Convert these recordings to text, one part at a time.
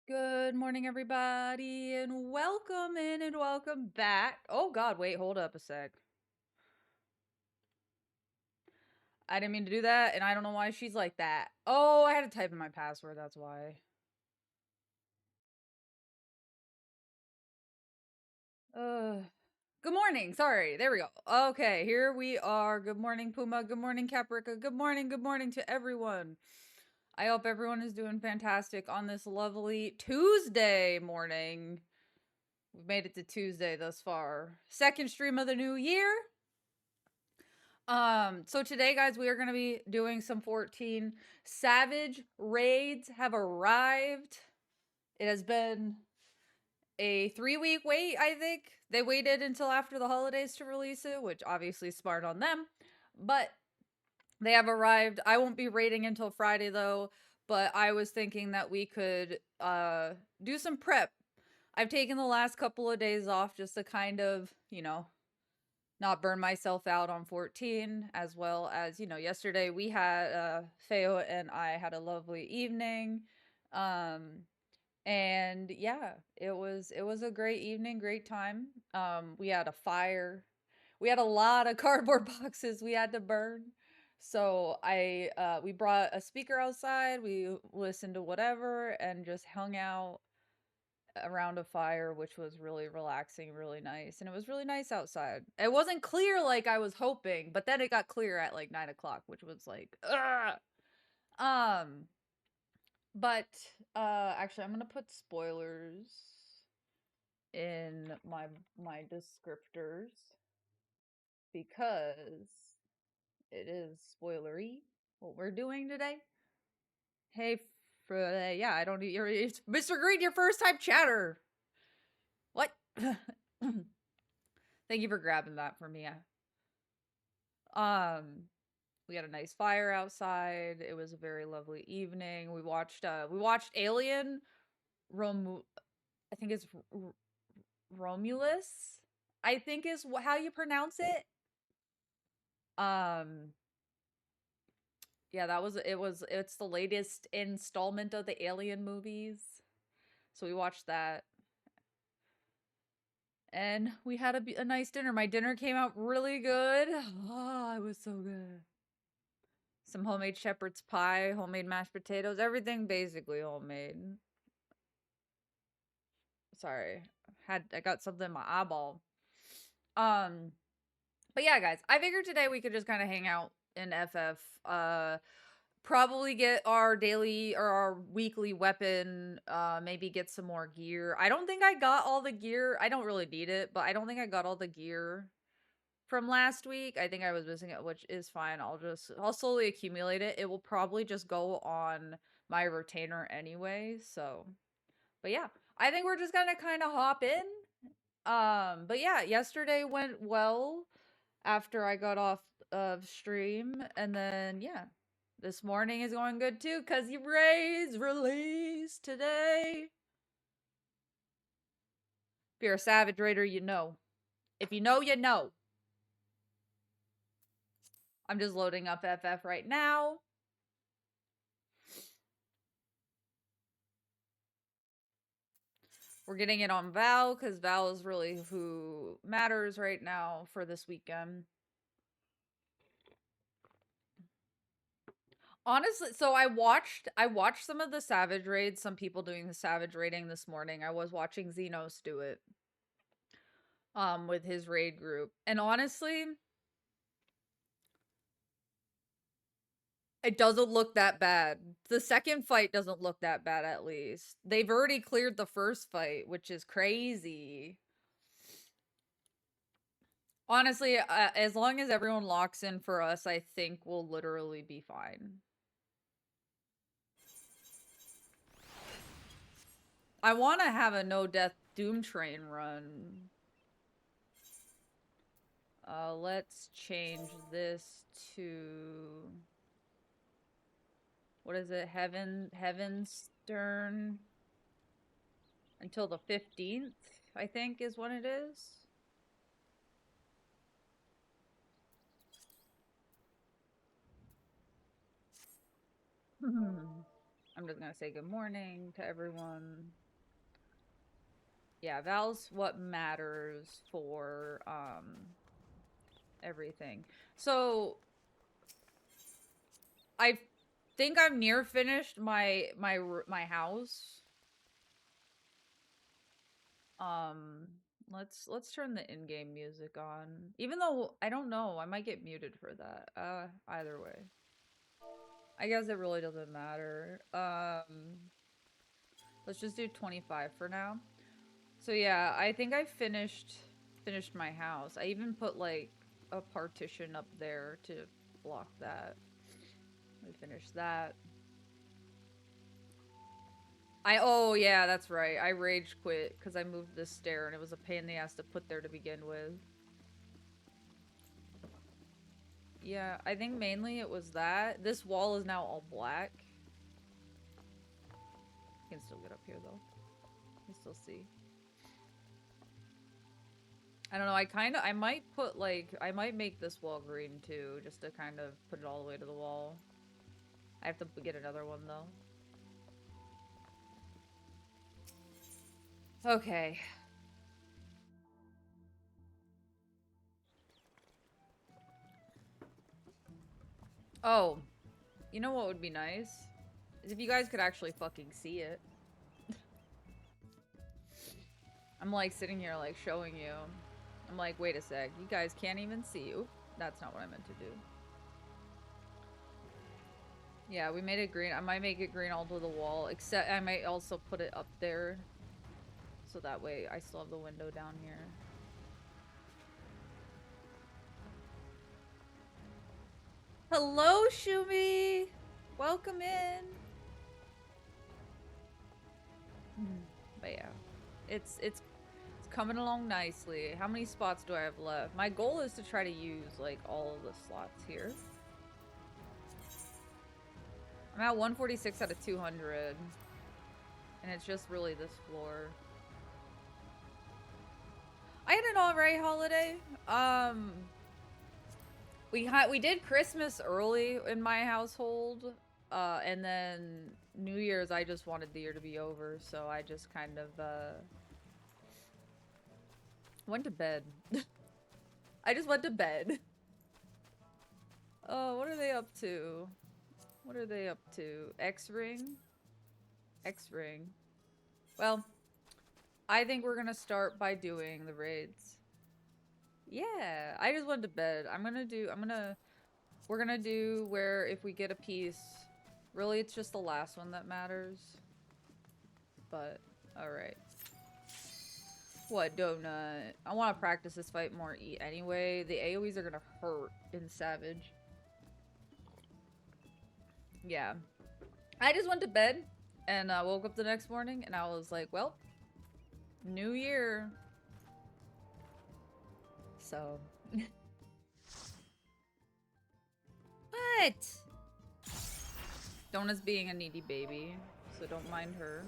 Good morning, everybody, and welcome in and welcome back. Oh, God, wait, hold up a sec. I didn't mean to do that, and I don't know why she's like that. Oh, I had to type in my password, that's why. Good morning, sorry, there we go. Okay, here we are. Good morning, Puma. Good morning, Caprica. Good morning to everyone. I hope everyone is doing fantastic on this lovely Tuesday morning. We've made it to Tuesday thus far. Second stream of the new year. So today, guys, we are going to be doing some 14 Savage raids have arrived. It has been a 3-week wait, I think. They waited until after the holidays to release it, which obviously is smart on them. But they have arrived. I won't be raiding until Friday, though. But I was thinking that we could do some prep. I've taken the last couple of days off just to kind of, not burn myself out on 14, as well as, yesterday we had Feo and I had a lovely evening. And yeah, it was a great evening, great time. We had a fire. We had a lot of cardboard boxes we had to burn. So we brought a speaker outside, we listened to whatever and just hung out around a fire, which was really relaxing, really nice. And it was really nice outside. It wasn't clear like I was hoping, but then it got clear at like 9 o'clock, which was like, ugh. Um, but actually, I'm gonna put spoilers in my descriptors because it is spoilery what we're doing today. Hey, yeah, I don't need your Mr. Green, your first time chatter. What? Thank you for grabbing that for me. Um, we had a nice fire outside. It was a very lovely evening. We watched Alien Rom I think it's Romulus. I think is how you pronounce it. Um, yeah, it's the latest installment of the Alien movies. So we watched that. And we had a nice dinner. My dinner came out really good. Oh, it was so good. Some homemade shepherd's pie, homemade mashed potatoes, everything basically homemade. Sorry. I got something in my eyeball. Um, but yeah, guys, I figured today we could just kind of hang out in FF. Probably get our daily or our weekly weapon, maybe get some more gear. I don't think I got all the gear. I don't really need it, but I don't think I got all the gear from last week. I think I was missing it, which is fine. I'll slowly accumulate it. It will probably just go on my retainer anyway. So, but yeah, I think we're just gonna kind of hop in. But yeah, yesterday went well after I got off of stream, and then yeah, this morning is going good too because Ray's released today. If you're a Savage Raider, you know. If you know, you know. I'm just loading up FF right now. We're getting it on Val because Val is really who matters right now for this weekend. Honestly, so I watched some of the Savage raids, some people doing the Savage raiding this morning. I was watching Xenos do it with his raid group. And honestly, it doesn't look that bad. The second fight doesn't look that bad, at least. They've already cleared the first fight, which is crazy. Honestly, as long as everyone locks in for us, I think we'll literally be fine. I want to have a no-death Doom Train run. Let's change this to... What is it? Heavenstern until the 15th, I think is when it is. I'm just gonna say good morning to everyone. Yeah, Val's what matters for everything. So I think I'm near finished my house. Let's turn the in-game music on. Even though I don't know, I might get muted for that. Either way. I guess it really doesn't matter. Let's just do 25 for now. So yeah, I think I finished my house. I even put like a partition up there to block that. We finished that. Oh yeah, that's right. I rage quit because I moved this stair and it was a pain in the ass to put there to begin with. Yeah, I think mainly it was that. This wall is now all black. You can still get up here though. You can still see. I don't know, I might put like, I might make this wall green too, just to kind of put it all the way to the wall. I have to get another one though. Okay. Oh, you know what would be nice? Is if you guys could actually fucking see it. I'm like sitting here like showing you. I'm like, wait a sec, you guys can't even see. Oop, that's not what I meant to do. Yeah, we made it green. I might make it green all to the wall, except I might also put it up there. So that way I still have the window down here. Hello, Shumi! Welcome in! But yeah, it's coming along nicely. How many spots do I have left? My goal is to try to use like all of the slots here. I'm at 146 out of 200. And it's just really this floor. I had an alright holiday. We did Christmas early in my household. And then New Year's, I just wanted the year to be over, so I just kind of went to bed. I just went to bed. Oh, what are they up to? What are they up to? X-Ring? X-Ring. Well, I think we're gonna start by doing the raids. Yeah, I just went to bed. We're gonna do where if we get a piece, really it's just the last one that matters. But, alright. What, donut? I want to practice this fight more anyway. The AoEs are gonna hurt in Savage. Yeah. I just went to bed and woke up the next morning and I was like, well, new year. So. What? Donut's being a needy baby, so don't mind her.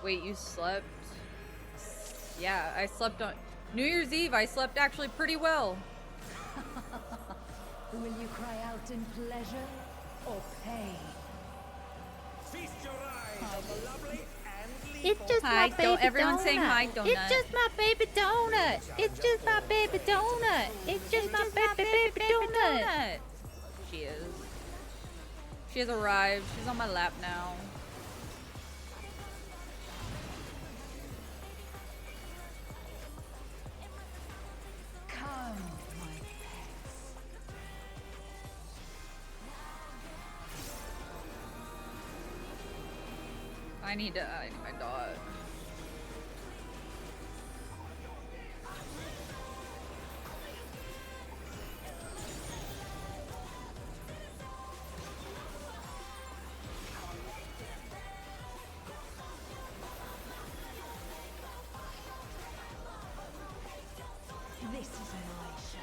Wait, you slept? Yeah, I slept on New Year's Eve. I slept actually pretty well. Will you cry out in pleasure or pain? Feast your eyes on the lovely and It's just hi, my baby everyone's donut. saying hi, Donut. It's just my baby donut. It's just my baby donut. It's just my baby donut. She is. She has arrived. She's on my lap now. Come, my pets. I need my dog.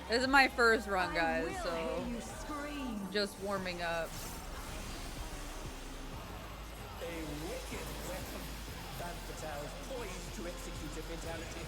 This is my first run, guys, so just warming up. a wicked weapon. Van Fatale's poised to execute a fatality.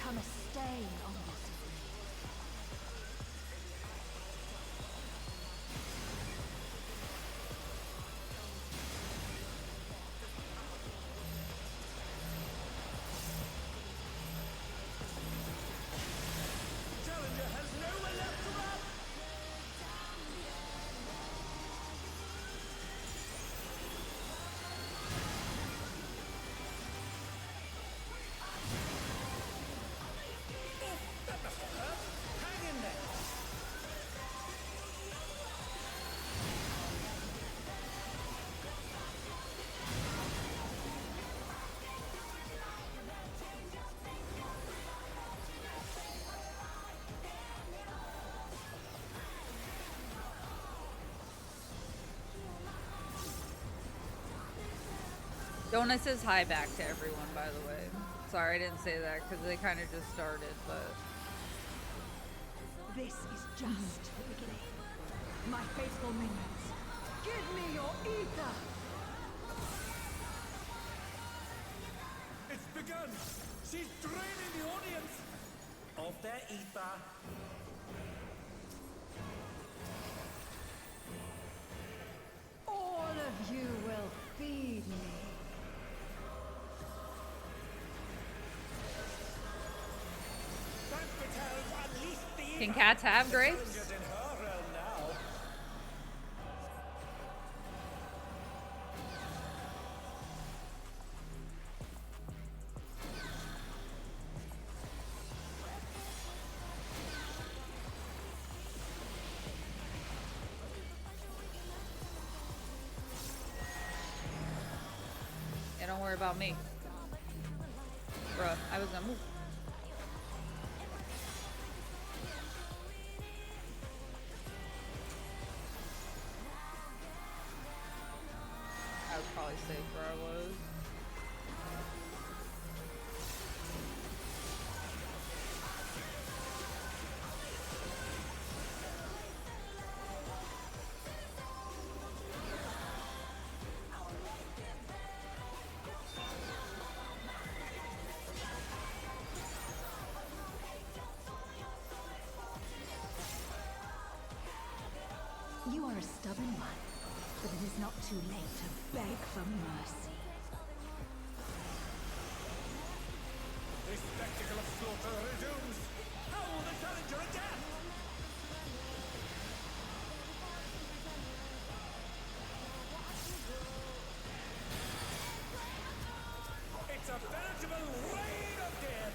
become a stain on this. Challenger has nowhere left to run! That must have hurt. Hang in there. Donut says hi back to everyone, by the way. Sorry, I didn't say that because they kind of just started, but... This is just the beginning. My faithful minions, give me your ether! It's begun! She's draining the audience of their ether. All of you will feed me. Can cats have grapes? Challenger's in her realm now. Yeah, don't worry about me. Bruh, I was gonna move. I would probably safe where I was. You are a stubborn one, but it is not too late to beg for mercy. This spectacle of slaughter resumes. How will the challenger adapt? It's a veritable rain of death.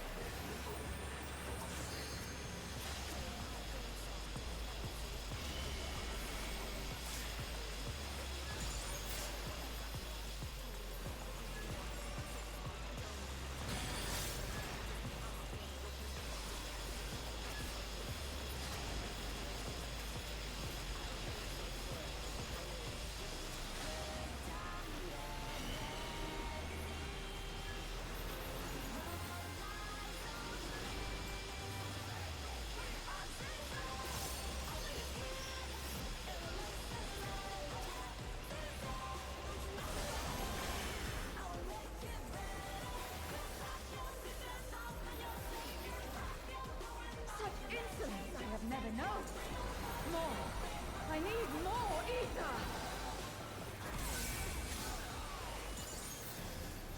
Such insolence I have never known. More. I need more ether.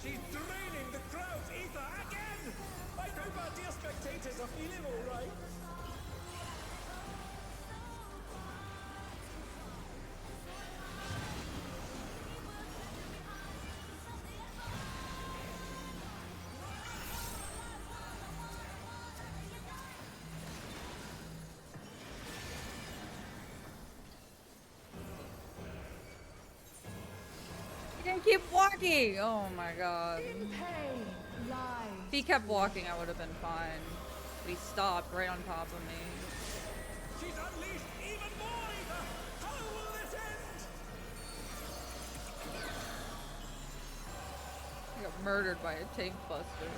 She's draining the crowd's ether again! I hope our dear spectators are feeling all right. He didn't keep walking! Oh my god. In pain lies. If he kept walking, I would have been fine. But he stopped right on top of me. She's unleashed even more ether! How will this end? I got murdered by a tank buster.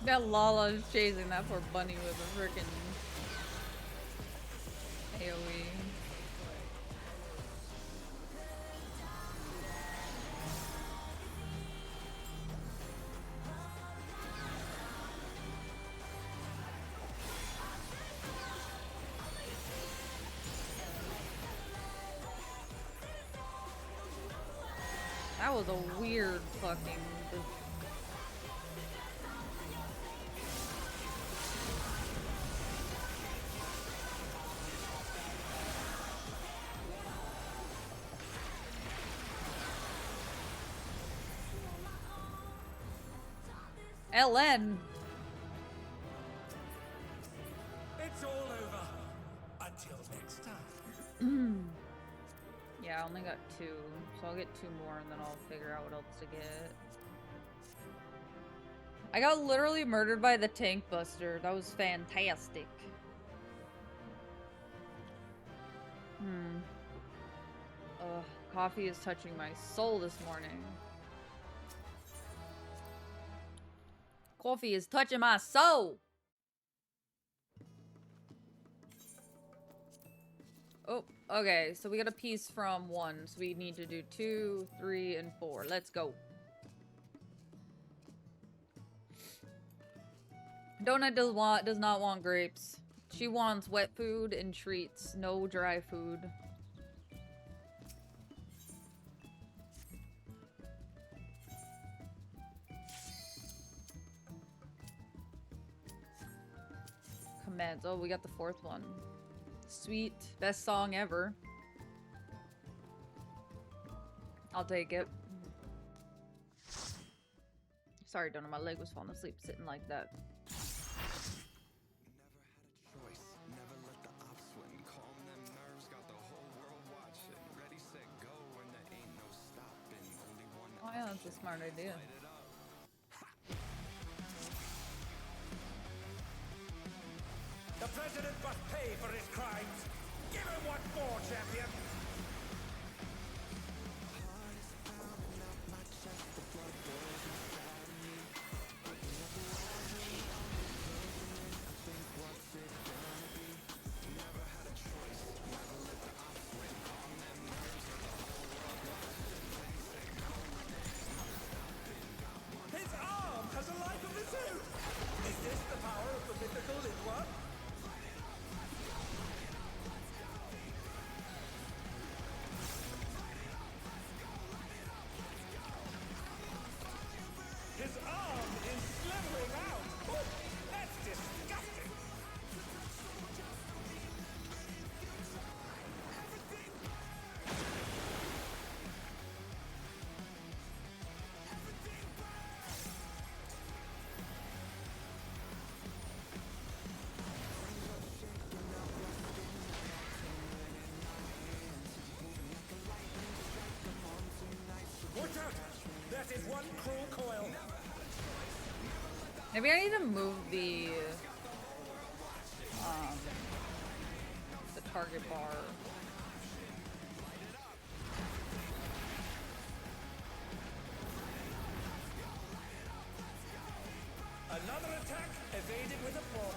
That Lala's chasing that poor bunny with a frickin' AoE. That was a weird fucking... LN! It's all over. Until next time. Yeah, I only got 2, so I'll get 2 more and then I'll figure out what else to get. I got literally murdered by the tank buster. That was fantastic. Ugh, coffee is touching my soul this morning. Coffee is touching my soul! Oh, okay, so we got a piece from 1, so we need to do 2, 3, and 4. Let's go. Donut does not want grapes. She wants wet food and treats, no dry food. Commands. Oh, we got the 4th one. Sweet. Best song ever. I'll take it. Sorry, Donut, my leg was falling asleep sitting like that. Oh yeah, that's a smart idea. The president must pay for his crimes. Give him what for, champion. His arm has a life of its own. Is this the power of the mythical in one? His arm is slithering out! Oh, that's disgusting! Watch out! That is one cruel coil. Maybe I need to move the target bar. Another attack evaded with a bomb.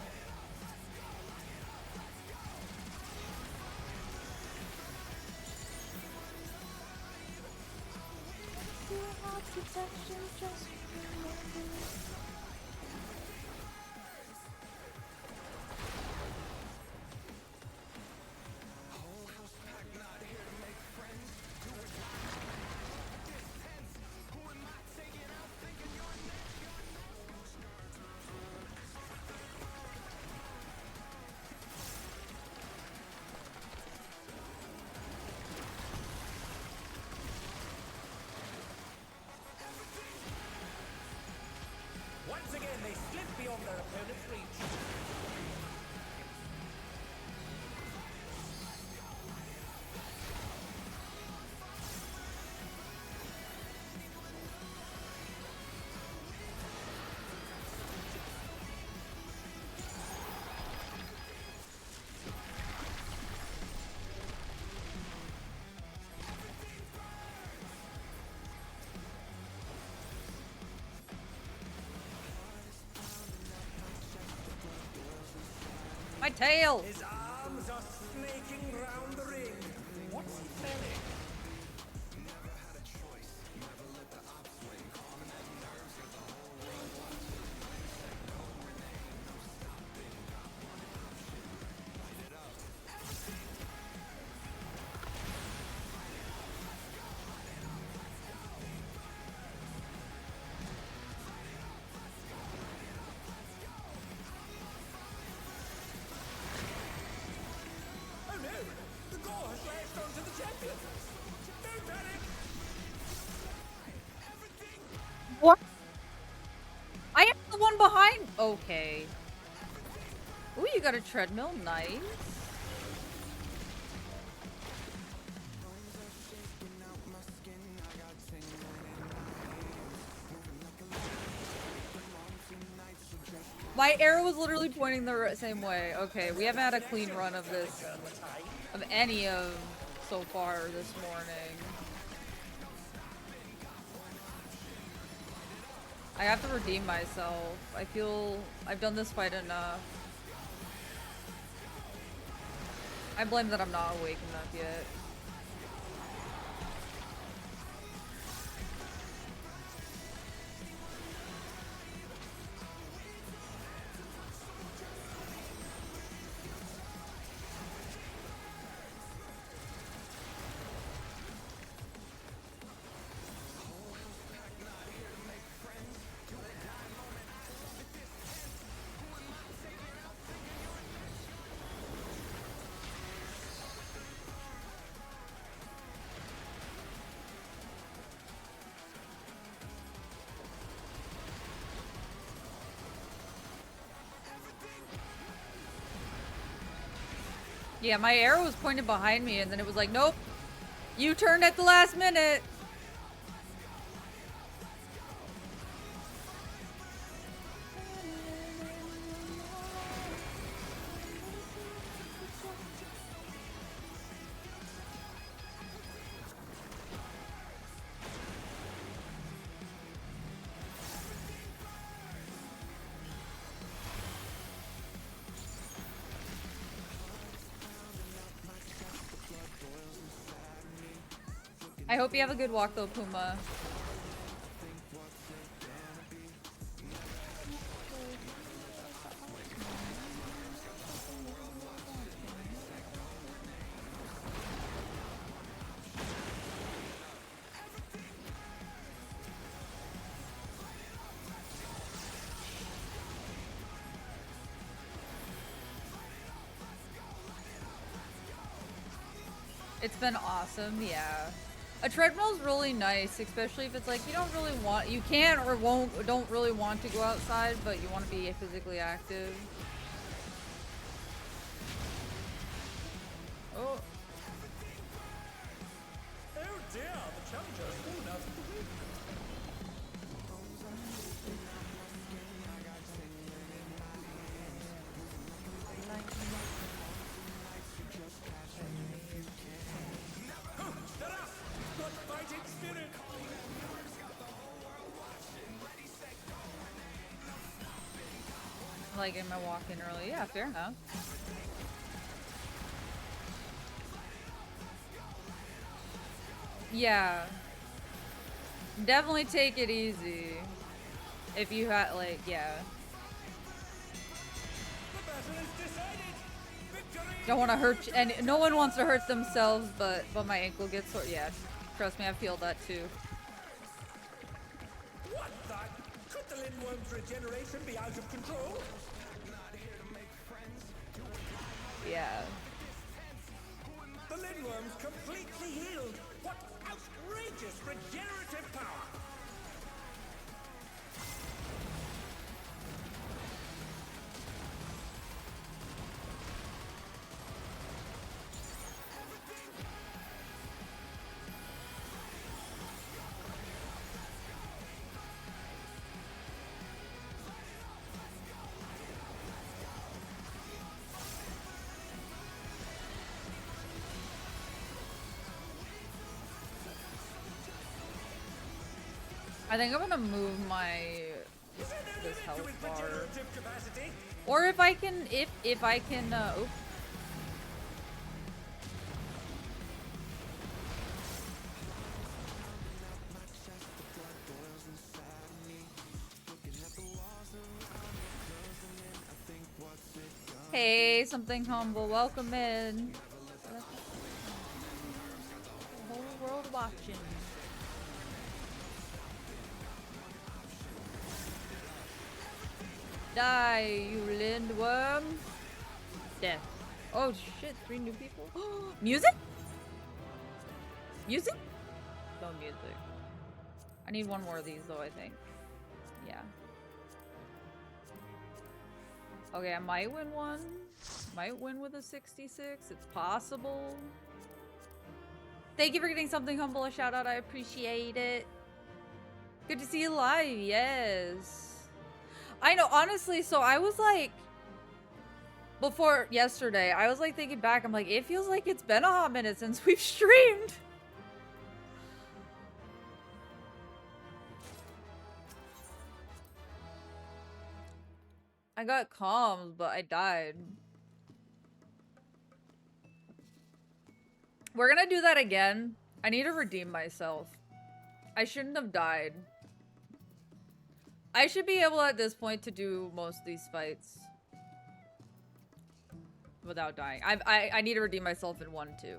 My tail! His arms are snaking round the ring. What's he telling? Oh no! The gore has lashed onto the champion! No panic! What? I am the one behind. Okay. Ooh, you got a treadmill. Nice. My arrow was literally pointing the same way. Okay, we haven't had a clean run of this, of any of so far this morning. I have to redeem myself. I feel I've done this fight enough. I blame that I'm not awake enough yet. Yeah, my arrow was pointed behind me and then it was like, nope, you turned at the last minute. I hope you have a good walk though, Puma. It's been awesome, yeah. A treadmill's really nice, especially if it's like you don't really want, you can't or don't really want to go outside, but you want to be physically active. Oh. Oh dear, the challenger's fallen out of the ring. They're up! Got fighting spirit! Like in my walk in early, yeah, fair enough. Yeah. Definitely take it easy. If you had, like, yeah. The battle is decided! Victory! Don't want to hurt, and no one wants to hurt themselves, but my ankle gets sore. Yeah, trust me, I feel that too. What the? Could the Lindworm's regeneration be out of control? Yeah. The Lindworm's completely healed! What outrageous regenerative power! I think I'm gonna move my this health bar. Regenerative capacity. Or if I can, if I can, oops. Hey, something humble, welcome in. The whole world watching. Die, you lindworm. Death. Oh shit, 3 new people. Music? Music? No music. I need 1 more of these though, I think. Yeah. Okay, I might win one. Might win with a 66. It's possible. Thank you for getting something humble a shout out. I appreciate it. Good to see you live. Yes. I know, honestly, so I was like, before yesterday, I was like thinking back, I'm like, it feels like it's been a hot minute since we've streamed. I got comms, but I died. We're gonna do that again. I need to redeem myself. I shouldn't have died. I should be able at this point to do most of these fights without dying. I need to redeem myself in 1 too.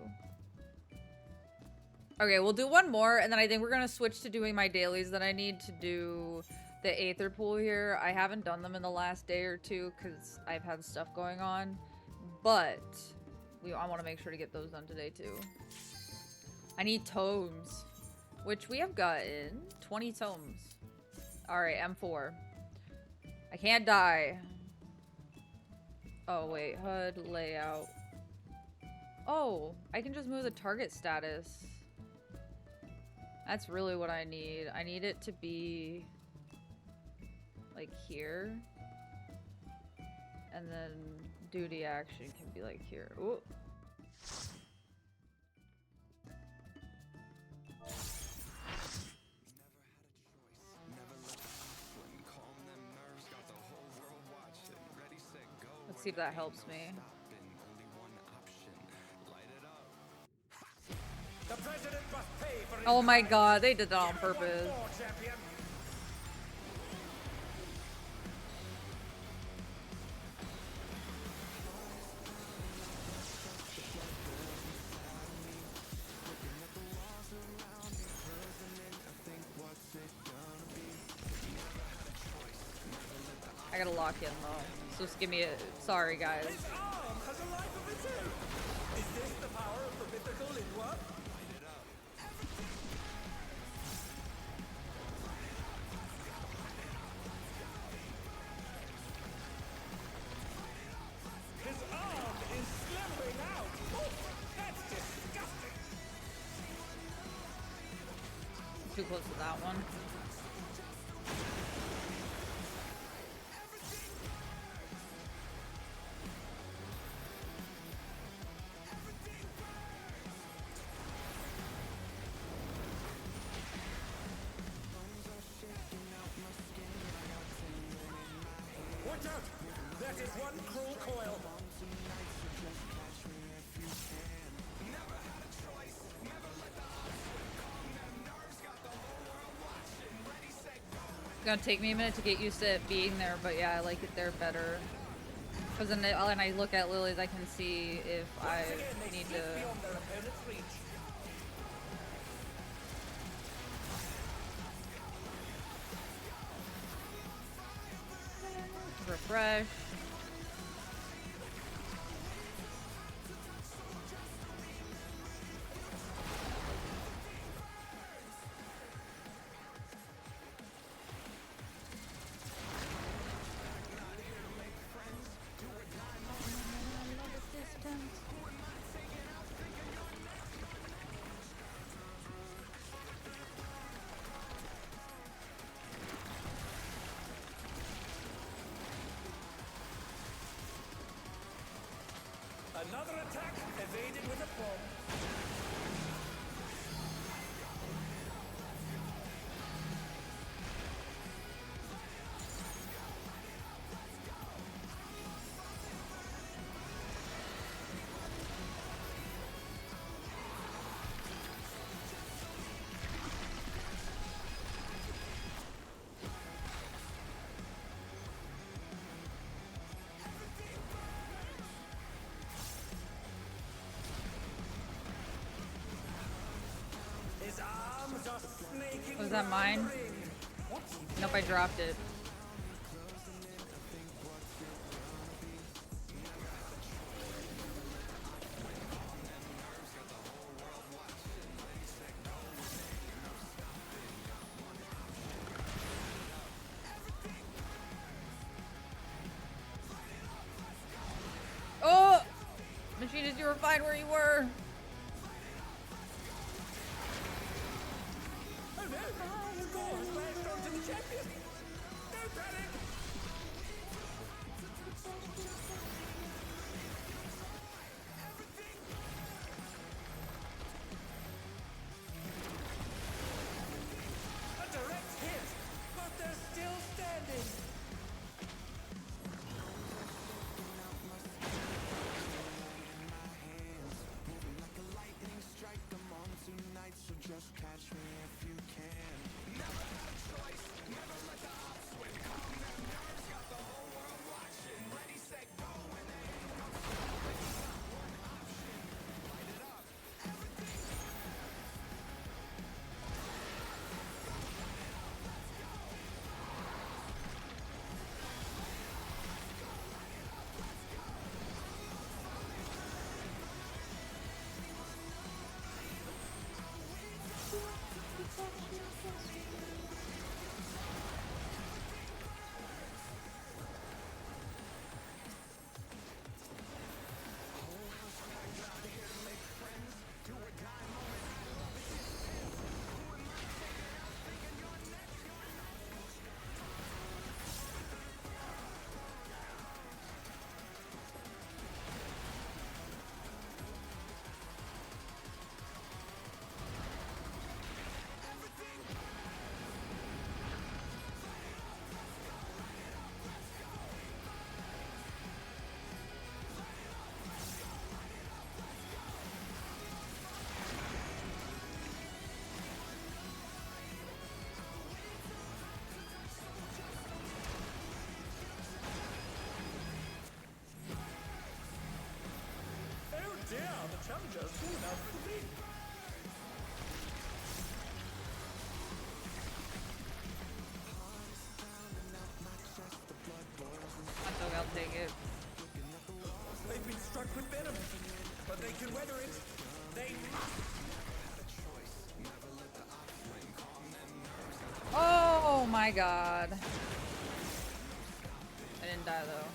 Okay, we'll do 1 more, and then I think we're gonna switch to doing my dailies that I need to do the Aether pool here. I haven't done them in the last day or 2 because I've had stuff going on, but I want to make sure to get those done today too. I need tomes, which we have gotten 20 tomes. All right, M4. I can't die. Oh wait, HUD layout. Oh, I can just move the target status. That's really what I need. I need it to be like here. And then duty action can be like here. Ooh. Let's see if that helps me. The president must pay for his Oh my crimes. god, they did that on purpose. One more, champion. I gotta lock in though. So just give me a sorry guys. His arm has a life of its own. Is this the power of the mythical Lindworm? His arm is slithering out. Oh, that's disgusting. Too close to that one. Watch out! That is one cruel coil. It's gonna take me a minute to get used to it being there, but yeah, I like it there better. Because then when I look at lilies, I can see if I Once again, they need slip to. beyond their opponent's reach. Refresh. Another attack evaded with a bomb. Was that mine? Nope, I dropped it. Oh! Machinist, you were fine where you were. Oh no! The score has latched on to the champion! Don't panic! A direct hit! But they're still standing! Oh dear, the challenger's fallen out of the ring. I think I'll take it. They've been struck with venom, but they can weather it. They must. Oh my god. I didn't die though.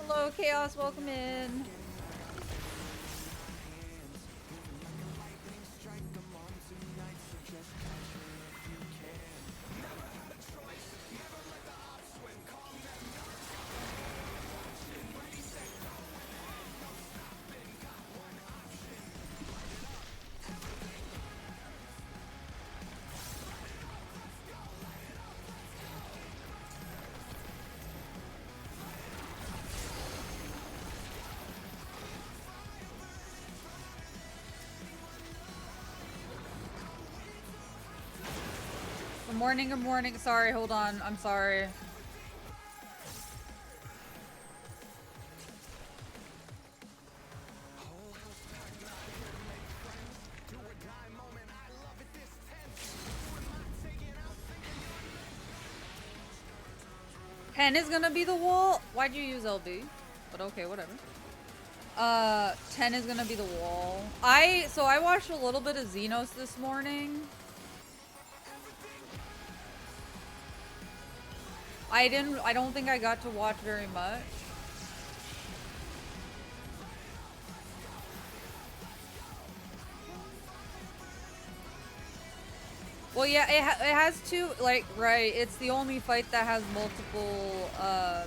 Hello, Chaos, welcome in. Good morning, good morning. Sorry, hold on. I'm sorry. Pen is gonna be the wall. Why'd you use LB? But okay, whatever. 10 is gonna be the wall. So I watched a little bit of Xenos this morning. I don't think I got to watch very much. Well, yeah, it has two, like, right, it's the only fight that has multiple,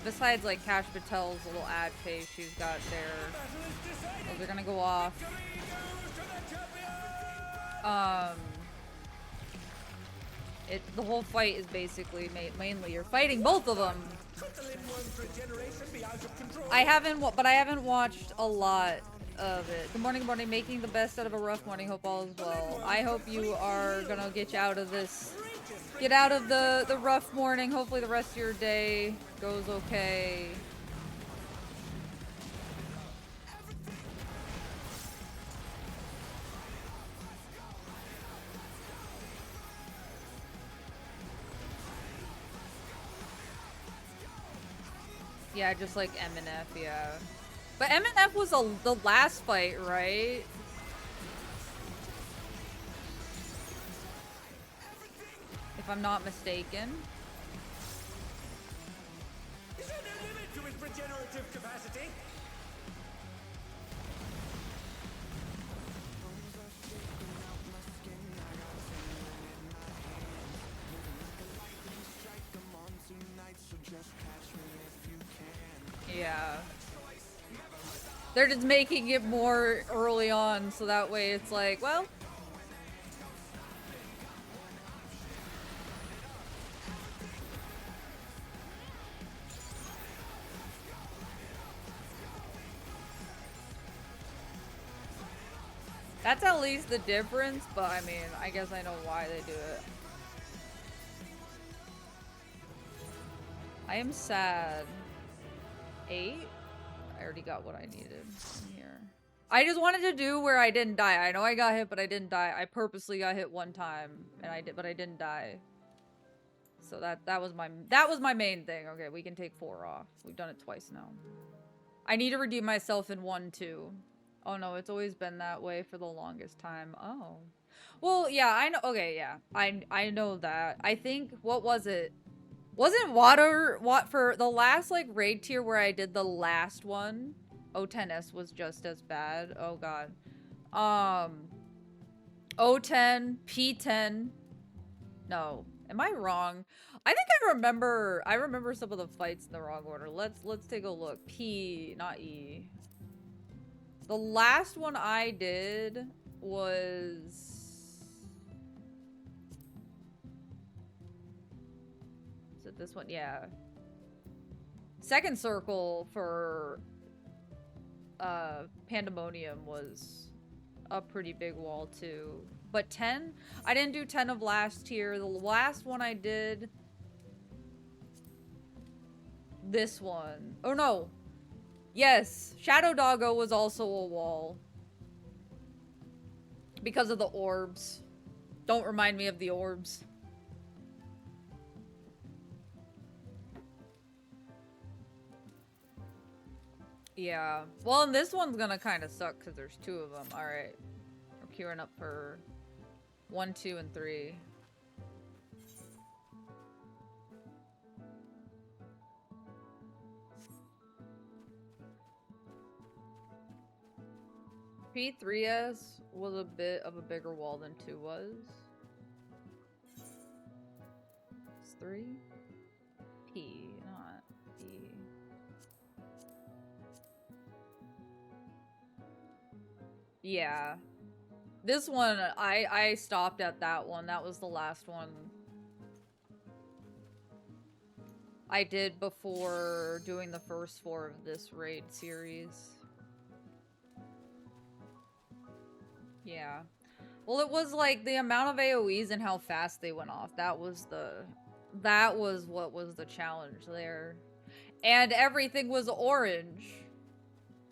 besides, like, Cash Patel's little ad face she's got there. Those are gonna go off. Victory goes to the The whole fight is basically mainly you're fighting both of them. Could the Limworm's regeneration be out of control? I haven't watched a lot of it. Good morning, good morning. Making the best out of a rough morning. Hope all is well. I hope you are gonna get you out of this. Get out of the rough morning. Hopefully the rest of your day goes okay. Yeah, just like M and F, yeah. But M and F was the last fight, right? If I'm not mistaken. Is there no limit to his regenerative capacity? Yeah. They're just making it more early on, so that way it's like, well. That's at least the difference, but I mean, I guess I know why they do it. I am sad. 8? I already got what I needed in here. I just wanted to do where I didn't die. I know I got hit, but I didn't die. I purposely got hit one time, and but I didn't die. So that was my main thing. Okay, we can take 4 off. We've done it twice now. I need to redeem myself in 1 too. Oh no, it's always been that way for the longest time. Oh. Well, yeah, I know. Okay, yeah. I know that. I think, what was it? Wasn't what for the last like raid tier where I did the last one? O10S was just as bad. Oh god. O10, P10. No. Am I wrong? I think I remember some of the fights in the wrong order. Let's take a look. P, not E. The last one I did was... Is it this one? Yeah. Second circle for Pandemonium was a pretty big wall too. But 10? I didn't do 10 of last tier. The last one I did... This one. Oh no! Yes! Shadow Doggo was also a wall. Because of the orbs. Don't remind me of the orbs. Yeah. Well, and this one's gonna kind of suck because there's 2 of them. Alright. We're queuing up for 1, 2, and 3. P3S was a bit of a bigger wall than 2 was. It's 3? P, not E. Yeah. This one, I stopped at that one. That was the last one I did before doing the first 4 of this raid series. Yeah. Well, it was like the amount of AoEs and how fast they went off. That was what was the challenge there. And everything was orange.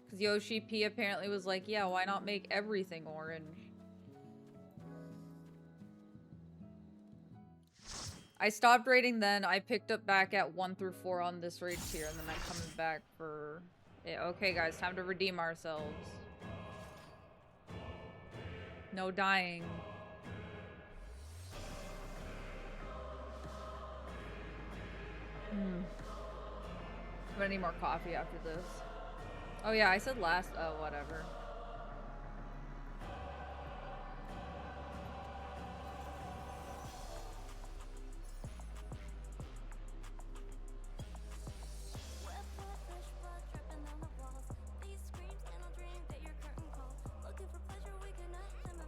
Because Yoshi P apparently was like, yeah, why not make everything orange? I stopped raiding then. I picked up back at 1 through 4 on this raid tier. And then I'm coming back for... Yeah, okay, guys, time to redeem ourselves. No dying. I'm gonna need more coffee after this. Oh yeah, I said last. Oh, whatever.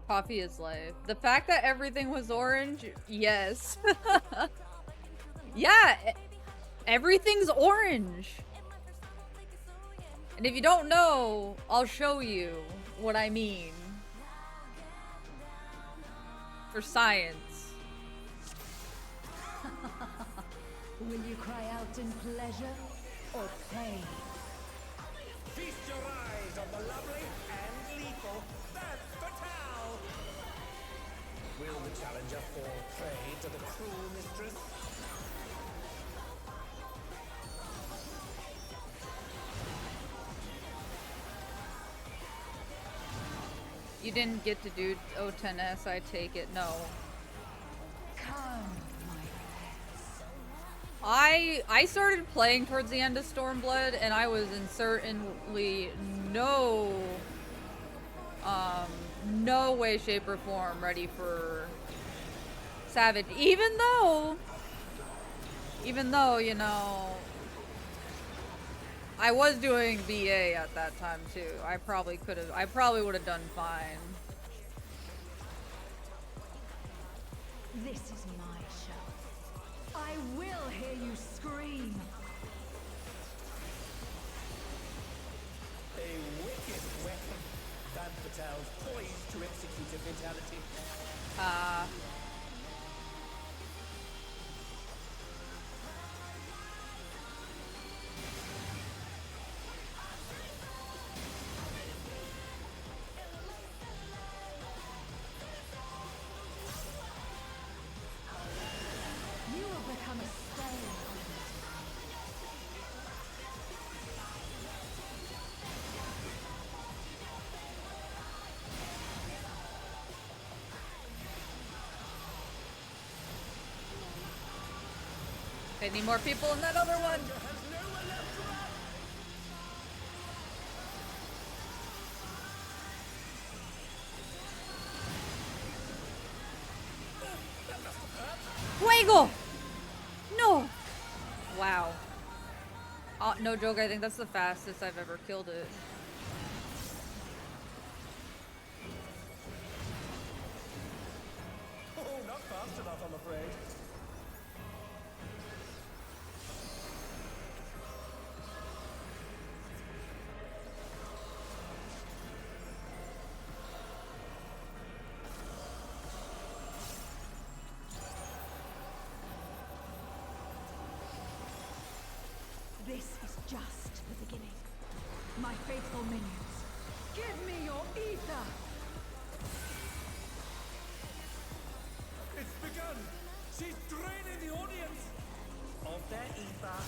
Coffee is life. The fact that everything was orange, yes. Yeah, everything's orange. And if you don't know, I'll show you what I mean. For science. Will you cry out in pleasure or pain? Feast your eyes on the lovely and lethal Femme Fatale! Will the challenger fall prey to the cruel mistress? You didn't get to do O10S, I take it. No. Come, my pets. I started playing towards the end of Stormblood, and I was in certainly no way, shape, or form ready for Savage. Even though, you know, I was doing BA at that time too. I probably would have done fine. This is my show. I will hear you scream. A wicked weapon. Femme Fatale's poised to execute a fatality. You will become a slave. Any more people in that other one? Fuego! No! Wow. No joke, I think that's the fastest I've ever killed it. Oh, not fast enough, I'm afraid. This is just the beginning. My faithful minions, give me your ether! It's begun! She's draining the audience of their ether.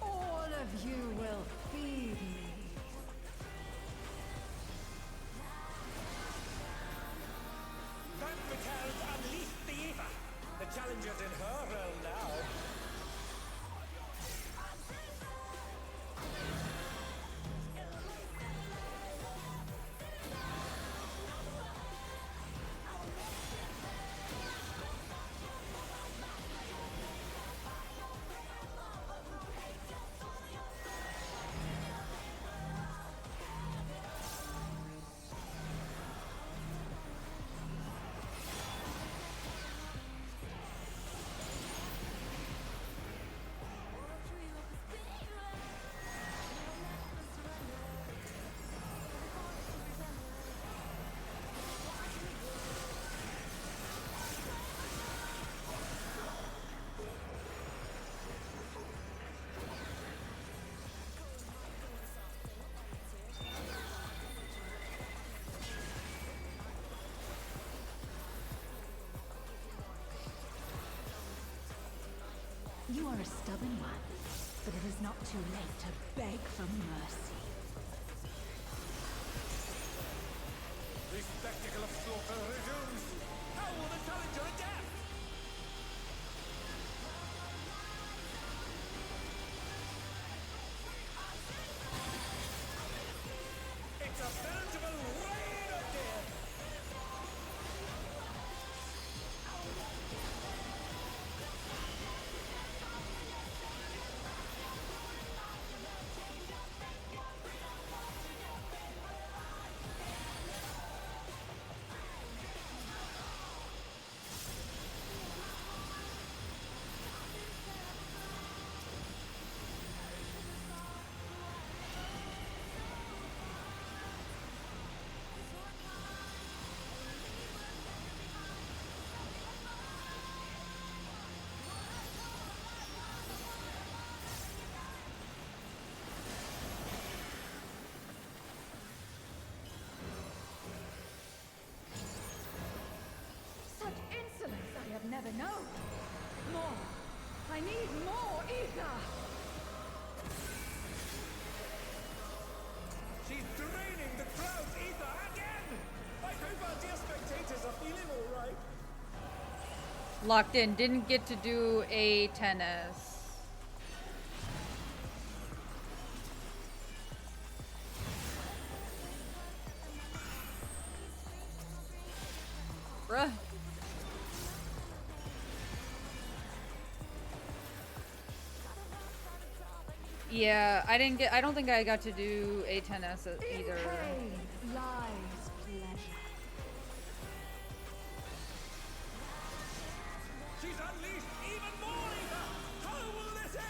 All of you will feed me. Femme Fatale's unleashed the ether. The challenger's in her realm now. You are a stubborn one, but it is not too late to beg for mercy. The spectacle of slaughter resumes. How will the challenger adapt? It's a veritable rain of death. never know. More. I need more ether. She's draining the crowd's ether again! I hope our dear spectators are feeling alright. Locked in. Didn't get to do a tennis. Bruh. Yeah, I don't think I got to do a tennis either. Pain lies pleasure. She's unleashed even more ether! How will this end?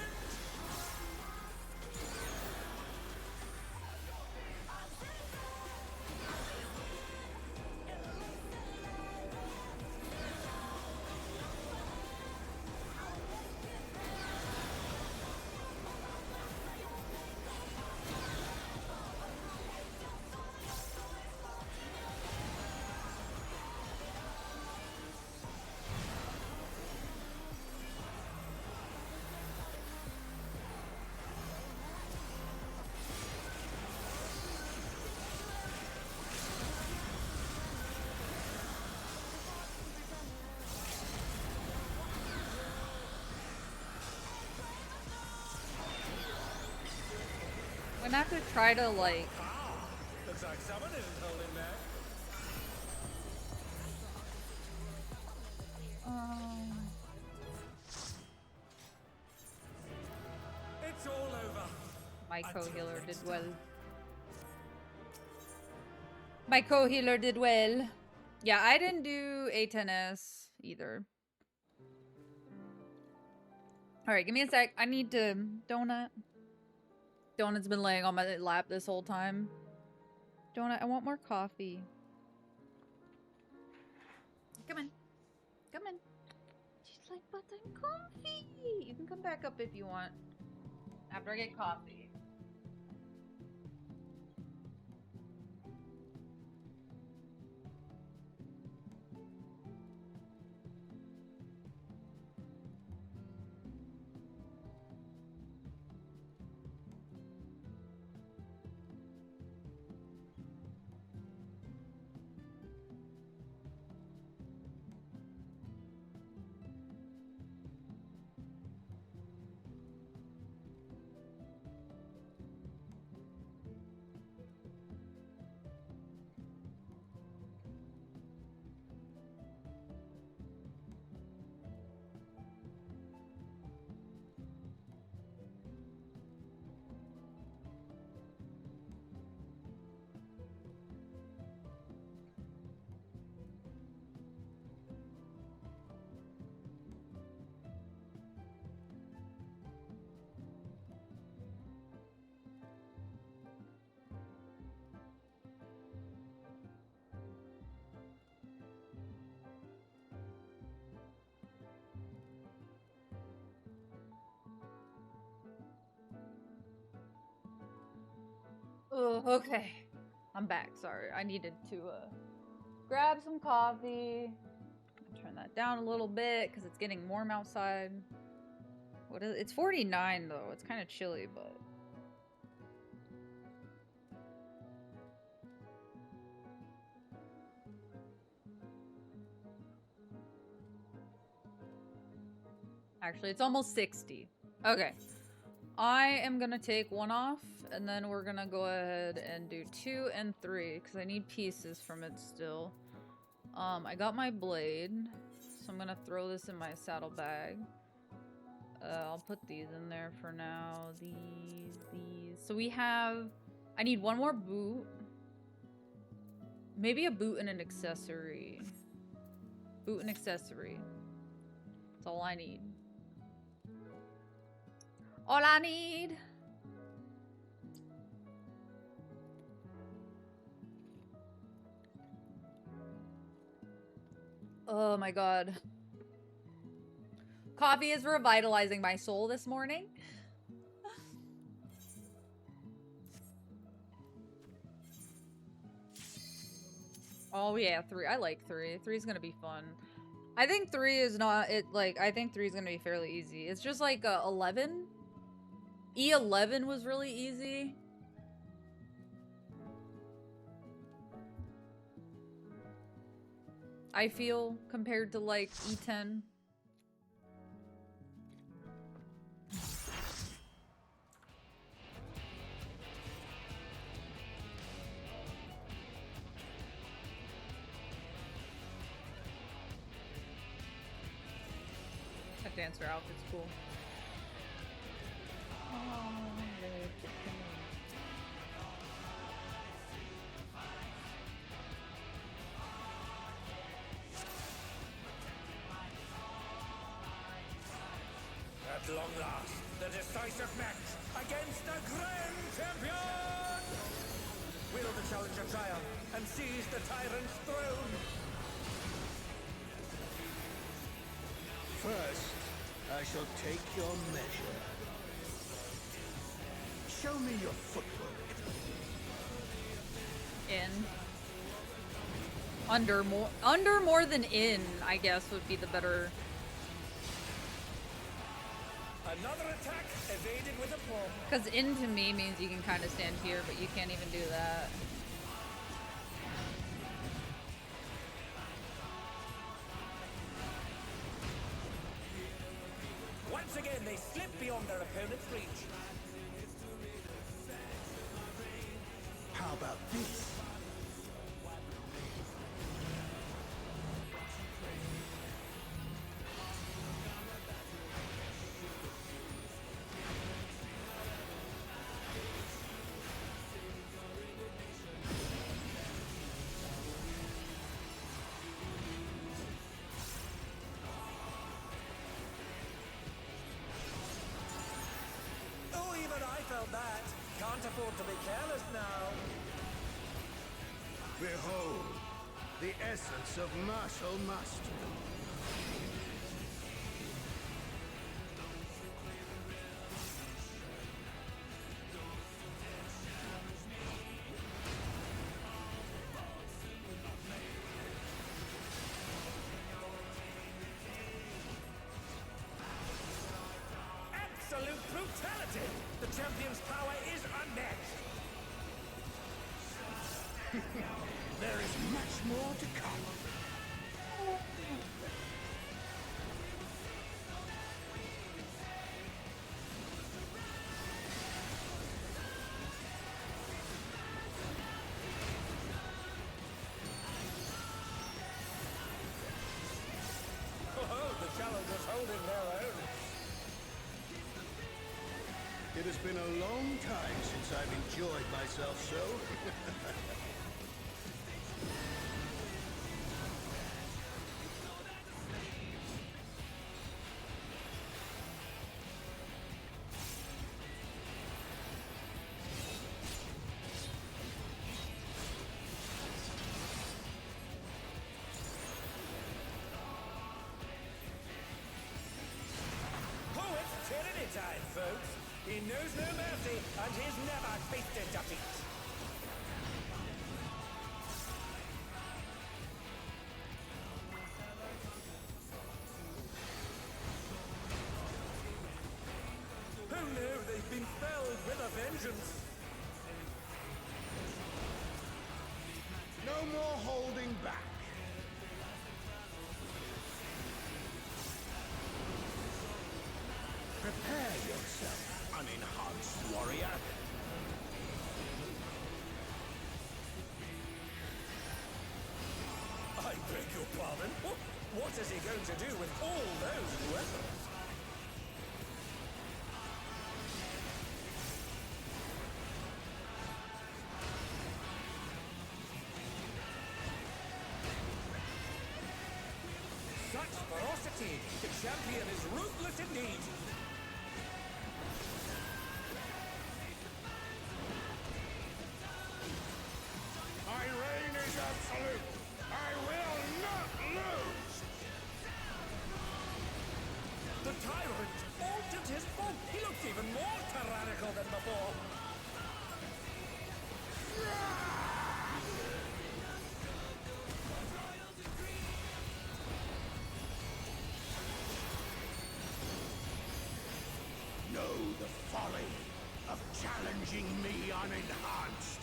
I'm gonna have to try to like. Looks like someone isn't holding back. It's all over. My co-healer did well. My co-healer did well. Yeah, I didn't do a tennis either. Alright, give me a sec. I need to... Donut. Donut's been laying on my lap this whole time. Donut, I want more coffee. Come in. Come in. She's like, but I'm comfy. You can come back up if you want. After I get coffee. Oh, okay. I'm back. Sorry. I needed to grab some coffee. Turn that down a little bit because it's getting warm outside. What is it? It's 49 though. It's kind of chilly, but actually it's almost 60. Okay. I am gonna take one off, and then we're gonna go ahead and do 2 and 3, because I need pieces from it still. I got my blade, so I'm gonna throw this in my saddlebag. I'll put these in there for now. These. So we have... I need one more boot. Maybe a boot and an accessory. Boot and accessory. That's all I need. All I need. Oh my god. Coffee is revitalizing my soul this morning. Oh yeah, 3. I like 3. 3 is gonna be fun. I think 3 is not it. Like I think 3 is gonna be fairly easy. It's just like 11. E11 was really easy. I feel compared to like E10. That dancer outfit's cool. At long last, the decisive match against the Grand Champion! Will the challenger triumph and seize the tyrant's throne? First, I shall take your measure. Show me your footwork. In. Under more than in, I guess would be the better. Another attack evaded with a palm. Because in to me means you can kind of stand here, but you can't even do that. Once again, they slip beyond their opponent's reach. How about this? Oh, even I felt that. Can't afford to be careless now. Behold, the essence of martial mastery. Absolute brutality! The champion's power is unmatched. There is much more to come. Oh, the challenger's holding their own. It has been a long time since I've enjoyed myself so. Oh, it's tyranny time, folks. He knows no mercy, and he's never tasted defeat. Oh no, they've been felled with a vengeance. No more holding back. Prepare yourself, unenhanced warrior. I beg your pardon? What is he going to do with all those weapons? Such ferocity! The champion is ruthless indeed! My reign is absolute. I will not lose. The tyrant altered his form. He looks even more tyrannical than before. folly of challenging me unenhanced.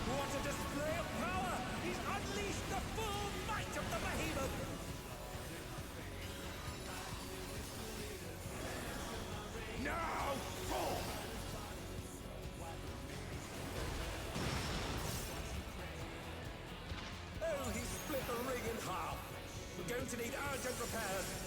What a display of power! He's unleashed the full might of the behemoth! Now, fall! Oh, he split the ring in half. We're going to need urgent repairs.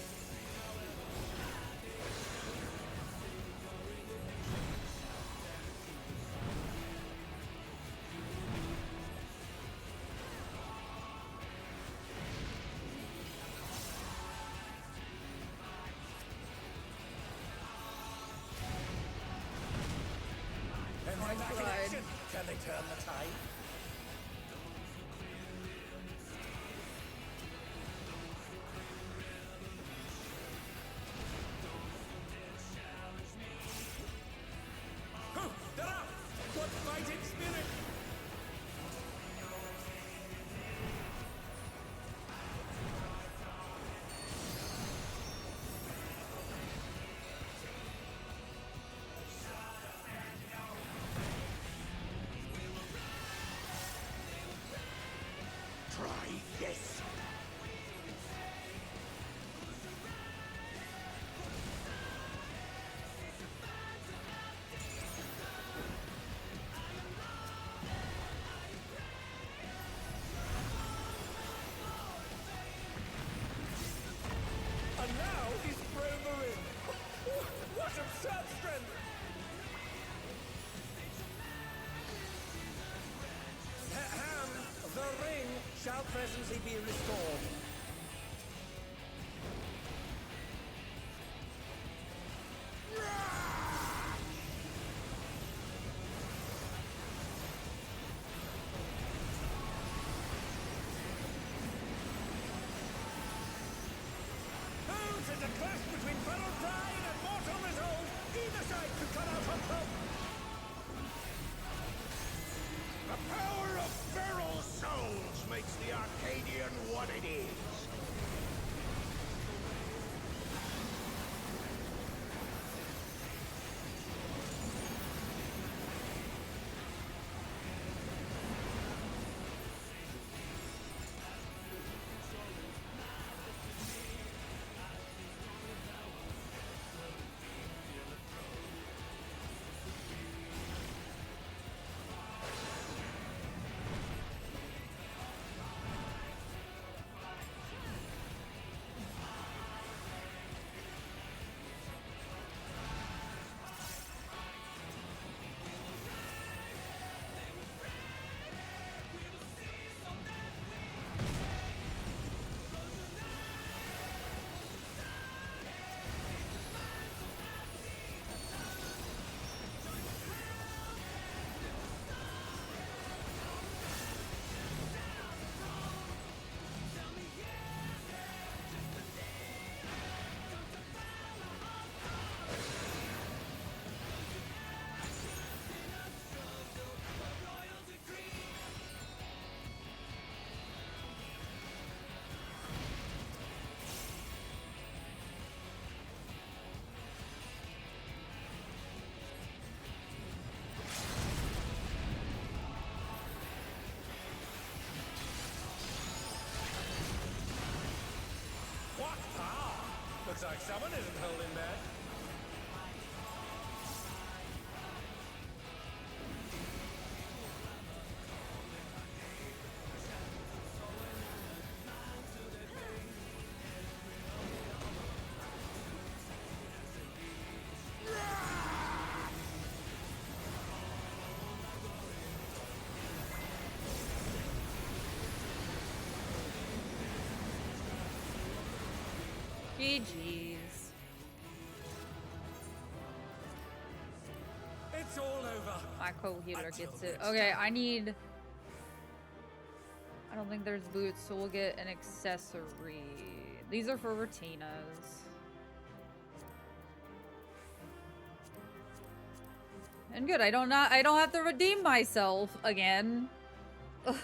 And they're back in God. action. Can they turn the tide? Huh, they're up! What fighting spirit! Try this. And now he's thrown the ring. What absurd strength! Ham, the ring shall presently be restored. Who's in the clash between feral pride and mortal resolve? Either side could come out on top. The power of feral souls makes the Arcadian what it is. What power! Looks like someone isn't holding back. GG's. It's all over. My co-healer gets it. Okay, I don't think there's boots, so we'll get an accessory. These are for Retinas. And good, I don't have to redeem myself again. Ugh.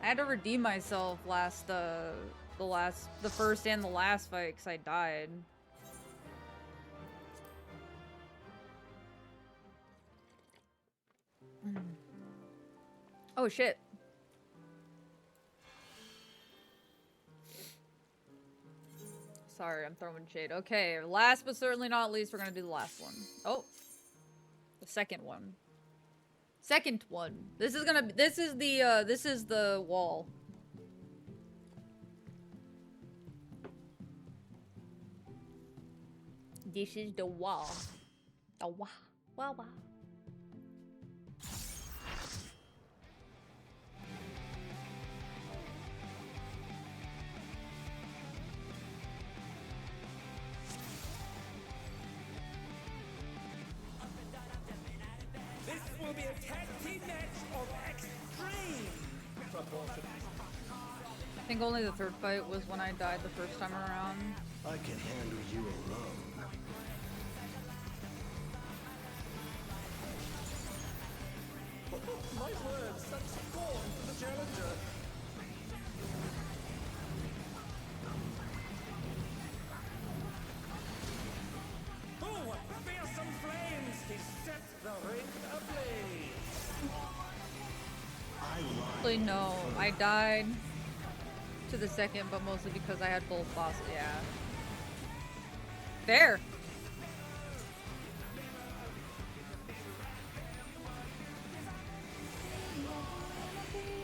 I had to redeem myself the first and the last fight because I died. Oh shit. Sorry, I'm throwing shade. Okay, last but certainly not least, we're gonna do the last one. Oh. The second one. Second one. This is the wall. This is the wall. The wall. Wall. This will be a tag team match of extreme proportion. I think only the third fight was when I died the first time around. I can handle you alone. My word, such scorn for the challenger. Oh, fearsome flames! He set the ring ablaze. Actually, no. I died to the second, but mostly because I had both bosses. Yeah. Fair.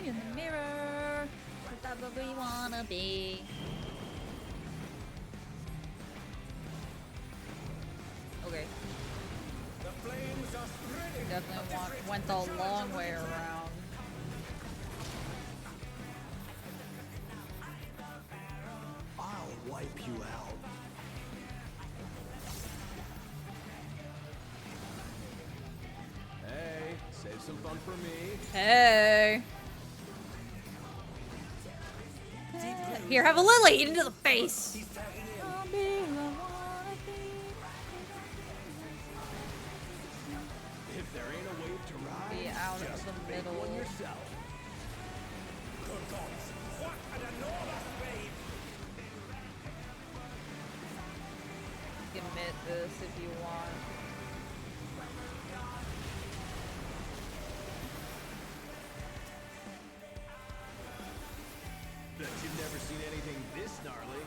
In the mirror, that's what we wanna be. Okay. The flames are spreading. Definitely went the long way around. I'll wipe you out. Hey, save some fun for me. Hey. Here, have a lily into the face. If there ain't a wave to ride, Be out of just the make middle. one yourself. Good gods, what an enormous wave! You can admit this if you want. Bet you've never seen anything this gnarly.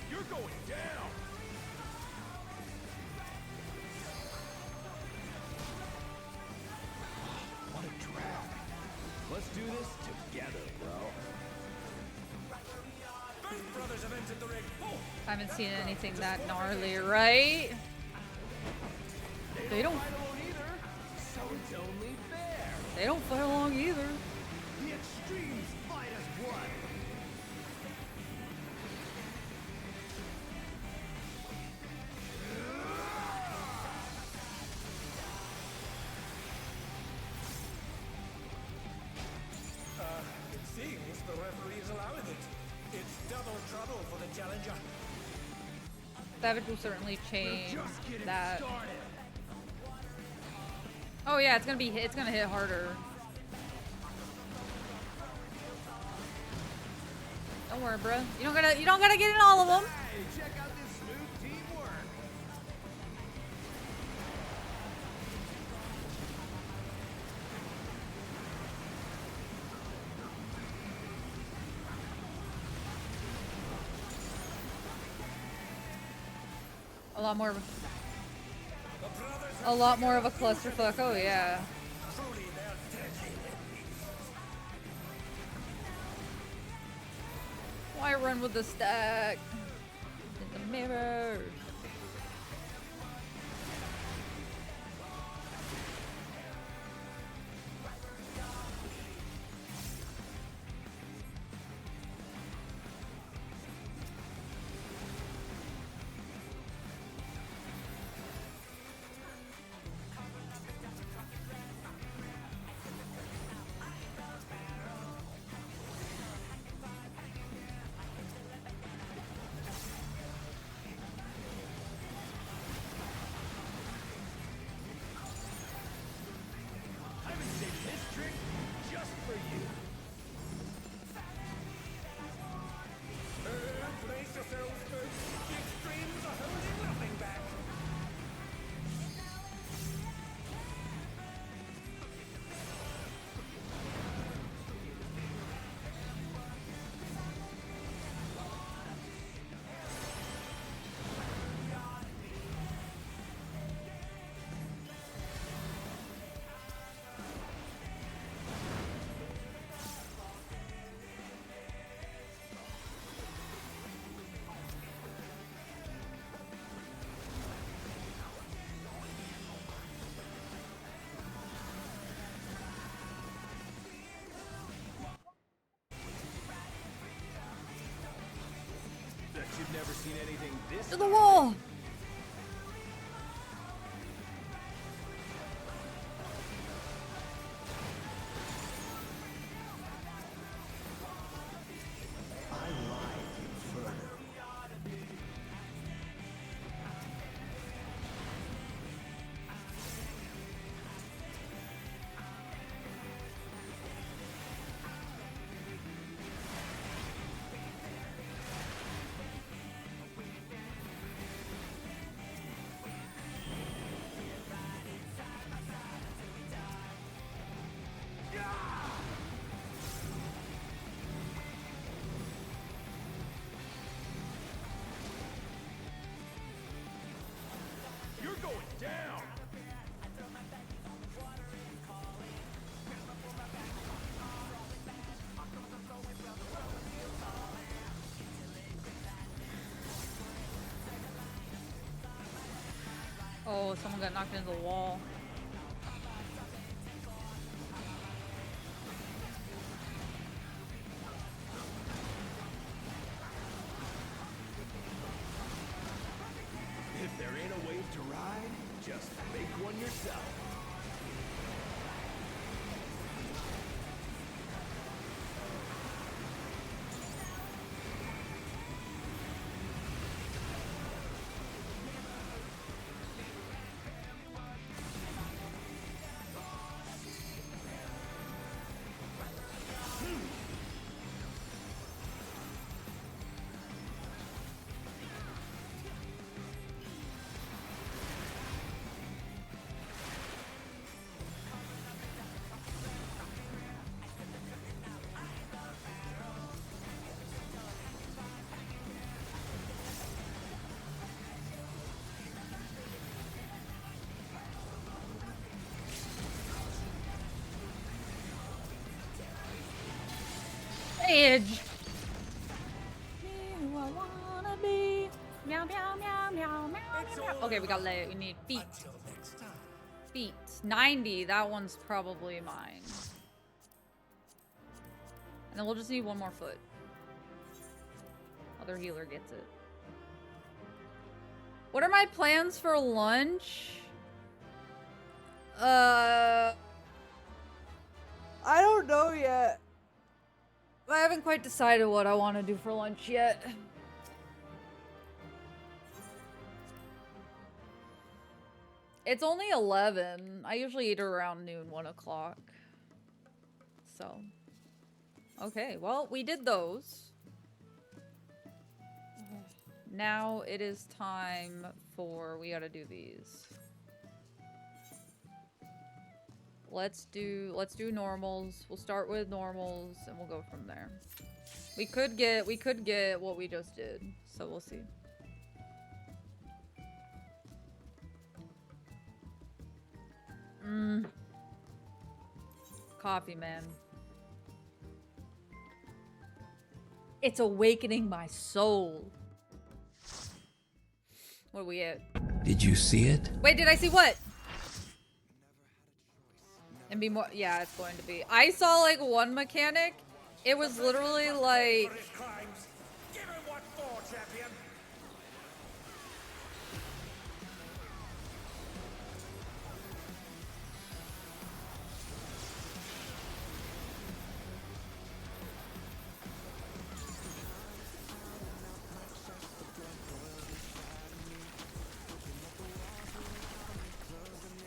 You're going down. What a drag. Let's do this together, bro. Both brothers have entered the ring. Oh, I haven't seen anything that gnarly, right? They don't. Fight alone either, so it's only fair. They don't fight along either. The extremes fight as one. it seems the referee is allowing it. It's double trouble for the challenger. Savage will certainly change Just getting that. started. Oh yeah, it's gonna hit harder. Don't worry, bro. You don't gotta get in all of them. Hey, check out this smooth teamwork. A lot more. The brothers A lot more of a clusterfuck. Oh yeah. truly they're deadly. my run with the stack. In the mirror. I've been saving this trick just for you. Brace yourselves, folks. The extremes are holding nothing back. Bet you've never seen anything this To the wall! You're going down. Oh, someone got knocked into the wall. If there ain't a wave to ride, just make one yourself. Edge. Who I wanna be. Meow, meow, meow, meow, meow, meow. Okay, we got leg. We need feet. Until next time. Feet. 90. That one's probably mine. And then we'll just need one more foot. Other healer gets it. What are my plans for lunch? I don't know yet. I haven't quite decided what I want to do for lunch yet. It's only 11. I usually eat around noon, 1 o'clock. So. Okay, well, we did those. Now it is time for, we gotta do these. Let's do normals. We'll start with normals and we'll go from there. We could get what we just did, so we'll see. Coffee, man. It's awakening my soul. What are we at? Did you see it? Wait, did I see what? And be more. Yeah, it's going to be. I saw like one mechanic. It was literally like. For his crimes. Give him what for, champion.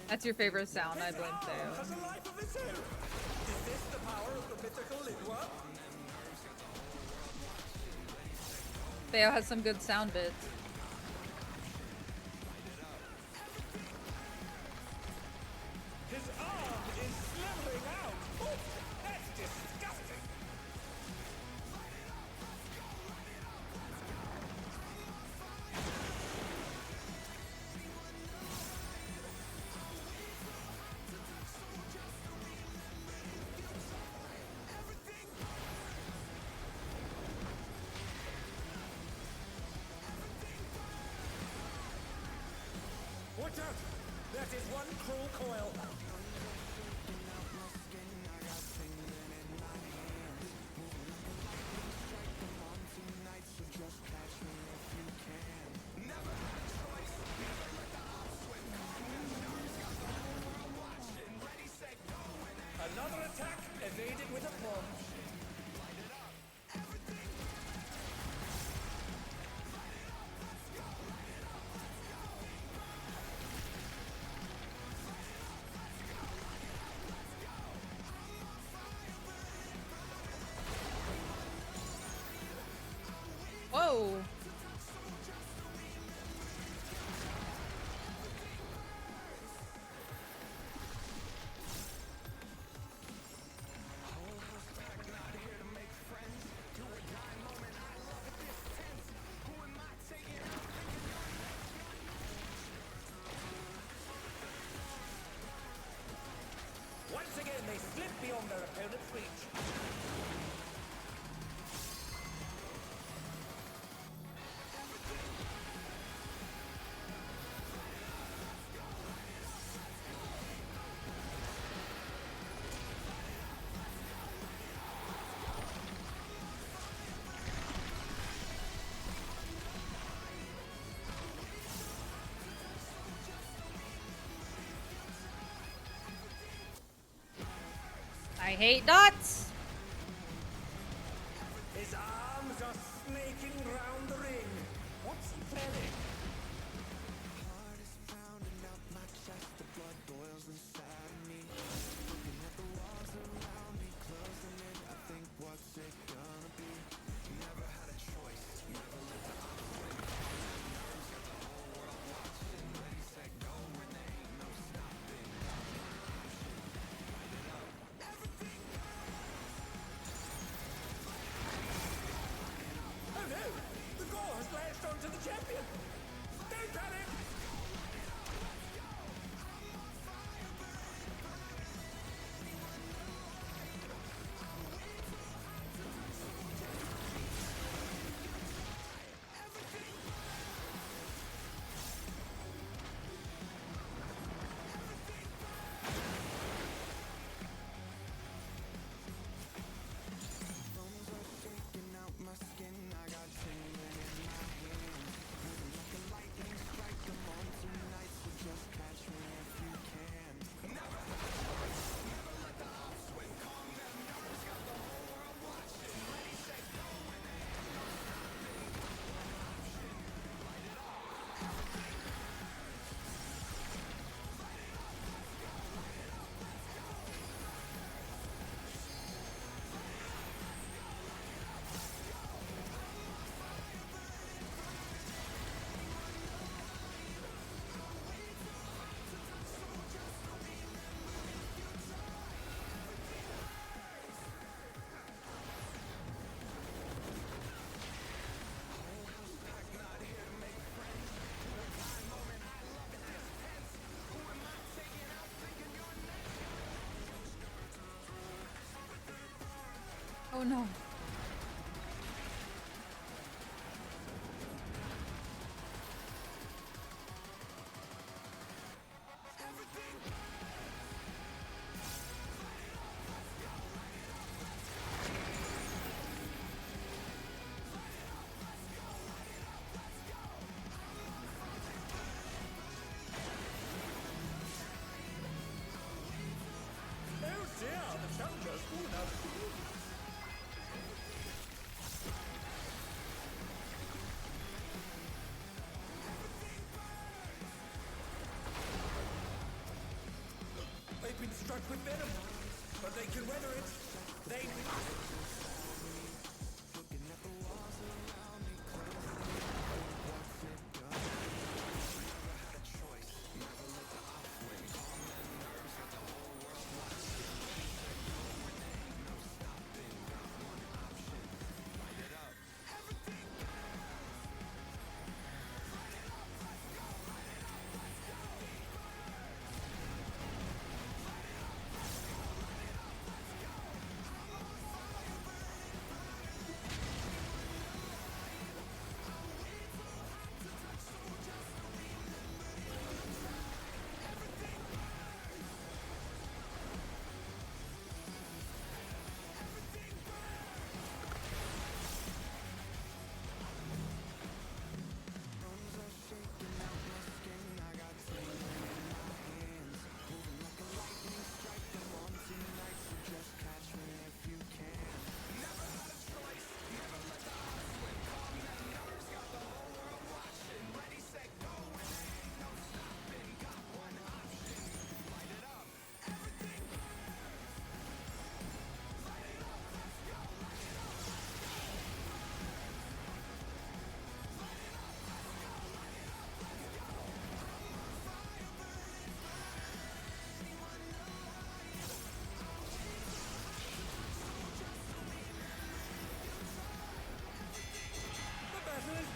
That's your favorite sound, I blame Theo. Has a life of its own. Is this the power of the mythical Lidwa? Theo has some good sound bits. His arm is slithering out. Oh, that's disgusting. Watch out! That is one cruel coil. Another attack evaded with a plunge. Whoa. Once again, they slip beyond their opponent's reach. I hate dots. His arms are snaking round the ring. What's he planning? Oh no! The gore has latched onto the champion! Don't panic! Oh no. been struck with venom, but they can weather it. They must.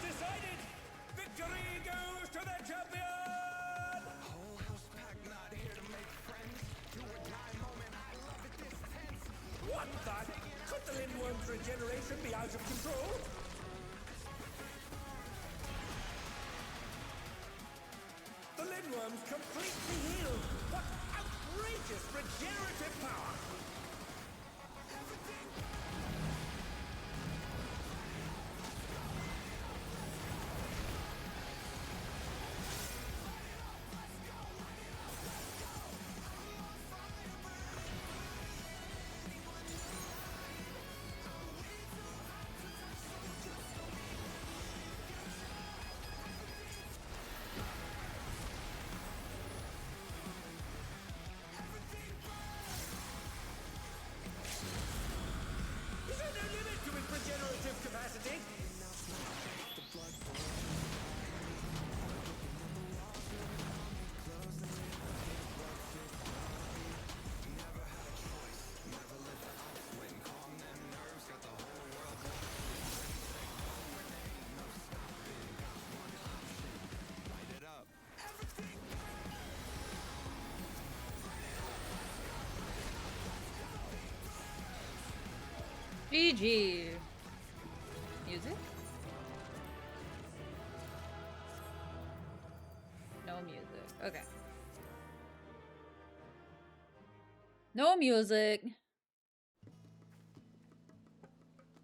Decided! Victory goes to the champion! Whole house pack, not here to make friends. Do or die moment, I love it this tense. What the? Could the Lindworm's regeneration be out of control? The Lindworm's completely healed. What outrageous regenerative power! Regenerative capacity. GG. Music? No music. Okay. No music.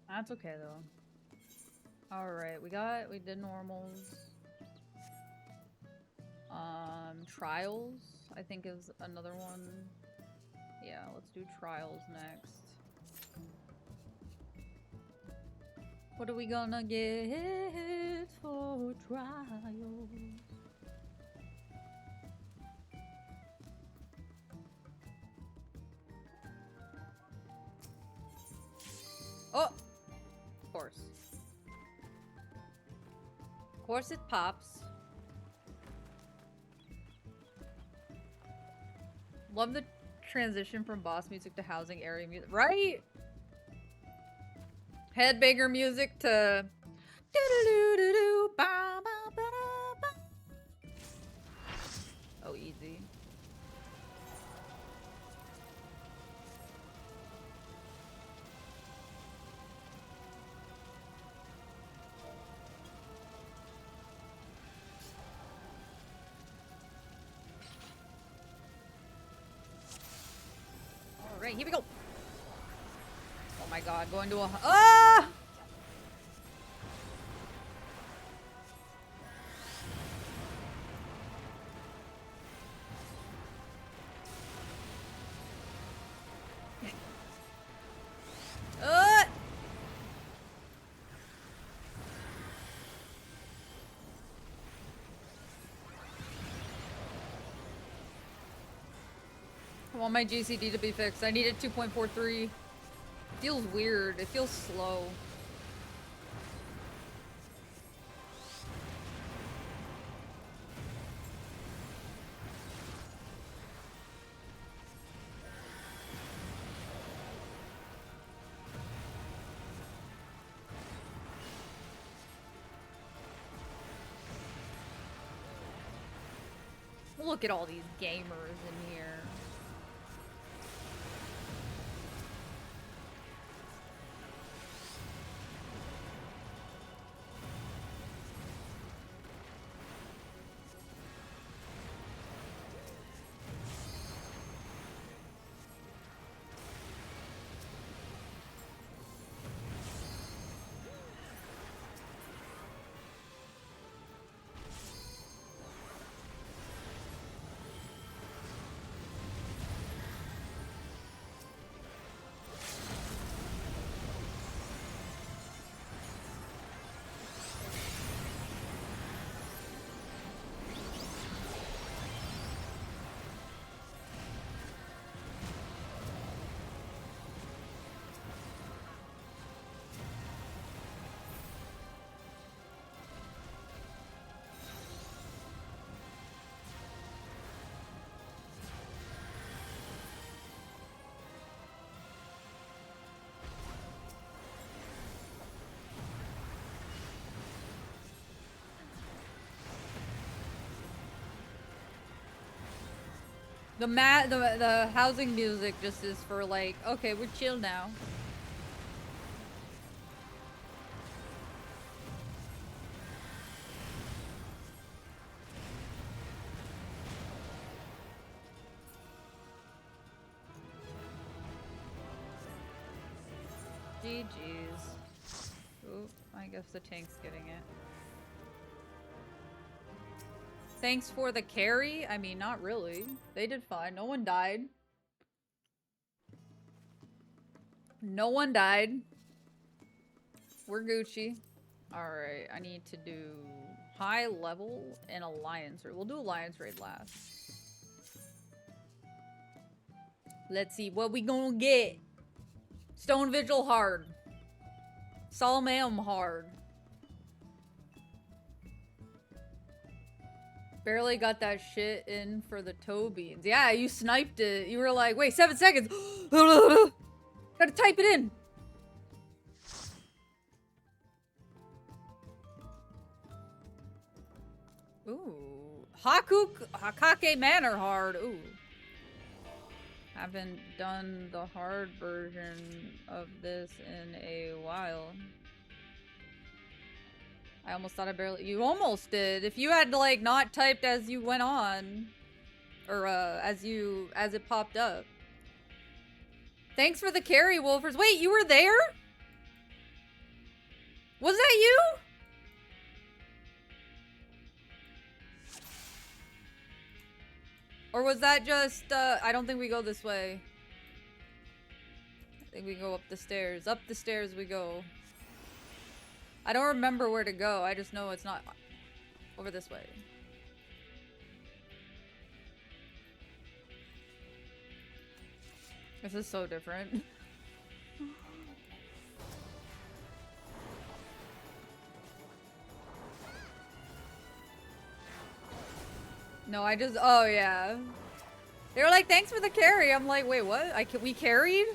That's okay though. Alright, we did normals. Trials, I think is another one. Yeah, let's do trials next. What are we gonna get for trials? Oh! Of course. Of course it pops. Love the transition from boss music to housing area music. Right? Headbanger music to oh, easy. All right, here we go. Oh my god, going to a ah! Come want my GCD to be fixed. I need it 2.43. Feels weird. It feels slow. Look at all these gamers in here. The housing music just is for like, okay, we're chill now. GG's. Ooh, I guess the tank's getting it. Thanks for the carry? I mean, not really. They did fine. No one died. No one died. We're Gucci. Alright, I need to do high level and alliance raid. We'll do alliance raid last. Let's see what we gonna get. Stone Vigil hard. Solomam hard. Barely got that shit in for the toe beans. Yeah, you sniped it. You were like, wait, 7 seconds. Gotta type it in. Ooh. Hakake Manor hard. Ooh. Haven't done the hard version of this in a while. I almost thought I barely- You almost did. If you had, like, not typed as you went on. Or, as it popped up. Thanks for the carry, Wolfers. Wait, you were there? Was that you? Or was that just, I don't think we go this way. I think we go up the stairs. Up the stairs we go. I don't remember where to go. I just know it's not over this way. This is so different. No, I just, oh yeah. They were like, thanks for the carry. I'm like, wait, what? We carried?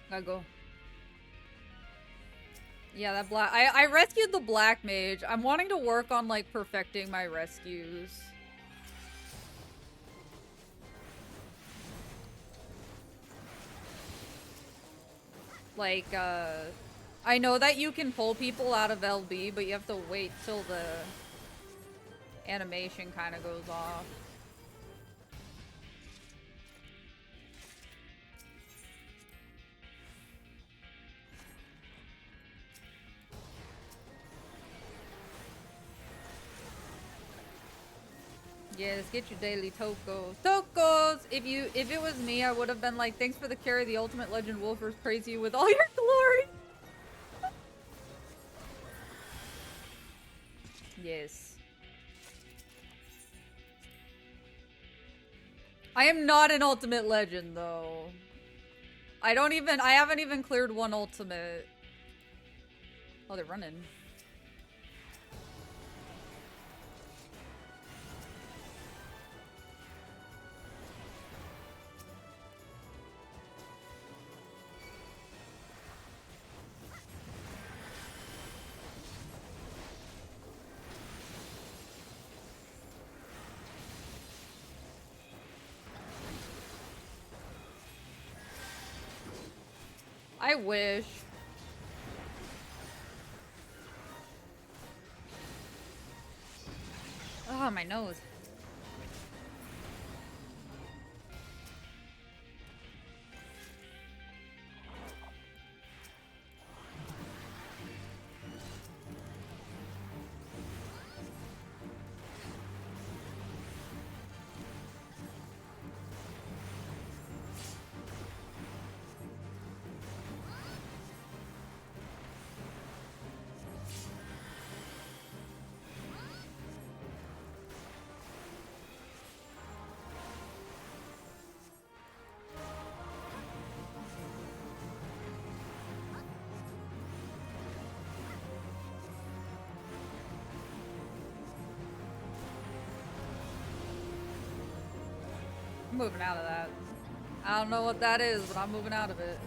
Gotta go. Yeah, that black- I rescued the black mage. I'm wanting to work on, like, perfecting my rescues. Like, I know that you can pull people out of LB, but you have to wait till the animation kind of goes off. Yes, get your daily tokos. Tokos! If it was me, I would have been like, thanks for the carry, the ultimate legend wolfers praise you with all your glory. Yes. I am not an ultimate legend though. I haven't even cleared one ultimate. Oh, they're running. I wish. Oh, my nose. I'm moving out of that. I don't know what that is, but I'm moving out of it.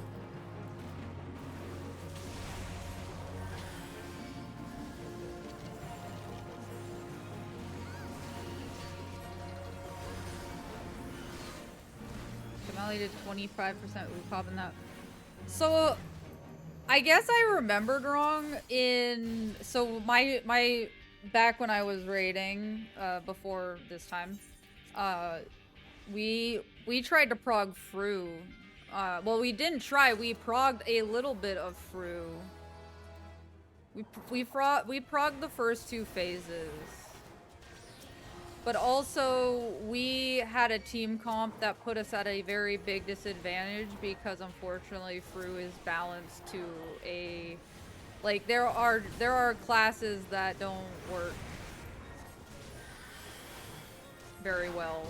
Jamali did 25% Ukop in that. So, I guess I remembered wrong in... So, my back when I was raiding, before this time, we tried to prog Fru. Well, we didn't try. We progged a little bit of Fru. We progged the first two phases. But also, we had a team comp that put us at a very big disadvantage because unfortunately Fru is balanced to a... Like, there are classes that don't work very well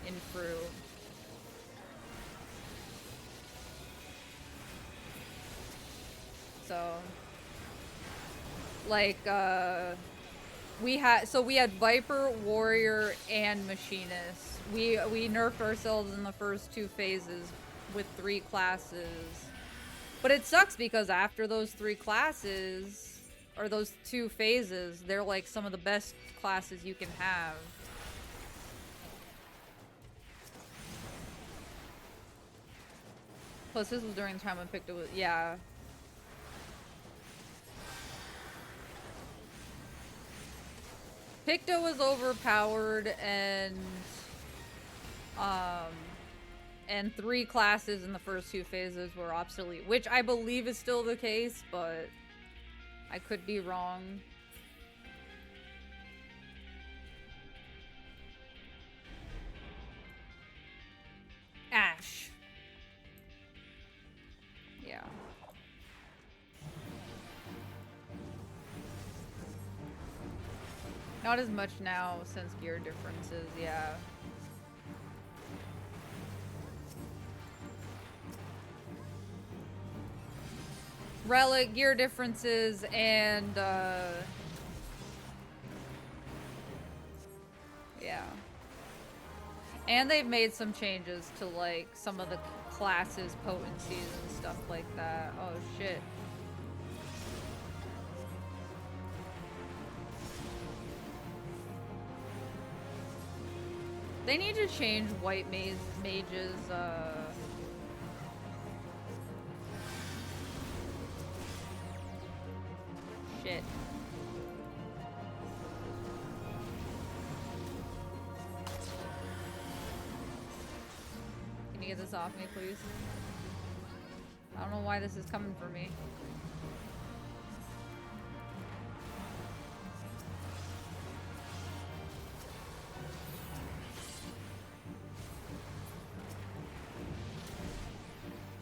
in Fru. So, like, we had Viper, Warrior, and Machinist. We nerfed ourselves in the first two phases with 3 classes. But it sucks because after those 3 classes, or those 2 phases, they're like some of the best classes you can have. Plus this was during the time when Picto was, yeah. Picto was overpowered and 3 classes in the first 2 phases were obsolete, which I believe is still the case, but I could be wrong. Ash. Yeah. Not as much now since gear differences, yeah. Relic, gear differences, and yeah. And they've made some changes to like some of the classes, potencies, and stuff like that. Oh shit. They need to change white mages, shit. Can you get this off me, please? I don't know why this is coming for me.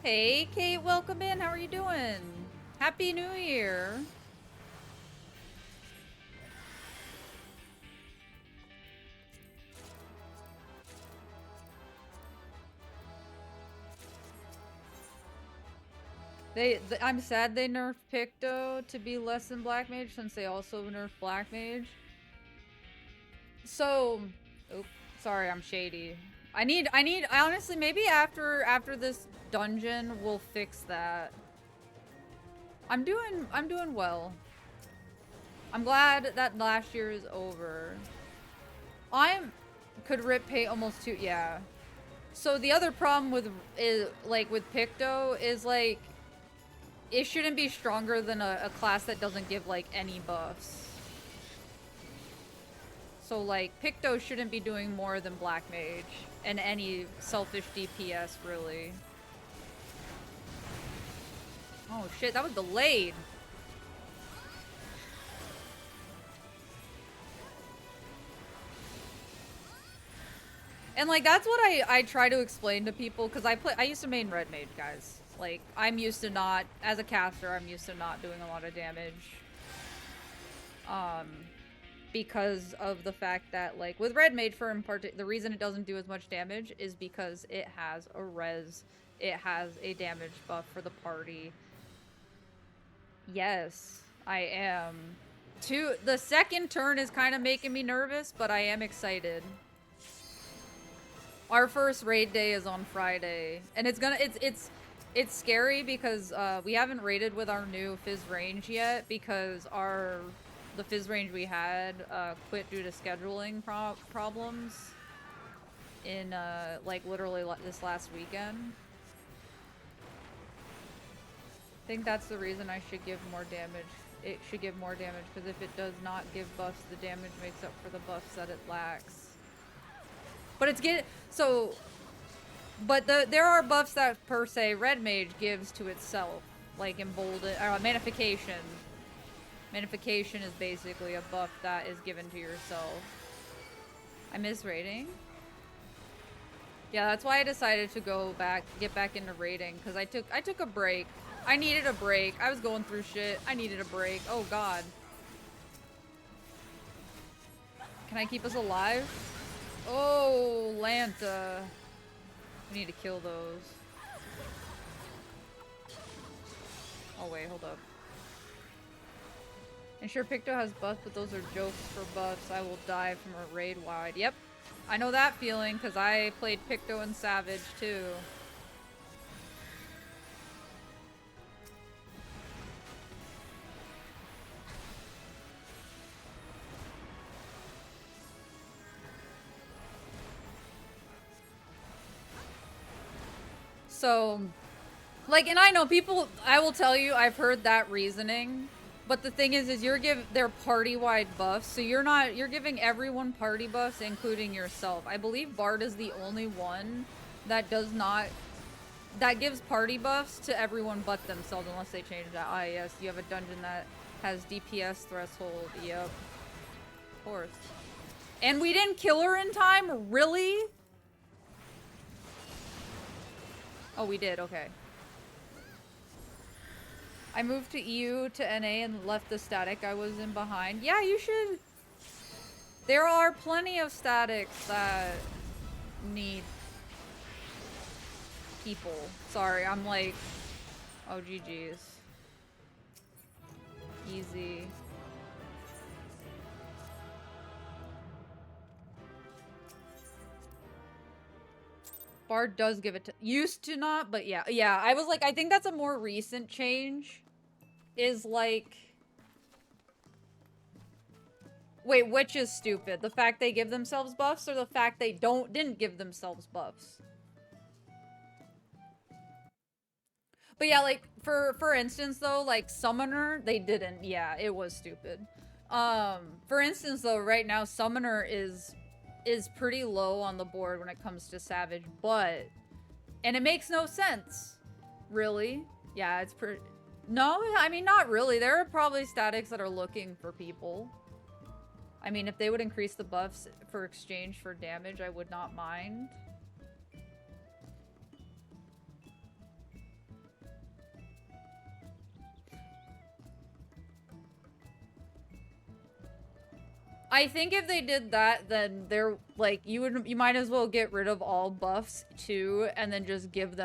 Hey, Kate, welcome in. How are you doing? Happy New Year. I'm sad they nerfed Picto to be less than Black Mage since they also nerfed Black Mage. So, oops, sorry, I'm shady. I honestly, maybe after this dungeon, we'll fix that. I'm doing well. I'm glad that last year is over. Could rip pay almost two, yeah. So the other problem with Picto is like, it shouldn't be stronger than a class that doesn't give like any buffs. So like, Picto shouldn't be doing more than Black Mage and any selfish DPS really. Oh shit, that was delayed. And like, that's what I try to explain to people, because I used to main Red Mage, guys. Like, I'm used to not, as a caster, I'm used to not doing a lot of damage. Because of the fact that, like, with Red Mage, the reason it doesn't do as much damage is because it has a res, it has a damage buff for the party. Yes, I am. The second turn is kind of making me nervous, but I am excited. Our first raid day is on Friday, and it's scary because we haven't raided with our new Fizz range yet, because the Fizz range we had quit due to scheduling problems in like literally this last weekend. I think that's the reason I should give more damage. It should give more damage, because if it does not give buffs, the damage makes up for the buffs that it lacks. But there are buffs that per se Red Mage gives to itself, like Embolden, Manification. Manification is basically a buff that is given to yourself. I miss raiding. Yeah, that's why I decided to get back into raiding, because I took a break. I needed a break. I was going through shit. I needed a break. Oh god. Can I keep us alive? Oh, Lanta. We need to kill those. Oh wait, hold up. And sure, Picto has buffs, but those are jokes for buffs. I will die from a raid wide. Yep. I know that feeling, because I played Picto and Savage too. So, like, and I know people, I will tell you, I've heard that reasoning, but the thing is they're party-wide buffs, so you're giving everyone party buffs, including yourself. I believe Bard is the only one that gives party buffs to everyone but themselves, unless they change that. Ah, yes, you have a dungeon that has DPS threshold. Yep. Of course. And we didn't kill her in time? Really? Oh, we did, okay. I moved to EU to NA and left the static I was in behind. Yeah, you should. There are plenty of statics that need people. Sorry, I'm like, oh, GG's. Easy. Bard does give it to, used to not, but yeah. Yeah, I was like, I think that's a more recent change. Is like, wait, which is stupid? The fact they give themselves buffs, or the fact they didn't give themselves buffs? But yeah, like, for instance though, like Summoner, they didn't. Yeah, it was stupid. For instance though, right now Summoner is pretty low on the board when it comes to Savage, and it makes no sense, really. Yeah, it's pretty. No, I mean, not really. There are probably statics that are looking for people. I mean, if they would increase the buffs for exchange for damage, I would not mind. I think if they did that, then they're like you might as well get rid of all buffs too, and then just give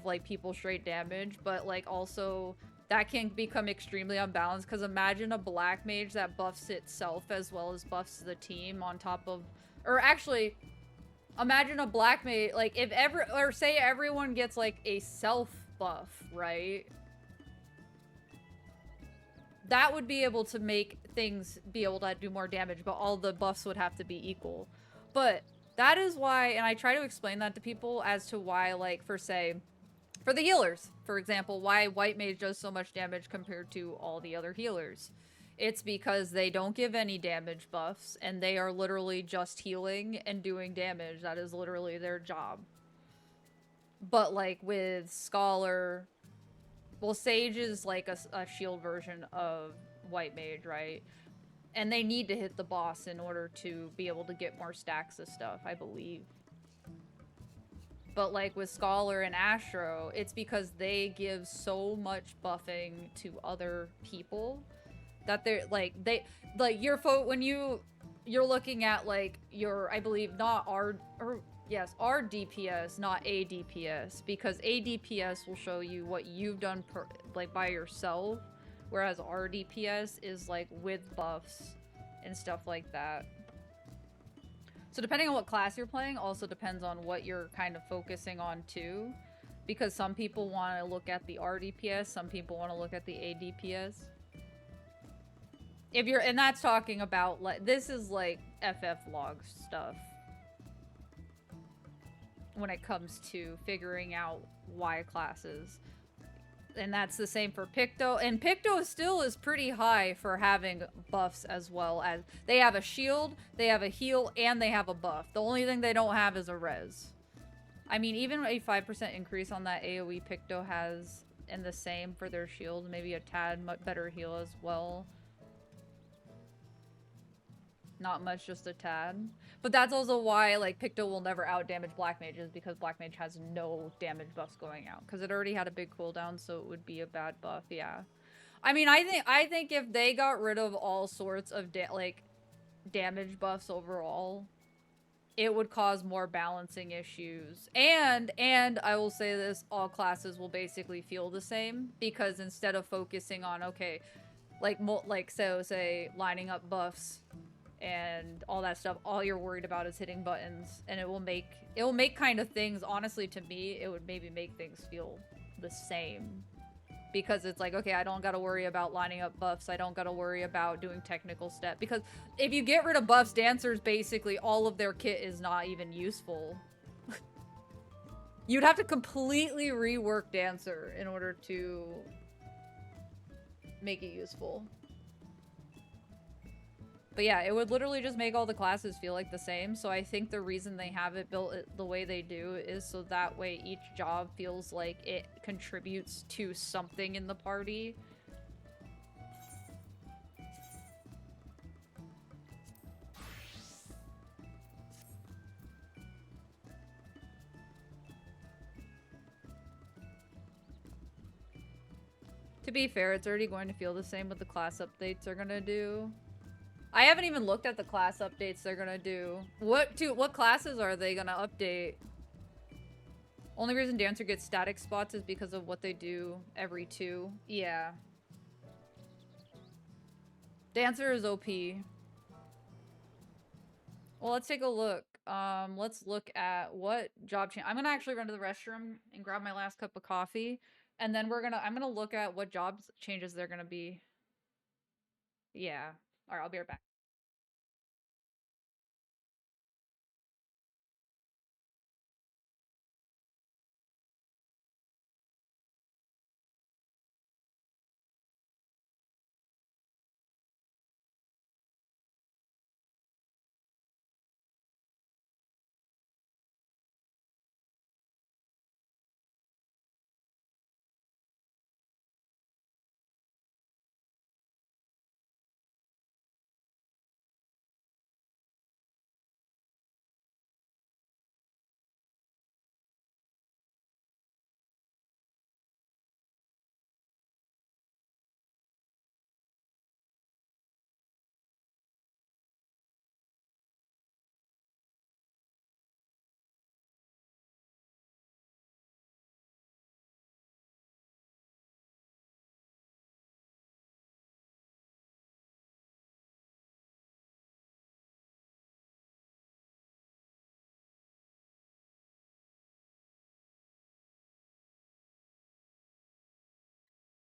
like people straight damage. But like also that can become extremely unbalanced because imagine a black mage that buffs itself as well as buffs the team on top of, or actually, imagine a black mage like if say everyone gets like a self buff, right? That would be able to make things be able to do more damage, but all the buffs would have to be equal. But that is why, and I try to explain that to people as to why, like, for the healers, for example, why white mage does so much damage compared to all the other healers. It's because they don't give any damage buffs, and they are literally just healing and doing damage. That is literally their job. But, like, with Scholar, well, Sage is like a shield version of White Mage, right? And they need to hit the boss in order to be able to get more stacks of stuff, I believe. But like with Scholar and Astro, it's because they give so much buffing to other people that they're like when you're looking at like your, I believe not R or yes, R DPS, not A DPS, because A DPS will show you what you've done like by yourself, whereas R DPS is like with buffs and stuff like that. So depending on what class you're playing also depends on what you're kind of focusing on too, because some people want to look at the R DPS, some people want to look at the A DPS. If you're, and that's talking about like, this is like FF log stuff when it comes to figuring out Y classes. And that's the same for Picto. And Picto still is pretty high for having buffs as well as they have a shield, they have a heal, and they have a buff. The only thing they don't have is a res. I mean, even a 5% increase on that AoE Picto has, and the same for their shield, maybe a tad better heal as well. Not much, just a tad. But that's also why, like, Picto will never out-damage Black Mages, because Black Mage has no damage buffs going out. Because it already had a big cooldown, so it would be a bad buff, yeah. I mean, I think if they got rid of all sorts of, damage buffs overall, it would cause more balancing issues. And I will say this, all classes will basically feel the same, because instead of focusing on, okay, so say, lining up buffs and all that stuff, all you're worried about is hitting buttons, and it will make kind of things, honestly, to me, it would maybe make things feel the same, because it's like, okay, I don't gotta worry about lining up buffs, I don't gotta worry about doing technical step, because if you get rid of buffs, dancers, basically all of their kit is not even useful. You'd have to completely rework dancer in order to make it useful. But yeah, it would literally just make all the classes feel like the same. So I think the reason they have it built the way they do is so that way each job feels like it contributes to something in the party. To be fair, it's already going to feel the same with the class updates they're gonna do. I haven't even looked at the class updates they're gonna do. What classes are they gonna update? Only reason Dancer gets static spots is because of what they do every 2. Yeah. Dancer is OP. Well, let's take a look. Let's look at what job change. I'm gonna actually run to the restroom and grab my last cup of coffee, and then I'm gonna look at what jobs changes they're gonna be. Yeah. All right, I'll be right back.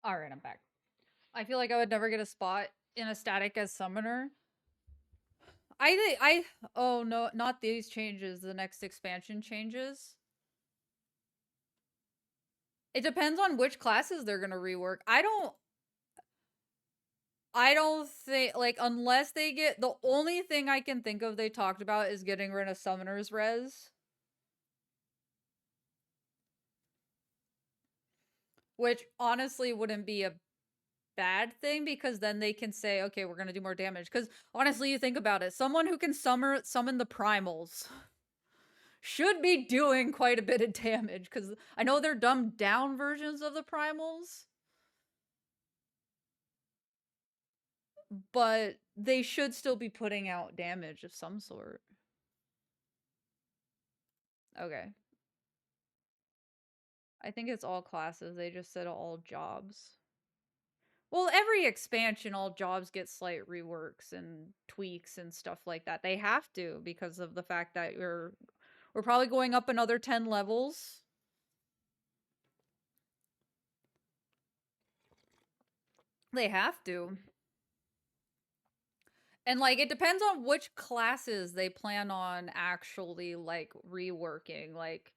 Alright, I'm back. I feel like I would never get a spot in a static as summoner. Oh no, not these changes, the next expansion changes. It depends on which classes they're gonna rework. I don't think, like, unless they get, the only thing I can think of they talked about is getting rid of summoner's res. Which honestly wouldn't be a bad thing, because then they can say, okay, we're gonna do more damage. Because honestly, you think about it, someone who can summon the primals should be doing quite a bit of damage, because I know they're dumbed down versions of the primals, but they should still be putting out damage of some sort. Okay. I think it's all classes. They just said all jobs. Well, every expansion, all jobs get slight reworks and tweaks and stuff like that. They have to, because of the fact that we're probably going up another 10 levels. They have to. And, like, it depends on which classes they plan on actually, like, reworking. Like,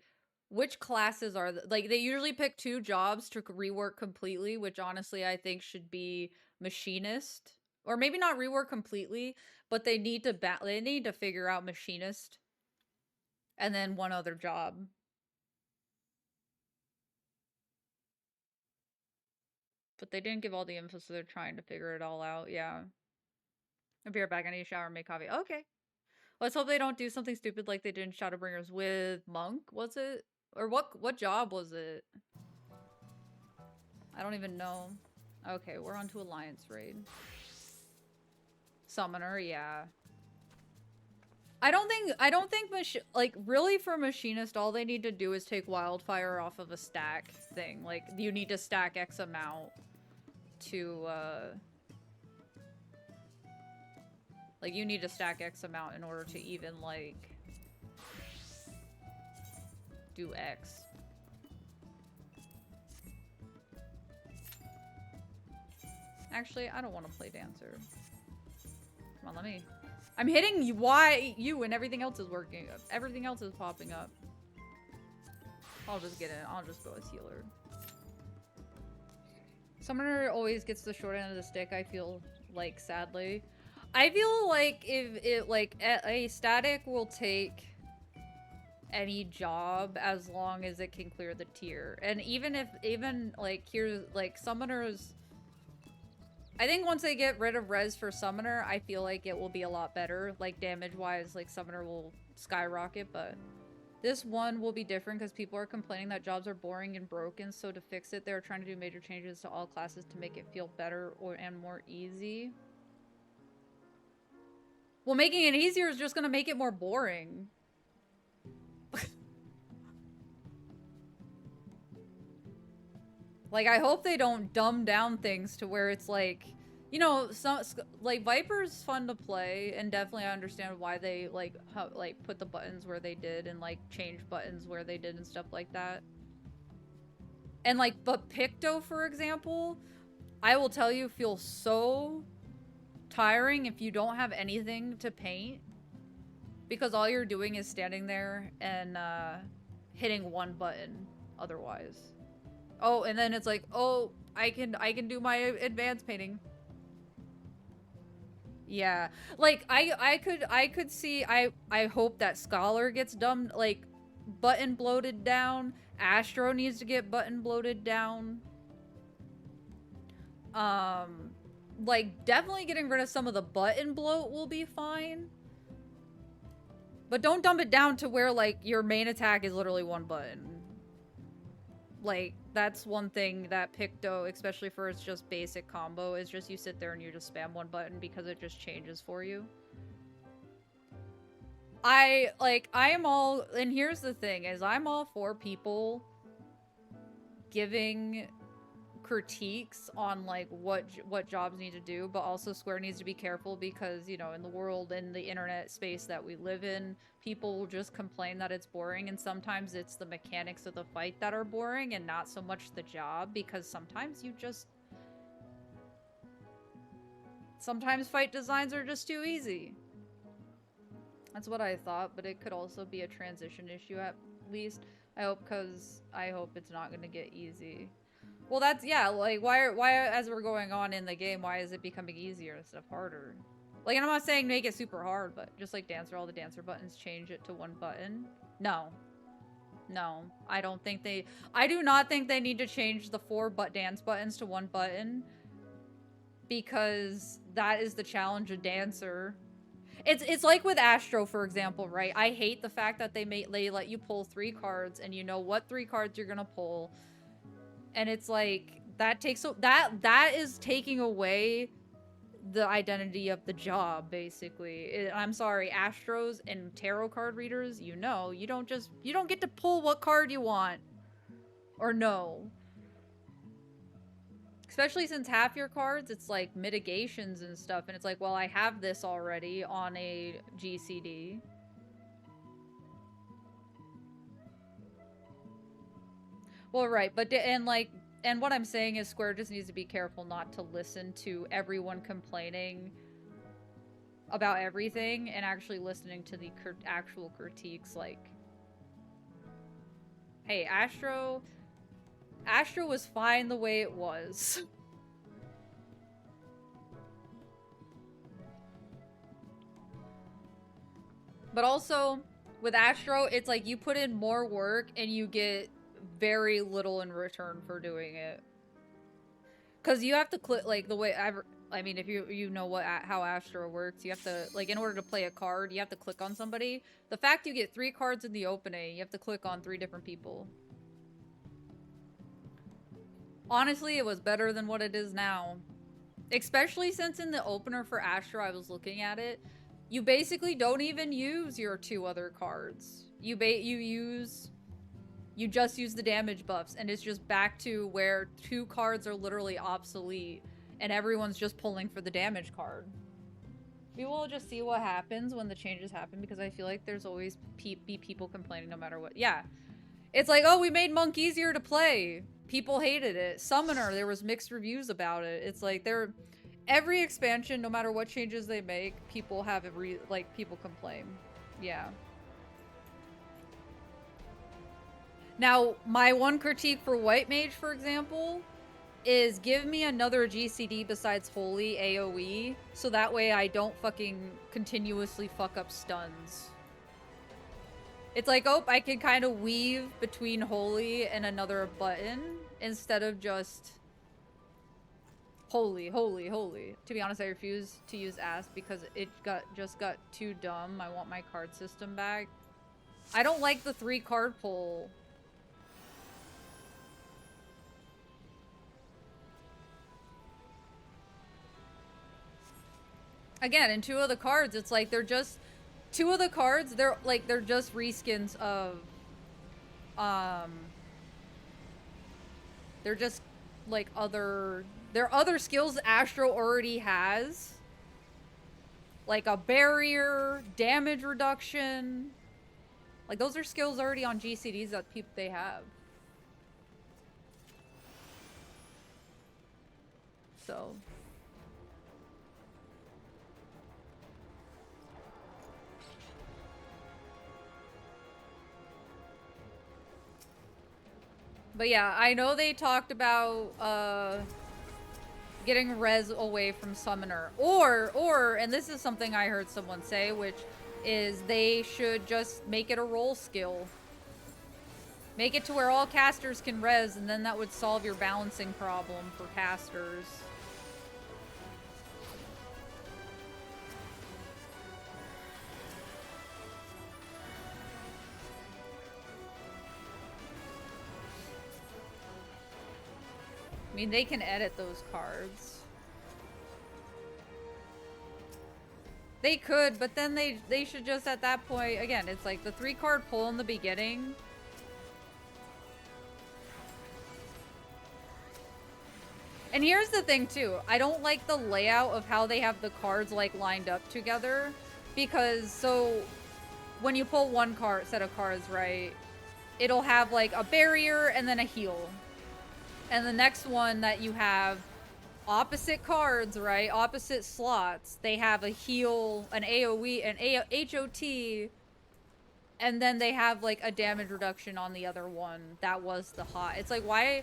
which classes are, like, they usually pick 2 jobs to rework completely, which honestly I think should be machinist. Or maybe not rework completely, but they need to figure out machinist. And then one other job. But they didn't give all the info, so they're trying to figure it all out. Yeah. I'll be right back. I need to shower and make coffee. Okay. Let's hope they don't do something stupid like they did in Shadowbringers with Monk, was it? Or what job was it? I don't even know. Okay, we're on to Alliance Raid. Summoner, yeah. I don't think like, really, for Machinist, all they need to do is take Wildfire off of a stack thing. Like, you need to stack X amount to, like, you need to stack X amount in order to even, like, do X. Actually, I don't want to play Dancer. Come on, let me... I'm hitting you and everything else is working. Everything else is popping up. I'll just get in. I'll just go as healer. Summoner always gets the short end of the stick, I feel like, sadly. I feel like if it, like, a static will take any job as long as it can clear the tier. And even like, here's, like, summoners... I think once they get rid of res for summoner, I feel like it will be a lot better. Like, damage-wise, like, summoner will skyrocket, but this one will be different because people are complaining that jobs are boring and broken, so to fix it, they're trying to do major changes to all classes to make it feel better and more easy. Well, making it easier is just gonna make it more boring. Like, I hope they don't dumb down things to where it's like, you know, like, Viper's fun to play, and definitely I understand why they, like, put the buttons where they did and, like, change buttons where they did and stuff like that. And, like, but Picto, for example, I will tell you, feels so tiring if you don't have anything to paint, because all you're doing is standing there and hitting one button otherwise. Oh, and then it's like, oh, I can do my advanced painting. Yeah, like, I could see, I hope that Scholar gets dumbed, like, button bloated down. Astro needs to get button bloated down. Like, definitely getting rid of some of the button bloat will be fine. But don't dumb it down to where, like, your main attack is literally one button. Like, that's one thing that Picto, especially for its just basic combo, is just you sit there and you just spam one button because it just changes for you. I am all, and here's the thing, is I'm all for people giving critiques on, like, what jobs need to do, but also Square needs to be careful because, you know, in the world, in the internet space that we live in, people will just complain that it's boring, and sometimes it's the mechanics of the fight that are boring and not so much the job, because sometimes you just Sometimes fight designs are just too easy. That's what I thought, but it could also be a transition issue at least. I hope, because I hope it's not going to get easy. Well, that's, yeah, like, why, as we're going on in the game, why is it becoming easier instead of harder? Like, and I'm not saying make it super hard, but just like Dancer, all the Dancer buttons, change it to one button. No. No, I don't think they, I do not think they need to change the 4 dance buttons to 1 button. Because that is the challenge of Dancer. It's like with Astro, for example, right? I hate the fact that they let you pull 3 cards and you know what 3 cards you're gonna pull. And it's like, that takes, that is taking away the identity of the job, basically. I'm sorry, Astros and tarot card readers, you know, you don't get to pull what card you want. Or no. Especially since half your cards, it's like mitigations and stuff. And it's like, well, I have this already on a GCD. Well, right. But, and what I'm saying is Square just needs to be careful not to listen to everyone complaining about everything and actually listening to the actual critiques. Like, hey, Astro was fine the way it was. But also, with Astro, it's like you put in more work and you get very little in return for doing it. Because you have to click, like, the way I mean, if you know how Astro works, you have to, like, in order to play a card, you have to click on somebody. The fact you get 3 cards in the opening, you have to click on 3 different people. Honestly, it was better than what it is now. Especially since in the opener for Astro, I was looking at it, you basically don't even use your 2 other cards. You just use the damage buffs, and it's just back to where 2 cards are literally obsolete, and everyone's just pulling for the damage card. We will just see what happens when the changes happen, because I feel like there's always be people complaining no matter what. Yeah. It's like, oh, we made Monk easier to play. People hated it. Summoner, there was mixed reviews about it. It's like, every expansion, no matter what changes they make, people have people complain. Yeah. Now, my one critique for White Mage, for example, is give me another GCD besides Holy AoE, so that way I don't fucking continuously fuck up stuns. It's like, oh, I can kind of weave between Holy and another button instead of just Holy, Holy, Holy. To be honest, I refuse to use Asp because it just got too dumb. I want my card system back. I don't like the 3 card pull. Again, in 2 of the cards, it's like they're just 2 of the cards, they're just reskins of they're just like other skills Astro already has. Like a barrier, damage reduction. Like those are skills already on GCDs that they have. So but yeah, I know they talked about getting res away from Summoner. Or, and this is something I heard someone say, which is they should just make it a role skill. Make it to where all casters can res, and then that would solve your balancing problem for casters. I mean, they can edit those cards. They could, but then they should just at that point, again, it's like the 3 card pull in the beginning. And here's the thing too, I don't like the layout of how they have the cards like lined up together, because so when you pull 1 set of cards, right, it'll have like a barrier and then a heal. And the next one that you have opposite cards, right? Opposite slots. They have a heal, an AoE, an HOT, and then they have like a damage reduction on the other one. That was the hot. It's like, why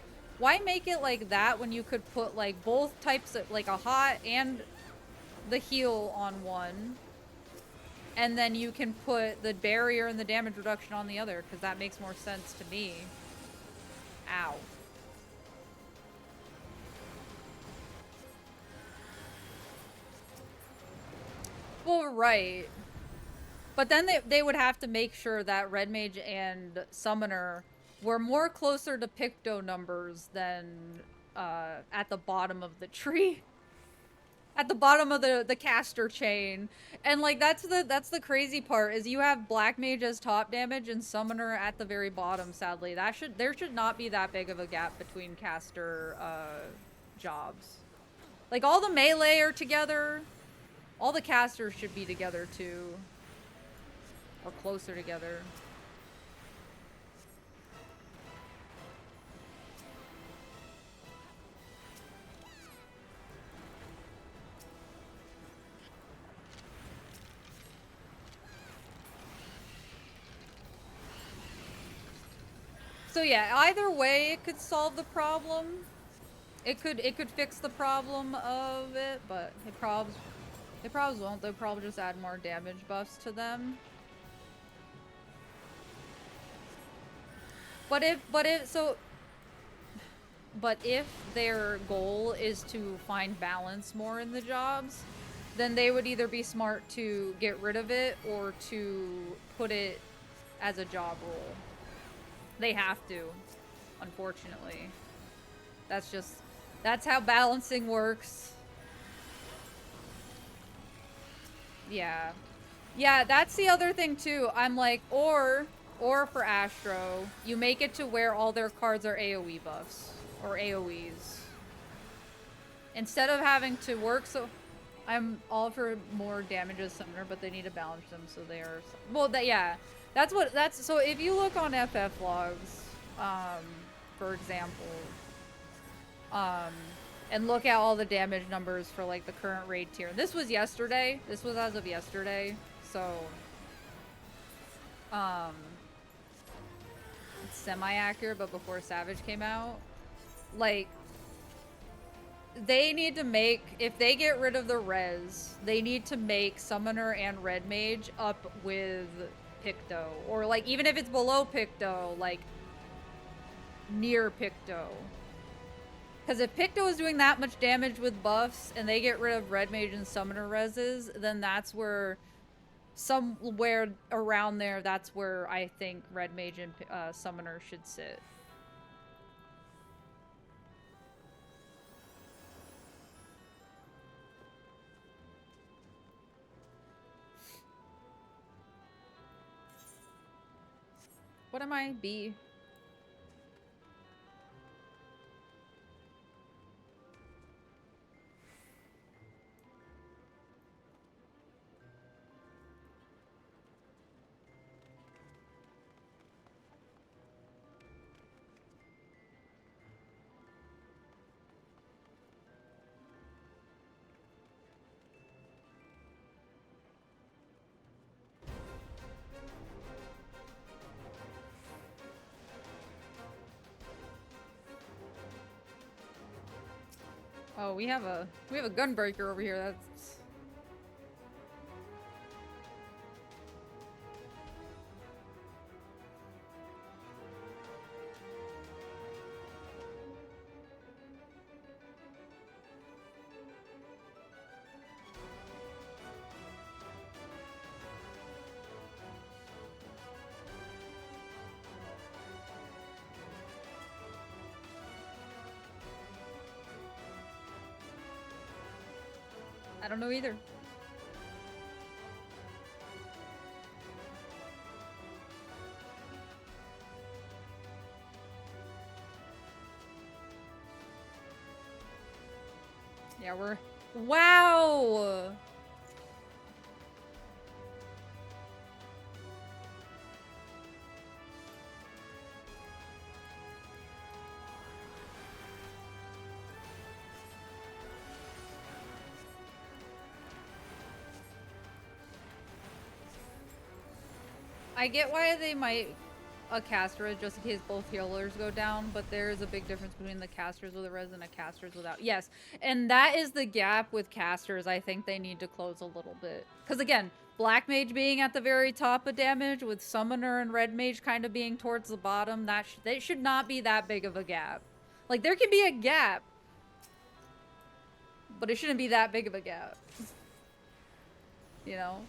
make it like that when you could put like both types of, like a hot and the heal on one, and then you can put the barrier and the damage reduction on the other, because that makes more sense to me. Ow. Well, right. But then they would have to make sure that Red Mage and Summoner were more closer to Picto numbers than at the bottom of the tree. At the bottom of the caster chain. And like that's the crazy part, is you have Black Mage as top damage and Summoner at the very bottom, sadly. There should not be that big of a gap between caster jobs. Like all the melee are together. All the casters should be together too. Or closer together. So yeah, either way it could solve the problem. It could fix the problem of it, but it probably won't. They'll probably just add more damage buffs to them. But if their goal is to find balance more in the jobs, then they would either be smart to get rid of it or to put it as a job role. They have to, unfortunately. That's how balancing works. Yeah. Yeah, that's the other thing too. I'm like, or for Astro, you make it to where all their cards are AoE buffs. Or AoEs. Instead of having to work so... I'm all for more damage as Summoner, but they need to balance them so they are... Well, yeah. So if you look on FF logs, for example, and look at all the damage numbers for like the current raid tier. This was yesterday. This was as of yesterday. So, it's semi-accurate, but before Savage came out. Like, they need to make, if they get rid of the res, they need to make Summoner and Red Mage up with Picto. Or like, even if it's below Picto, like, near Picto. Because if Picto is doing that much damage with buffs, and they get rid of Red Mage and Summoner reses, then that's where, somewhere around there, that's where I think Red Mage and Summoner should sit. What am I? B? Oh, we have a gunbreaker over here. That's... I don't know either. Yeah, we're... Wow! I get why they might a caster res just in case both healers go down, but there is a big difference between the casters with a res and a casters without. Yes, and that is the gap with casters I think they need to close a little bit. Because again, Black Mage being at the very top of damage, with Summoner and Red Mage kind of being towards the bottom, that should not be that big of a gap. Like, there can be a gap, but it shouldn't be that big of a gap. You know?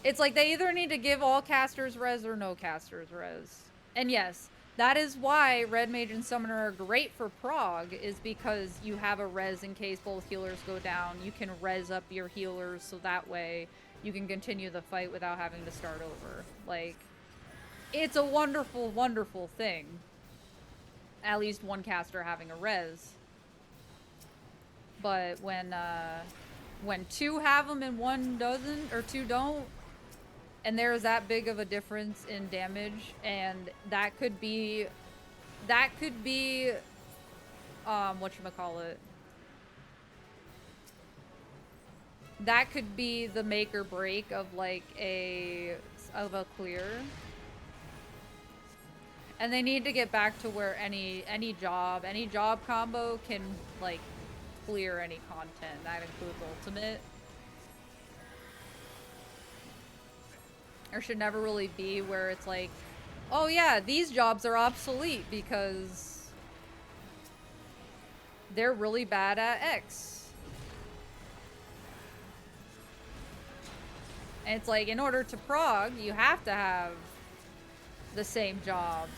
It's like they either need to give all casters res or no casters res. And yes, that is why Red Mage and Summoner are great for prog, is because you have a res in case both healers go down. You can res up your healers so that way you can continue the fight without having to start over. Like, it's a wonderful, wonderful thing. At least one caster having a res. But when two have them and one doesn't, or two don't, and there's that big of a difference in damage, and that could be whatchamacallit, that could be the make or break of like a clear. And they need to get back to where any job combo can like clear any content. That includes ultimate. There should never really be where it's like, oh yeah, these jobs are obsolete because they're really bad at X. And it's like, in order to prog, you have to have the same jobs.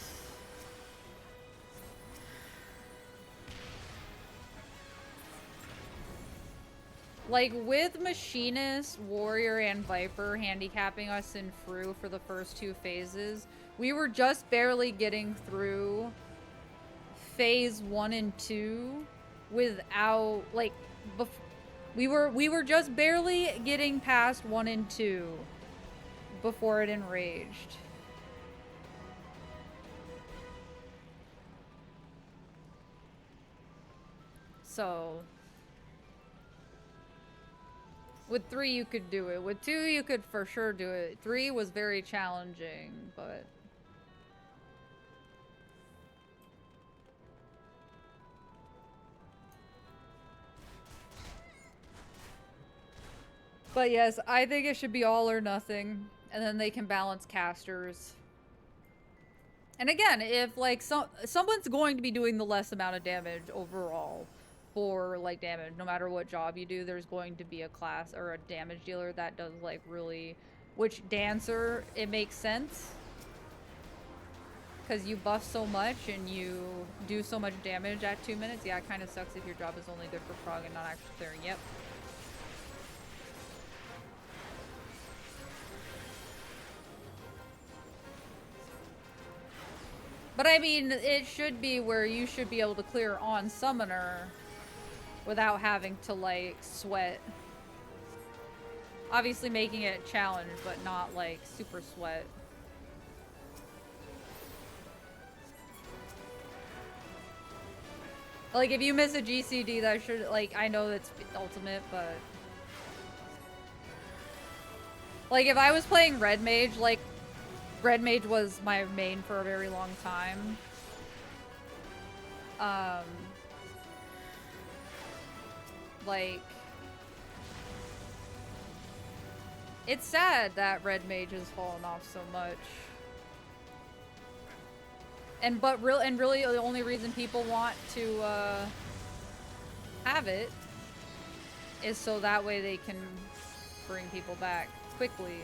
Like, with Machinist, Warrior, and Viper handicapping us in Fru for the first two phases, we were just barely getting through phase 1 and 2 without, like, we were just barely getting past 1 and 2 before it enraged. So with 3 you could do it. With 2 you could for sure do it. 3 was very challenging, but yes, I think it should be all or nothing, and then they can balance casters. And again, if like someone's going to be doing the less amount of damage overall for like damage, no matter what job you do, there's going to be a class or a damage dealer that does like really, which Dancer, it makes sense because you buff so much and you do so much damage at 2 minutes. Yeah, it kind of sucks if your job is only good for prog and not actually clearing. Yep. But I mean, it should be where you should be able to clear on Summoner without having to, like, sweat. Obviously making it a challenge, but not, like, super sweat. Like, if you miss a GCD, that should, like, I know that's ultimate, but... Like, if I was playing Red Mage, like, Red Mage was my main for a very long time. Like, it's sad that Red Mage has fallen off so much. And really the only reason people want to have it is so that way they can bring people back quickly.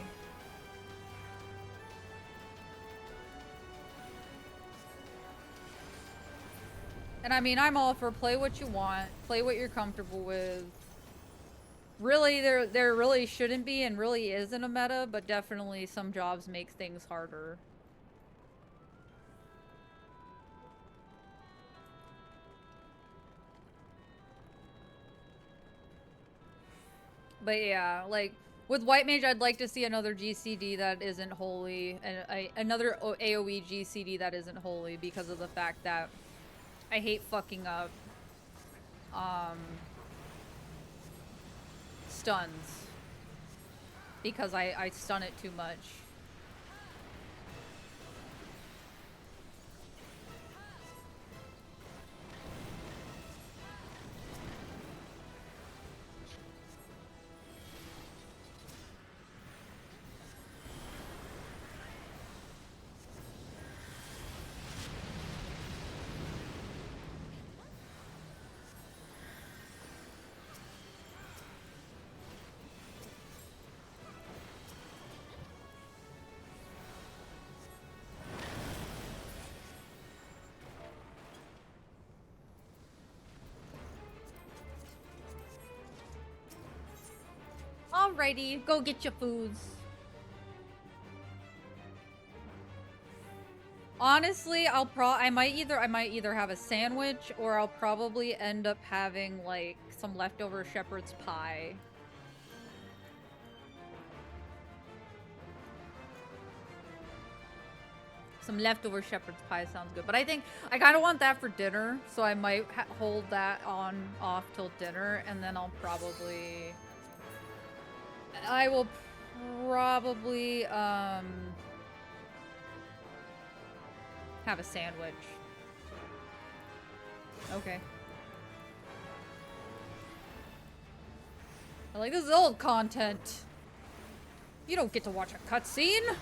And I mean, I'm all for play what you want, play what you're comfortable with. Really, there really shouldn't be and really isn't a meta, but definitely some jobs make things harder. But yeah, like, with White Mage, I'd like to see another GCD that isn't holy, and another AoE GCD that isn't holy, because of the fact that I hate fucking up stuns. because I stun it too much. Alrighty, go get your foods. Honestly, I might either have a sandwich or I'll probably end up having like some leftover shepherd's pie. Some leftover shepherd's pie sounds good, but I think I kind of want that for dinner, so I might hold that off till dinner, and then I will probably have a sandwich. Okay. I like this old content. You don't get to watch a cutscene.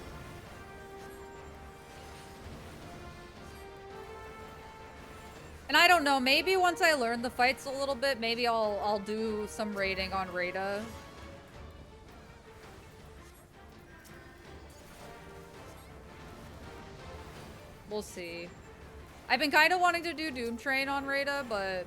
And I don't know, maybe once I learn the fights a little bit, maybe I'll do some raiding on Raida. We'll see. I've been kind of wanting to do Doom Train on Raida, but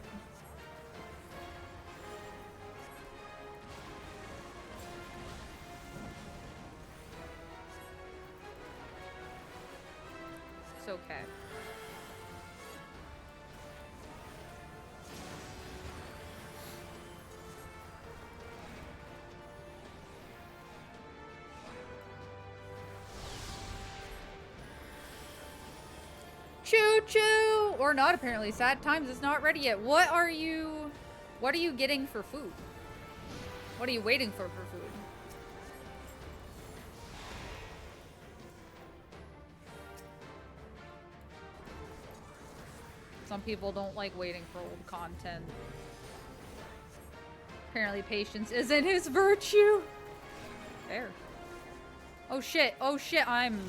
it's okay. Choo choo! Or not, apparently. Sad times is not ready yet. What are you getting for food? What are you waiting for food? Some people don't like waiting for old content. Apparently patience isn't his virtue. Fair. Oh shit, I'm...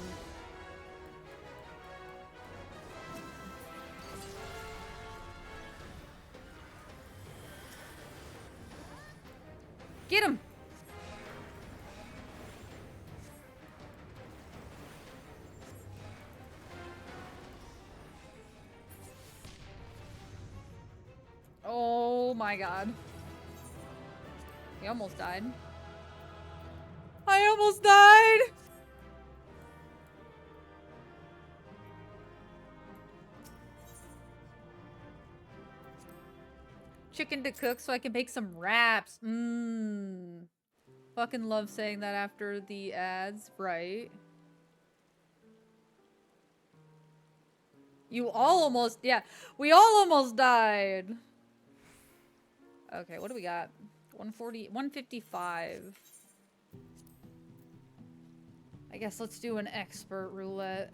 Get him! Oh my god. He almost died. I almost died! Chicken to cook so I can make some wraps. Mmm. Fucking love saying that after the ads, right? You all almost, yeah. We all almost died. Okay, what do we got? 140, 155. I guess let's do an expert roulette.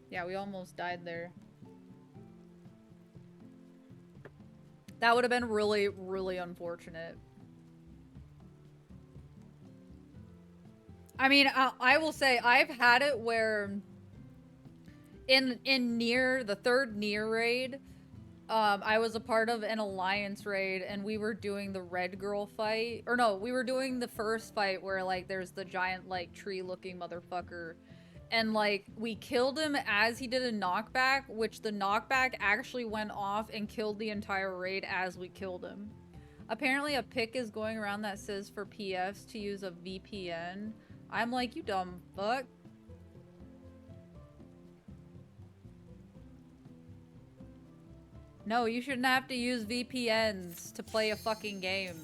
Yeah, we almost died there. That would have been really, really unfortunate. I mean, I will say I've had it where in Nier, the third Nier raid, I was a part of an alliance raid and we were doing the red girl fight. Or no, we were doing the first fight where like there's the giant like tree looking motherfucker. And like we killed him as he did a knockback, which the knockback actually went off and killed the entire raid as we killed him. Apparently a pic is going around that says for PFs to use a VPN. I'm like, you dumb fuck. No, you shouldn't have to use VPNs to play a fucking game.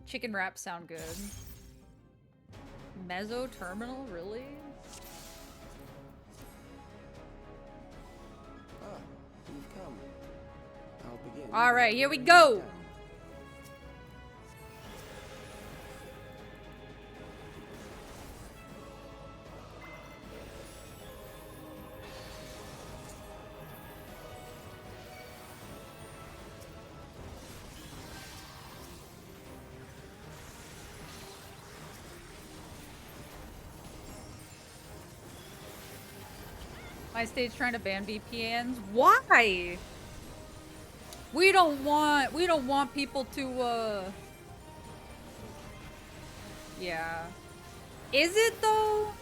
Chicken wraps sound good. Mezzo terminal, really? Ah, you've come. I'll begin. All right, here we go. My state's trying to ban VPNs. Why? We don't want people to yeah. Is it though?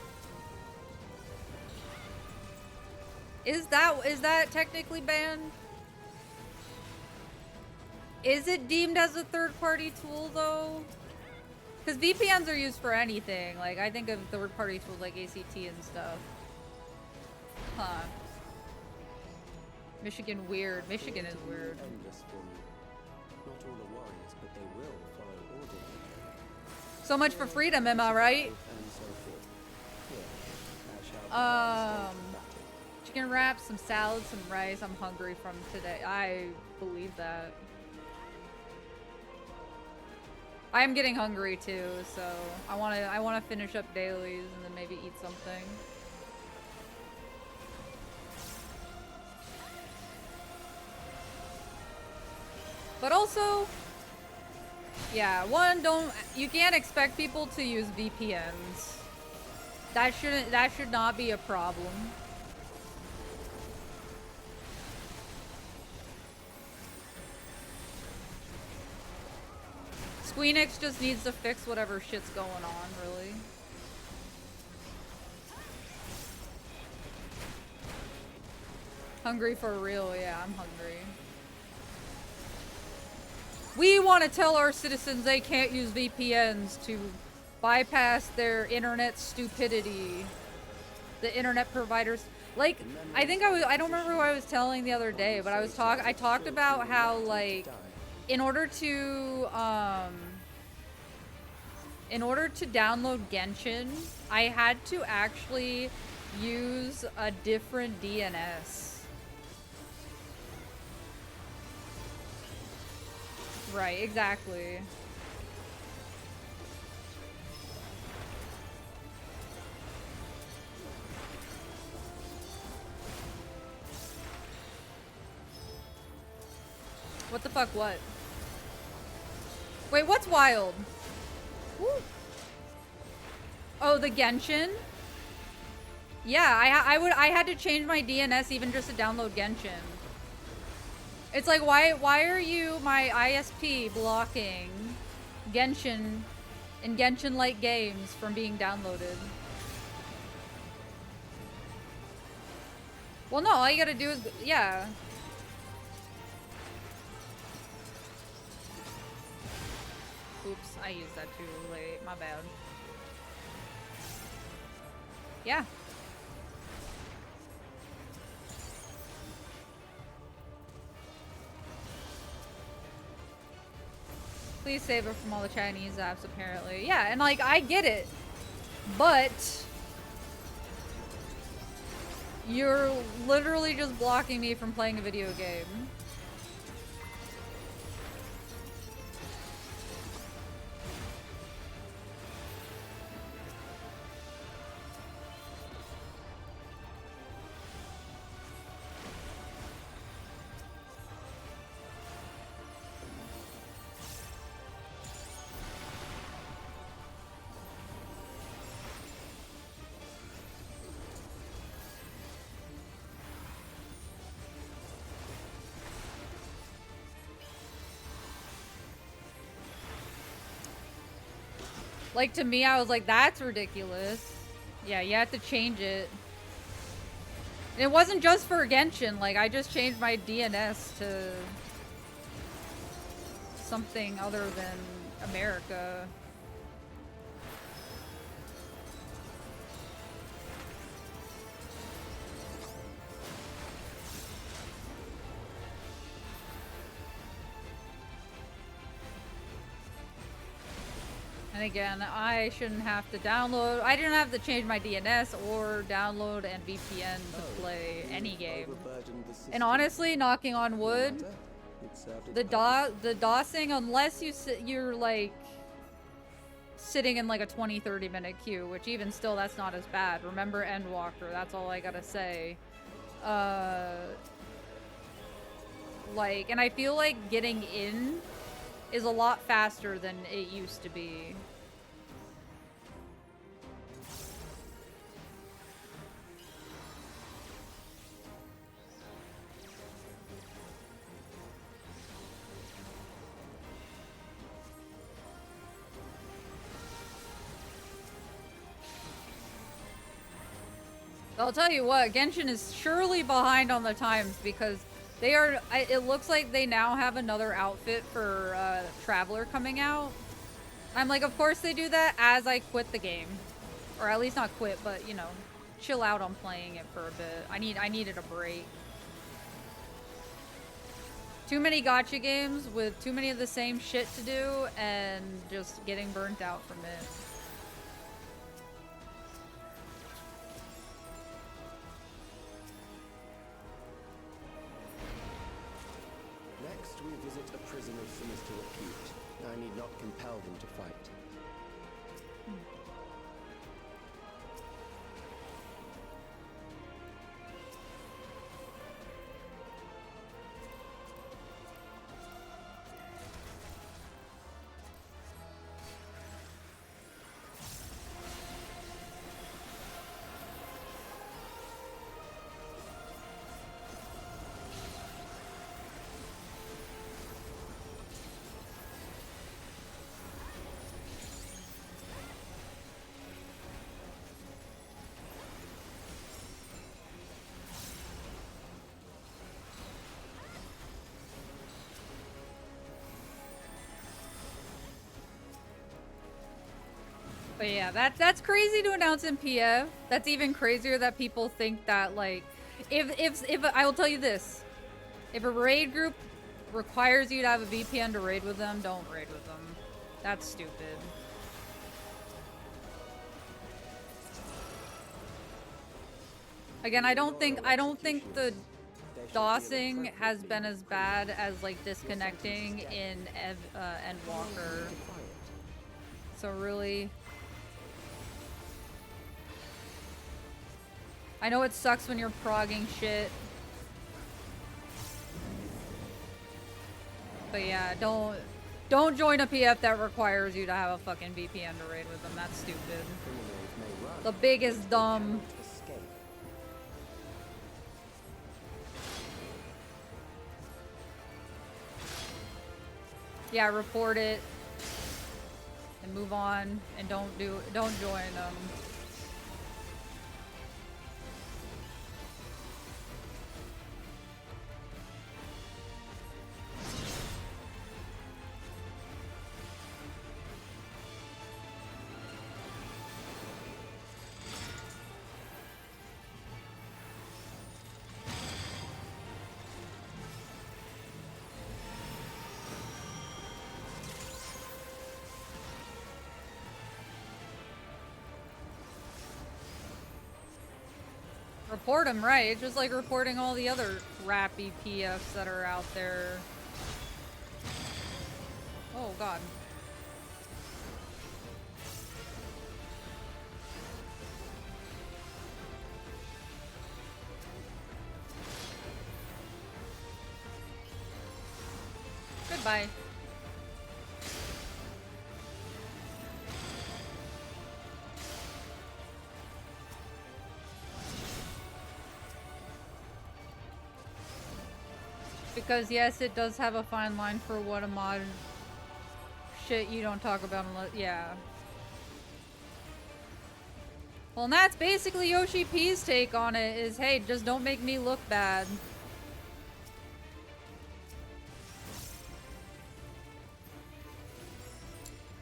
Is that technically banned? Is it deemed as a third-party tool though? Because VPNs are used for anything. Like I think of third-party tools like ACT and stuff. Huh. Michigan weird. Michigan is weird. Endless for me. Not all are wise, but they will follow order. So much for freedom, am I right? And so forth. Here, I shall Chicken wraps, some salad, some rice. I'm hungry from today. I believe that. I am getting hungry too, so I wanna finish up dailies and then maybe eat something. But also, yeah, you can't expect people to use VPNs. That should not be a problem. Squeenix just needs to fix whatever shit's going on, really. Hungry for real, yeah, I'm hungry. We want to tell our citizens they can't use VPNs to bypass their internet stupidity. The internet providers, like, I don't remember who I was telling the other day, but I talked about how, like, in order to download Genshin, I had to actually use a different DNS. Right, exactly. What the fuck, what? Wait, what's wild? Woo. Oh, the Genshin? Yeah, I had to change my DNS even just to download Genshin. It's like, why are you, my ISP, blocking Genshin and Genshin-like games from being downloaded? Well, no, all you gotta do is, yeah. Oops, I used that too late, my bad. Yeah. Please save it from all the Chinese apps, apparently. Yeah, and like, I get it. But you're literally just blocking me from playing a video game. Like, to me, I was like, that's ridiculous. Yeah, you have to change it. And it wasn't just for Genshin, like, I just changed my DNS to something other than America. And again, I shouldn't have to download. I didn't have to change my DNS or download and VPN to play any game. Overburdened the system. And honestly, knocking on No wood, matter. It served its the purpose. DOSing, unless you're like sitting in like a 20-30 minute queue, which even still, that's not as bad. Remember Endwalker, that's all I gotta say. Like, and I feel like getting in is a lot faster than it used to be. I'll tell you what, Genshin is surely behind on the times because they are, it looks like they now have another outfit for Traveler coming out. I'm like, of course they do that as I quit the game. Or at least not quit, but you know, chill out on playing it for a bit. I needed a break. Too many gacha games with too many of the same shit to do and just getting burnt out from it. Next, we visit a prison of sinister repute. I need not compel them to fight. But yeah, that's crazy to announce in PF. That's even crazier that people think that, like, if I will tell you this, if a raid group requires you to have a VPN to raid with them, don't raid with them. That's stupid. Again, I don't think the DOSing has been as bad as like disconnecting in Endwalker. So really, I know it sucks when you're progging shit. But yeah, don't join a PF that requires you to have a fucking VPN to raid with them. That's stupid. Criminals may run, The biggest dumb. escape. Yeah, report it and move on and don't join them. Report them, right? Just like reporting all the other crappy PFs that are out there. Oh god. Goodbye. Because yes, it does have a fine line for what a mod shit you don't talk about unless, yeah. Well, and that's basically Yoshi P's take on it is, hey, just don't make me look bad.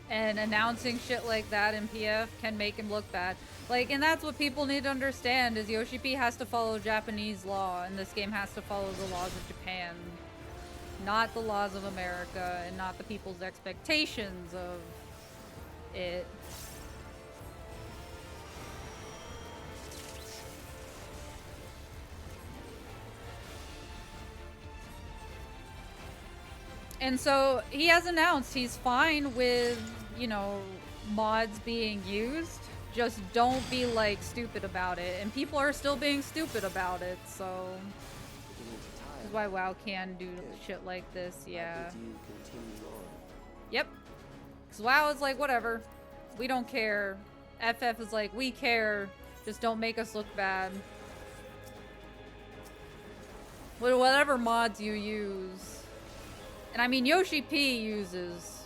And announcing shit like that in PF can make him look bad. Like, and that's what people need to understand is Yoshi P has to follow Japanese law, and this game has to follow the laws of Japan. Not the laws of America, and not the people's expectations of it. And so he has announced he's fine with, you know, mods being used. Just don't be like stupid about it. And people are still being stupid about it, so this is why WoW can do shit like this, yeah. Did you continue on? Yep. Because WoW is like, whatever. We don't care. FF is like, we care. Just don't make us look bad. Whatever mods you use. And I mean, Yoshi P uses,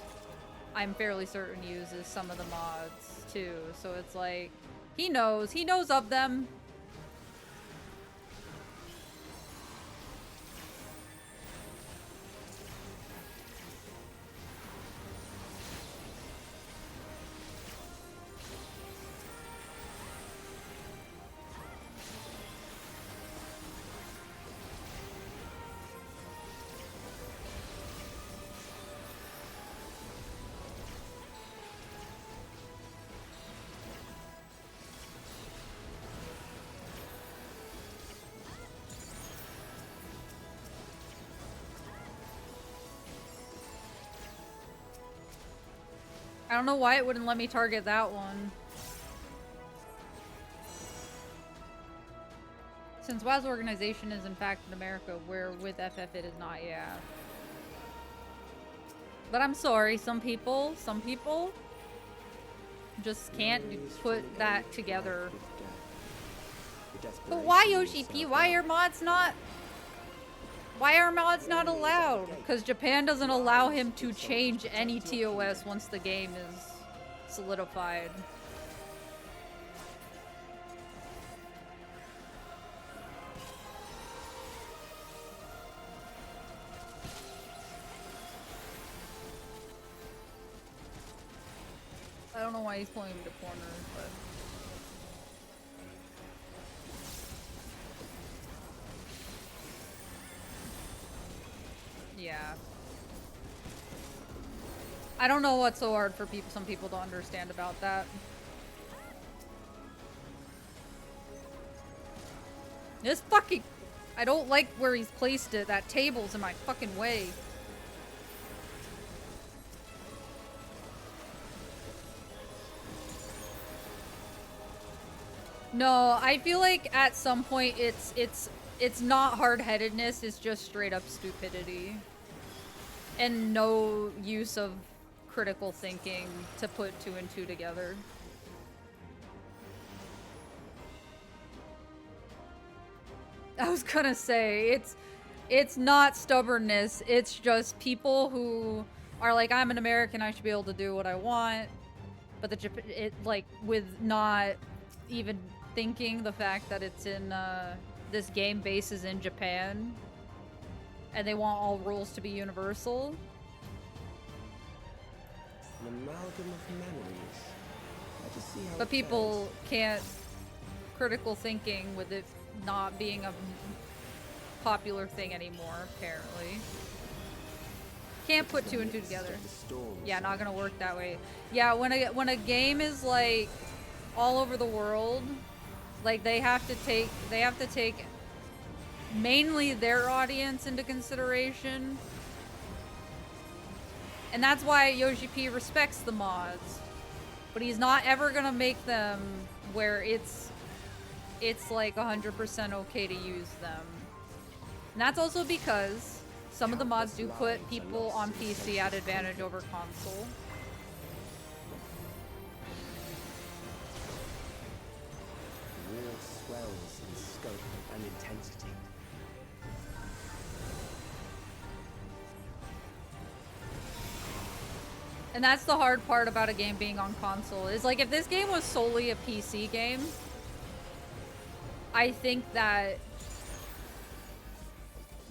I'm fairly certain uses some of the mods too. So it's like, he knows of them. I don't know why it wouldn't let me target that one. Since WoW's organization is in fact in America, where with FF it is not, yeah. But I'm sorry, some people just can't put that together. But why, Yoshi P? Why are mods not allowed? Because Japan doesn't allow him to change any TOS once the game is solidified. I don't know why he's pulling me to corners, but... yeah. I don't know what's so hard for some people to understand about that. This fucking... I don't like where he's placed it. That table's in my fucking way. No, I feel like at some point it's not hard-headedness, it's just straight up stupidity. And no use of critical thinking to put 2 and 2 together. I was gonna say, it's not stubbornness, it's just people who are like, I'm an American, I should be able to do what I want. But like, with not even thinking the fact that it's in, this game base is in Japan, and they want all rules to be universal. An amalgam of memories. I just see how But it people can't critical thinking with it not being a popular thing anymore, apparently. Can't put 2 and 2 together. Yeah, not gonna work that way. Yeah, when a game is like all over the world, like they have to take mainly their audience into consideration. And that's why Yoshi P respects the mods. But he's not ever gonna make them where it's like 100% okay to use them. And that's also because some of the mods do put people on PC at advantage over console. The war swells in scope and intensity. And that's the hard part about a game being on console, is like if this game was solely a PC game, I think that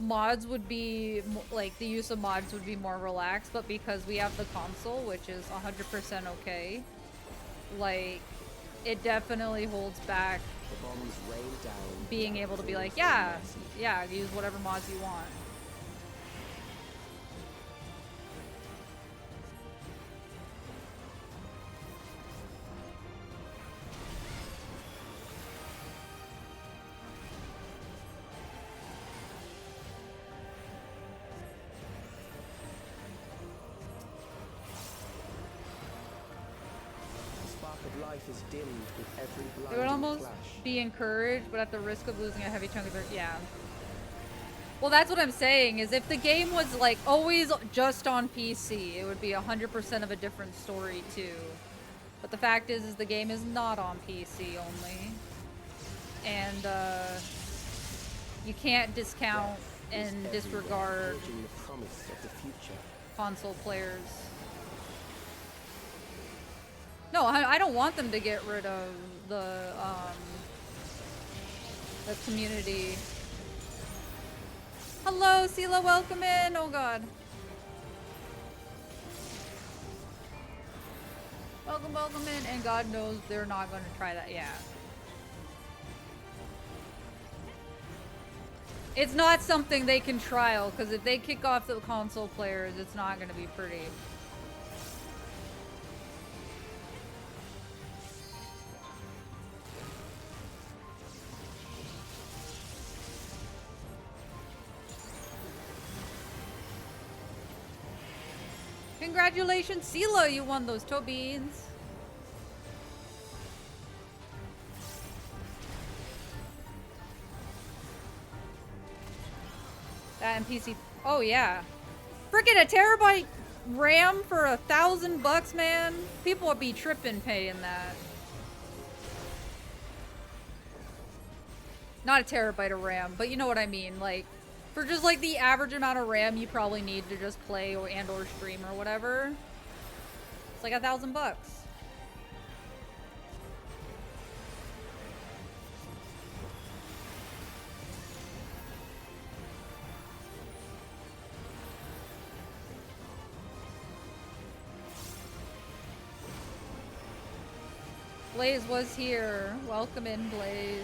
mods would be, like the use of mods would be more relaxed, but because we have the console, which is 100% okay, like it definitely holds back The bombs rain down. being able to be like, yeah, use whatever mods you want. life is dimmed with every It would blinding almost flash. be encouraged, but at the risk of losing a heavy chunk of their, yeah. Well, that's what I'm saying, is if the game was, like, always just on PC, it would be 100% of a different story, too. But the fact is the game is not on PC only. And, you can't discount and disregard Forging the promise of the future. console players. No, I don't want them to get rid of the community. Hello, Sela, welcome in. Oh god. Welcome in. And God knows they're not going to try that. Yeah. It's not something they can trial, because if they kick off the console players, it's not going to be pretty. Congratulations, CeeLo, you won those toe beans. That and PC. Oh yeah. Freaking a terabyte RAM for $1,000, man. People would be tripping paying that. Not a terabyte of RAM, but you know what I mean. Like, for just like the average amount of RAM you probably need to just play or stream or whatever. It's like $1,000. Blaze was here. Welcome in, Blaze.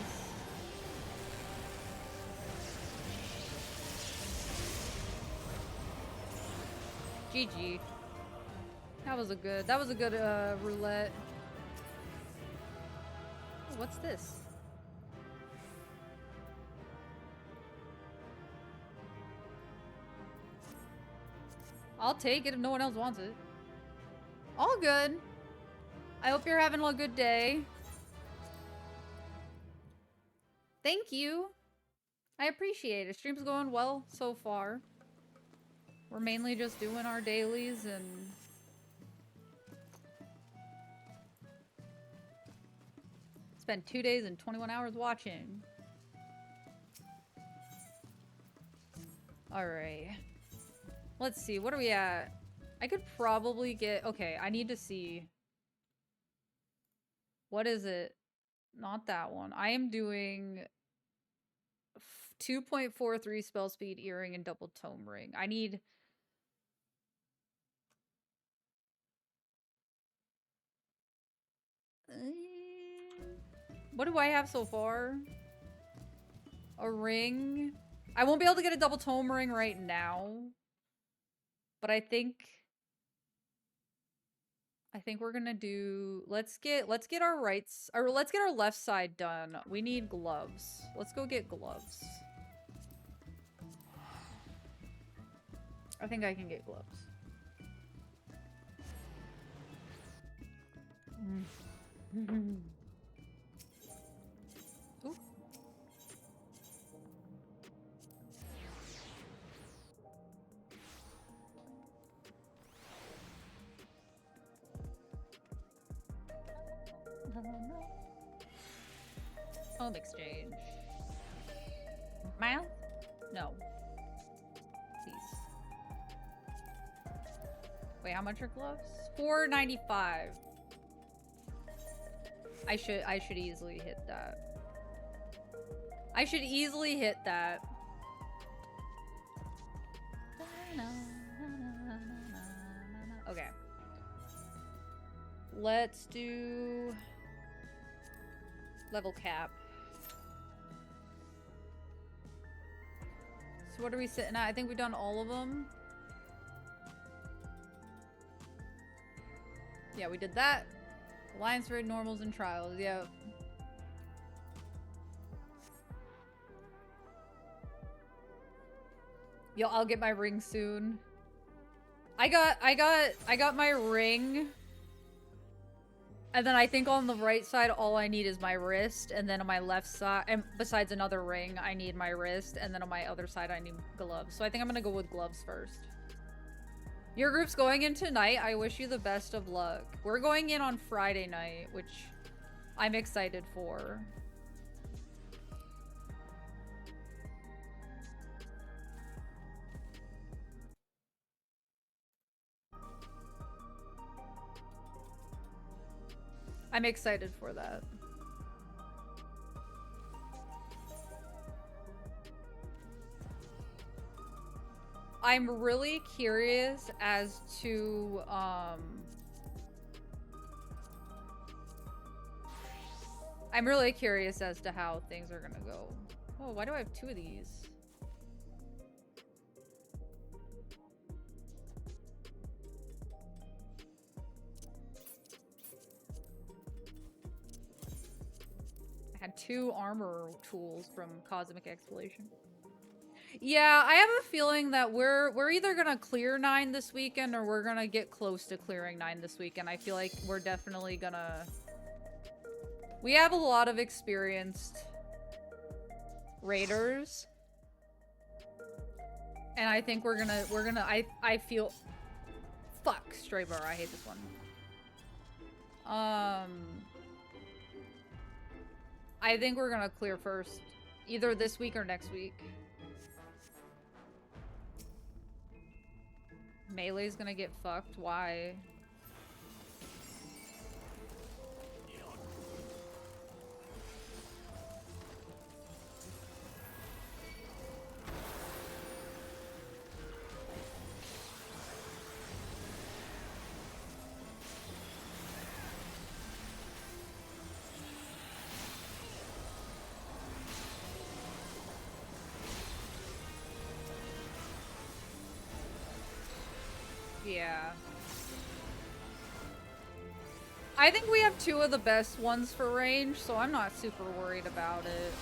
GG. That was a good roulette. Oh, what's this? I'll take it if no one else wants it. All good. I hope you're having a good day. Thank you. I appreciate it. Stream's going well so far. We're mainly just doing our dailies and spent 2 days and 21 hours watching. Alright. Let's see, what are we at? I could probably get... Okay, I need to see... What is it? Not that one. I am doing 2.43 spell speed, earring, and double tome ring. I need... What do I have so far? A ring. I won't be able to get a double tome ring right now. But I think we're gonna do, let's get our rights, or let's get our left side done. We need gloves. Let's go get gloves. I think I can get gloves. Ooh. Home exchange. Mile? No. Please. Wait, how much are gloves? $4.95. I should easily hit that. I should easily hit that. Okay. Let's do level cap. So what are we sitting at? I think we've done all of them. Yeah, we did that. Alliance raid, normals, and trials. Yeah. Yo, I'll get my ring soon. I got my ring And then I think on the right side, all I need is my wrist. And then on my left side, and besides another ring, I need my wrist. And then on my other side, I need gloves. So I think I'm gonna go with gloves first. Your group's going in tonight. I wish you the best of luck. We're going in on Friday night, which I'm excited for. I'm excited for that. I'm really curious as to, I'm really curious as to how things are gonna go. Oh, why do I have 2 of these? I had 2 armor tools from Cosmic Exploration. Yeah, I have a feeling that we're either gonna clear 9 this weekend or we're gonna get close to clearing 9 this weekend. I feel like we're definitely gonna... We have a lot of experienced raiders. And I think I feel... Fuck, stray bar, I hate this one. I think we're gonna clear first. Either this week or next week. Melee's gonna get fucked. Why? Yeah. I think we have 2 of the best ones for range, so I'm not super worried about it.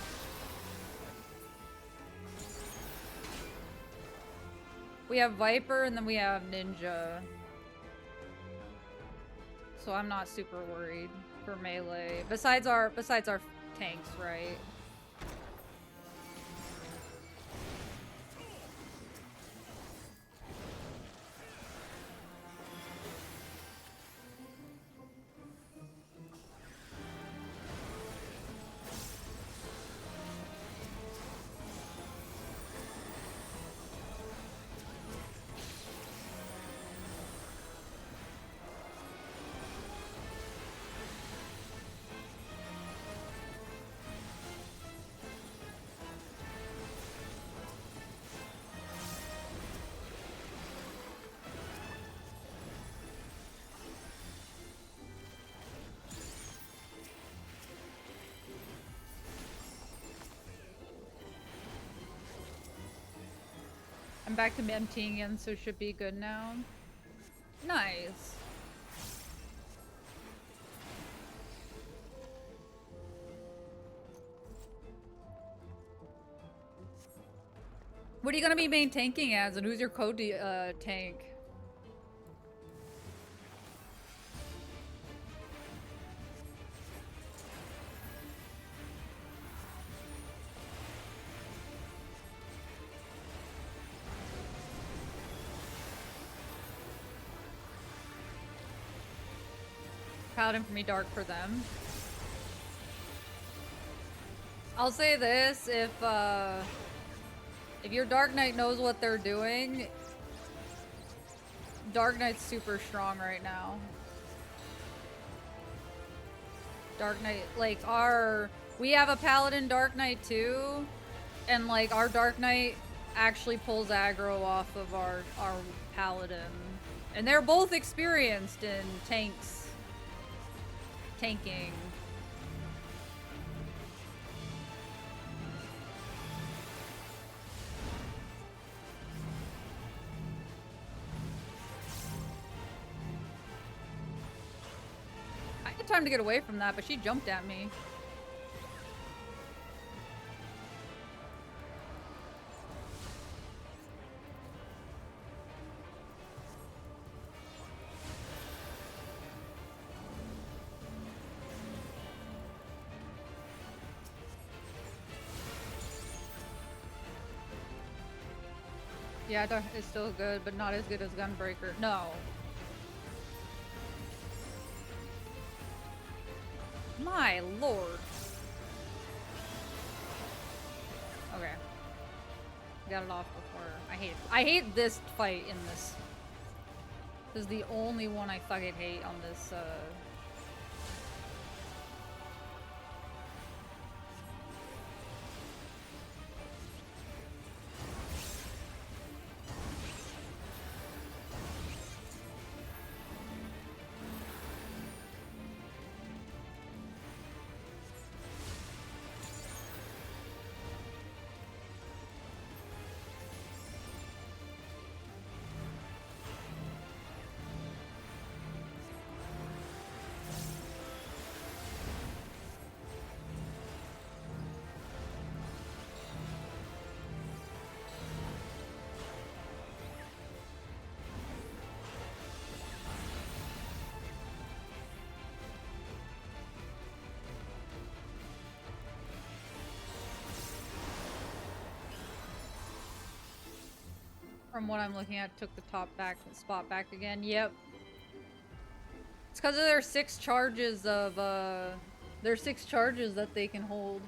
We have Viper and then we have Ninja. So I'm not super worried for melee. Besides our tanks, right? I'm back to emptying again, so should be good now. Nice. What are you gonna be main tanking as, and who's your code tank? Paladin for me, dark for them. I'll say this, if your Dark Knight knows what they're doing, Dark Knight's super strong right now. Dark Knight, like we have a Paladin Dark Knight too, and like our Dark Knight actually pulls aggro off of our Paladin. And they're both experienced in tanking. I had time to get away from that, but she jumped at me. Yeah, it's still good, but not as good as Gunbreaker. No. My lord. Okay. Got it off before. I hate this fight in this. This is the only one I fucking hate on this, from what I'm looking at, took the spot back again. Yep. It's because of their 6 charges of, their 6 charges that they can hold.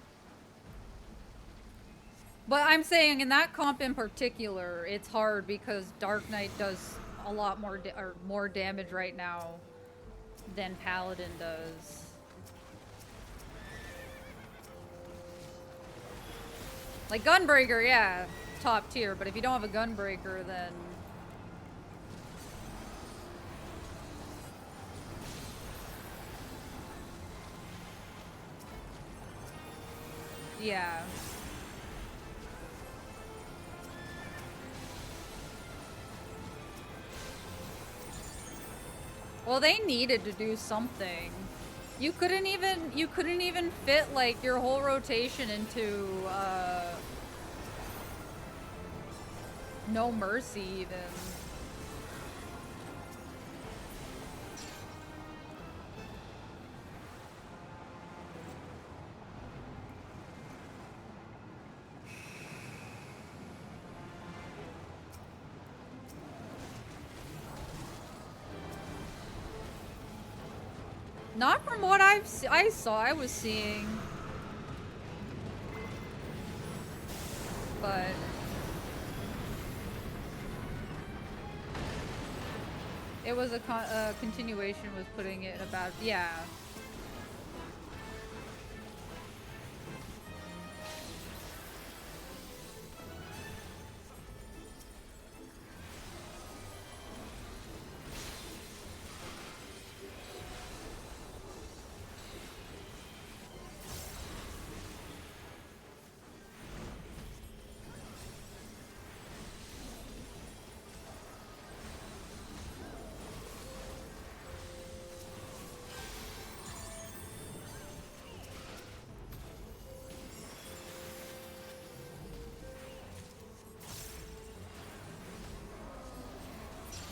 But I'm saying in that comp in particular, it's hard because Dark Knight does a lot more damage right now than Paladin does. Like Gunbreaker, yeah, top tier, but if you don't have a Gunbreaker, then yeah. Well, they needed to do something. You couldn't even fit like your whole rotation into No Mercy even. Not from what I was seeing. But it was a continuation was putting it in about, yeah.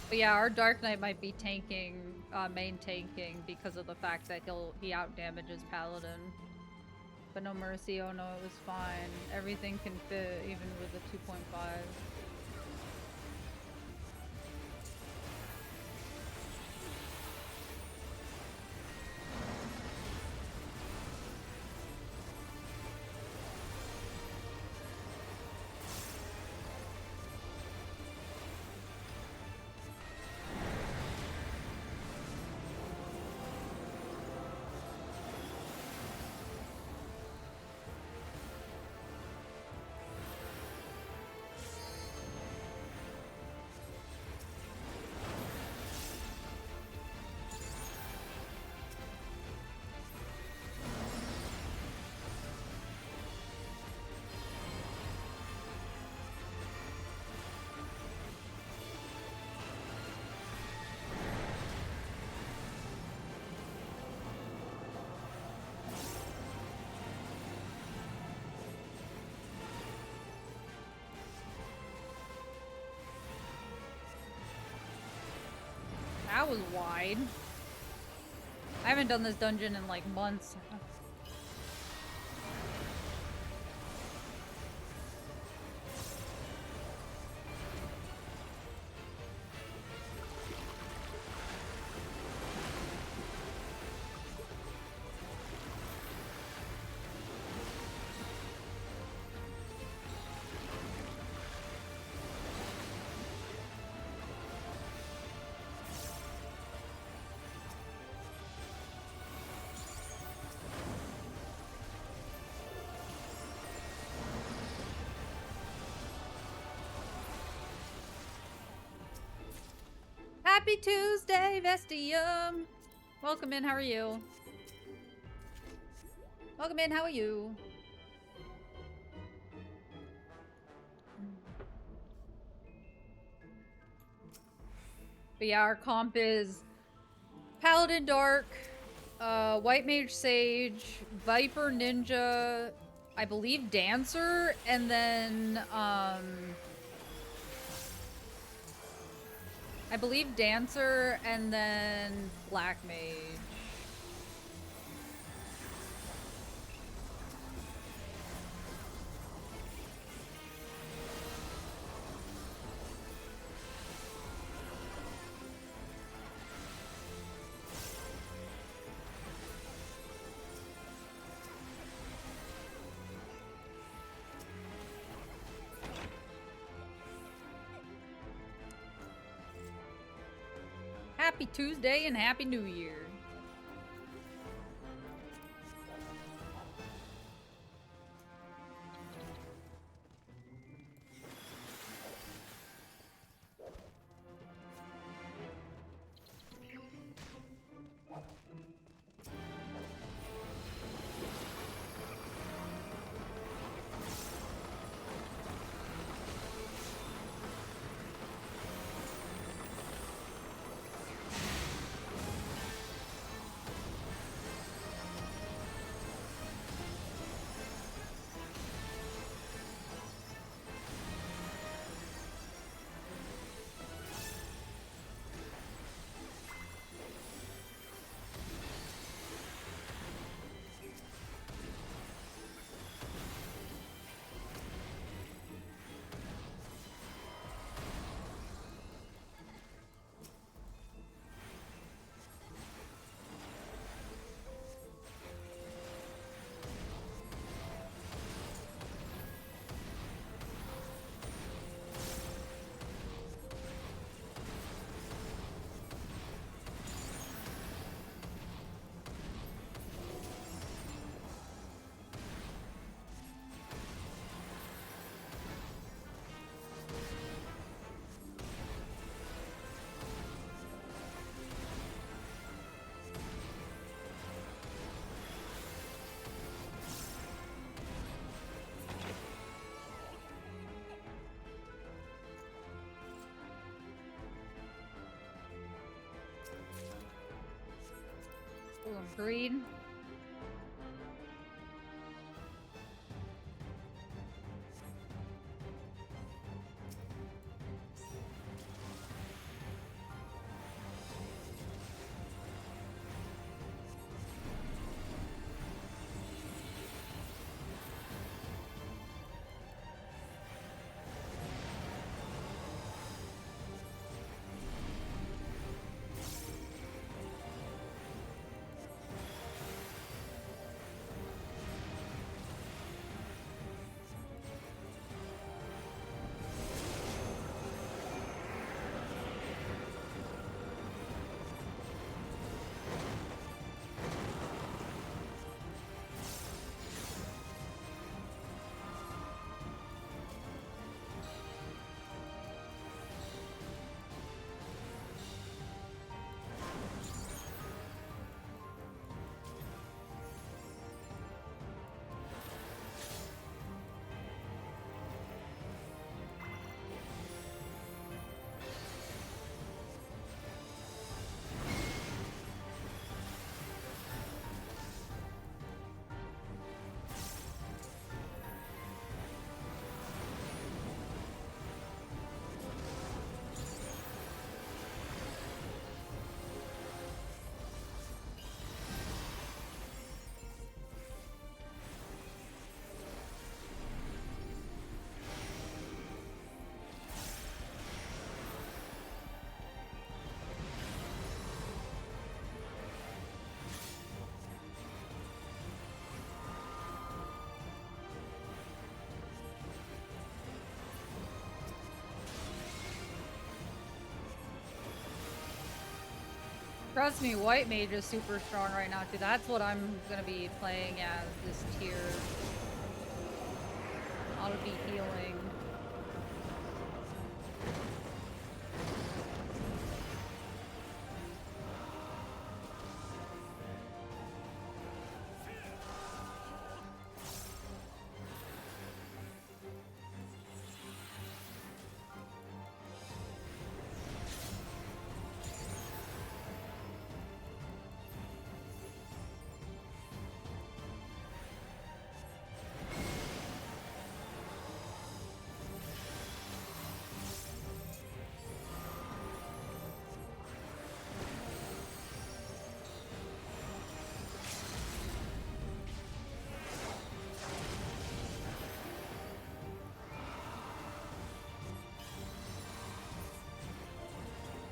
But yeah, our Dark Knight might be tanking, main tanking because of the fact that he out damages Paladin. But No Mercy, oh no, it was fine. Everything can fit even with the 2.5. That was wide. I haven't done this dungeon in like months. Happy Tuesday, Vestium. Welcome in. How are you? Welcome in. How are you? But yeah, our comp is Paladin Dark, White Mage Sage, Viper Ninja, I believe Dancer, and then I believe Dancer and then Black Mage. Happy Tuesday and Happy New Year. Ooh, green. Trust me, White Mage is super strong right now too. That's what I'm gonna be playing as this tier. I'll be healing.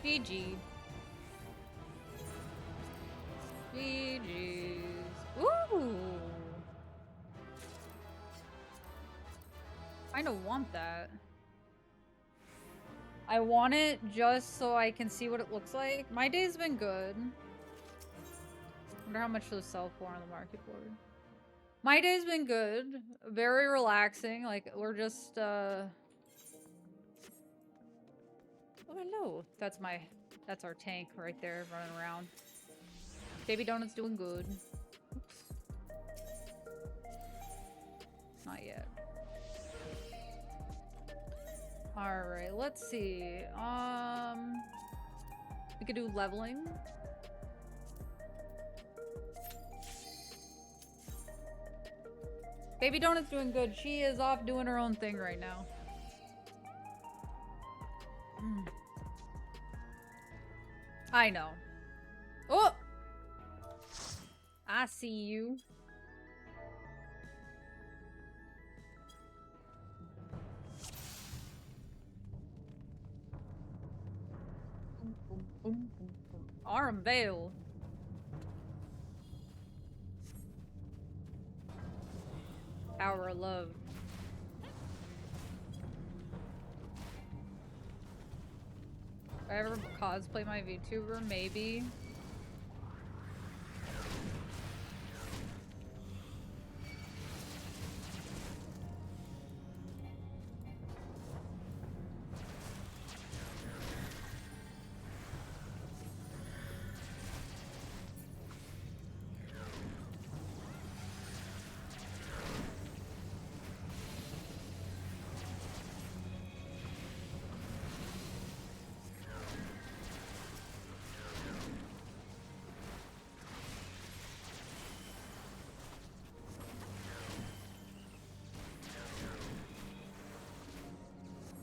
GG. GG's. Ooh! I don't want that. I want it just so I can see what it looks like. My day's been good. Wonder how much those sell for on the market board. My day's been good. Very relaxing. Like, we're just, Oh, hello. That's our tank right there running around. Baby Donut's doing good. Oops. Not yet. Alright, let's see. We could do leveling. Baby Donut's doing good. She is off doing her own thing right now. I know. Oh! I see you. Arm Veil. Power of love. If I ever cosplay my VTuber, maybe.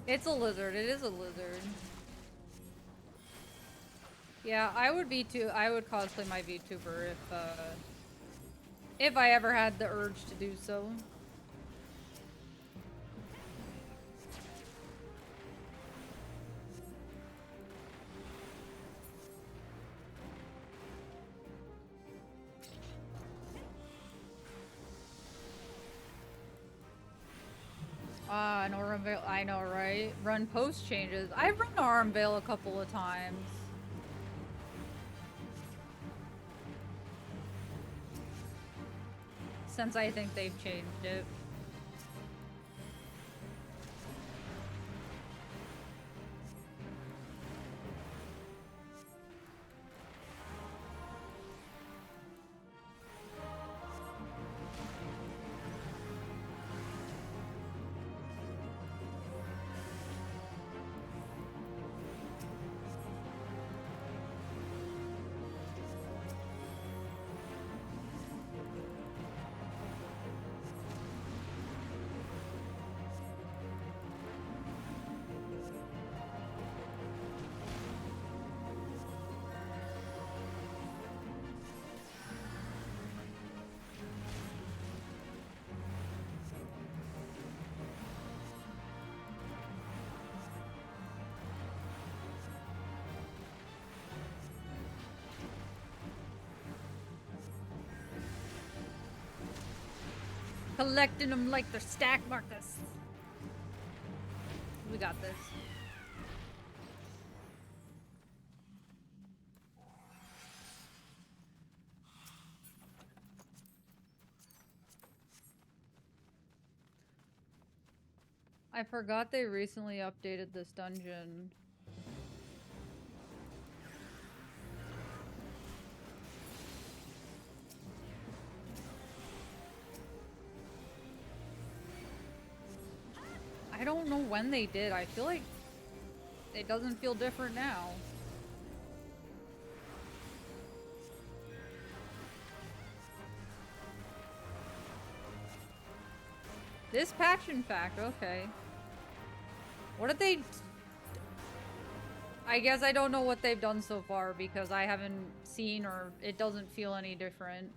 It's a lizard. It is a lizard. Yeah, I would cosplay my VTuber if I ever had the urge to do so. An Aurum Veil, I know, right? Run post changes. I've run Aurum Veil a couple of times. Since I think they've changed it. Collecting them like they're stack markers. We got this. I forgot they recently updated this dungeon. I don't know when they did. I feel like it doesn't feel different now. This patch, in fact, okay. What did they... I guess I don't know what they've done so far because I haven't seen or it doesn't feel any different.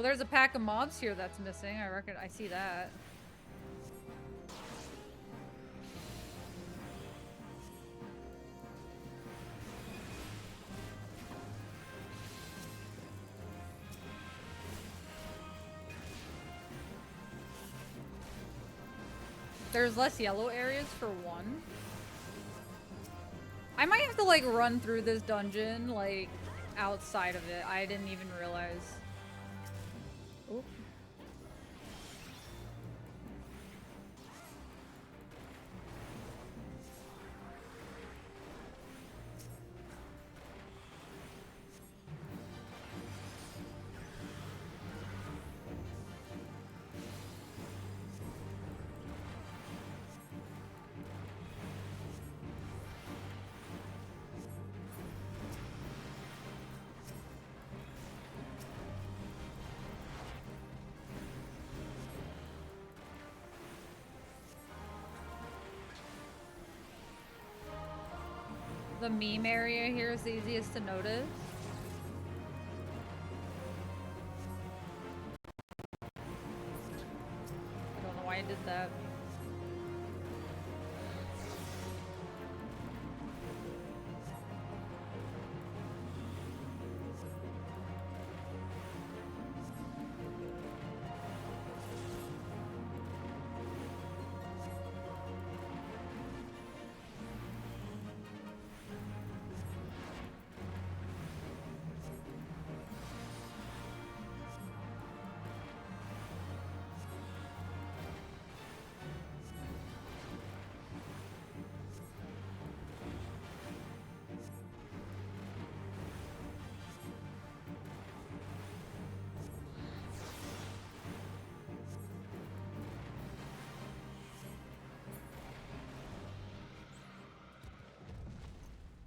Well, there's a pack of mobs here that's missing. I reckon I see that. There's less yellow areas for one. I might have to like run through this dungeon like outside of it. I didn't even realize. Oop. The meme area here is the easiest to notice. I don't know why I did that.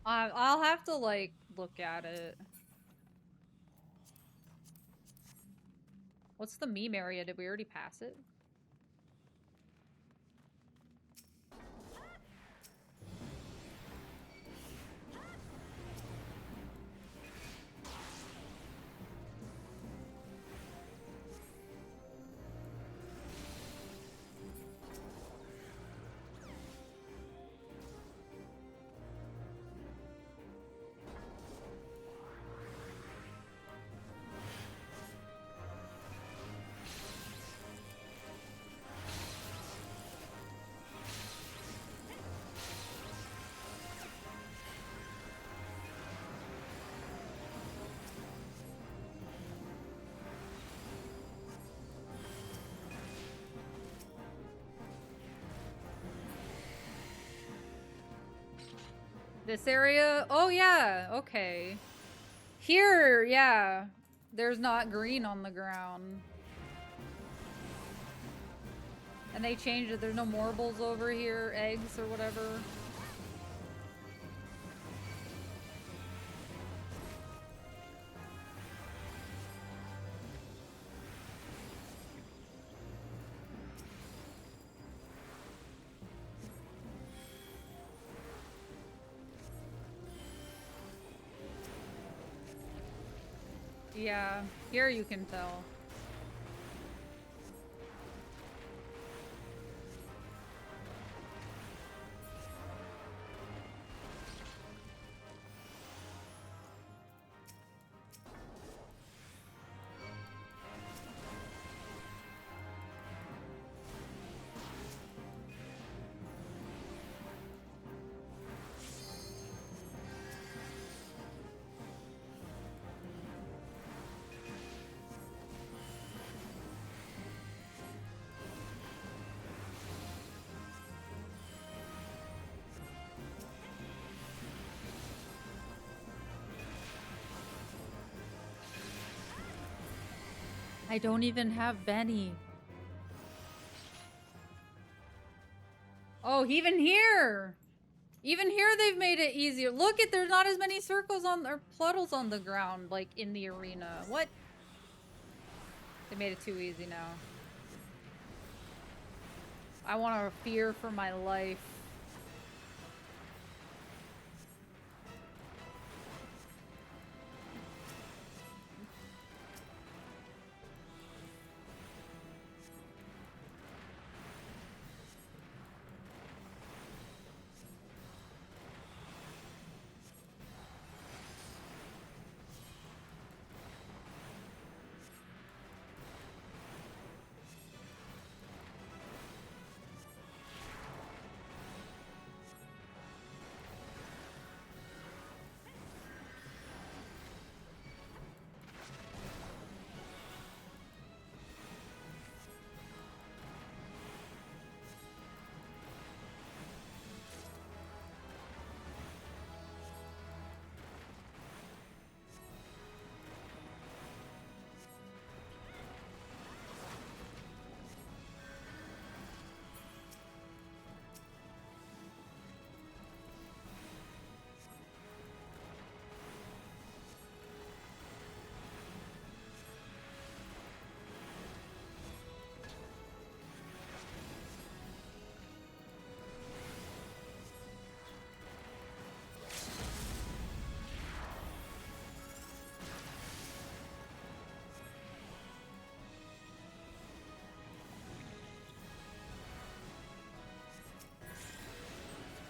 I'll have to like look at it. What's the meme area? Did we already pass it? This area? Oh yeah, okay. Here, yeah. There's not green on the ground. And they changed it. There's no marbles over here, eggs or whatever. Yeah, here you can tell. I don't even have Benny. Oh, even here! Even here they've made it easier. Look at, there's not as many circles on, or puddles on the ground, like in the arena. What? They made it too easy now. I want to fear for my life.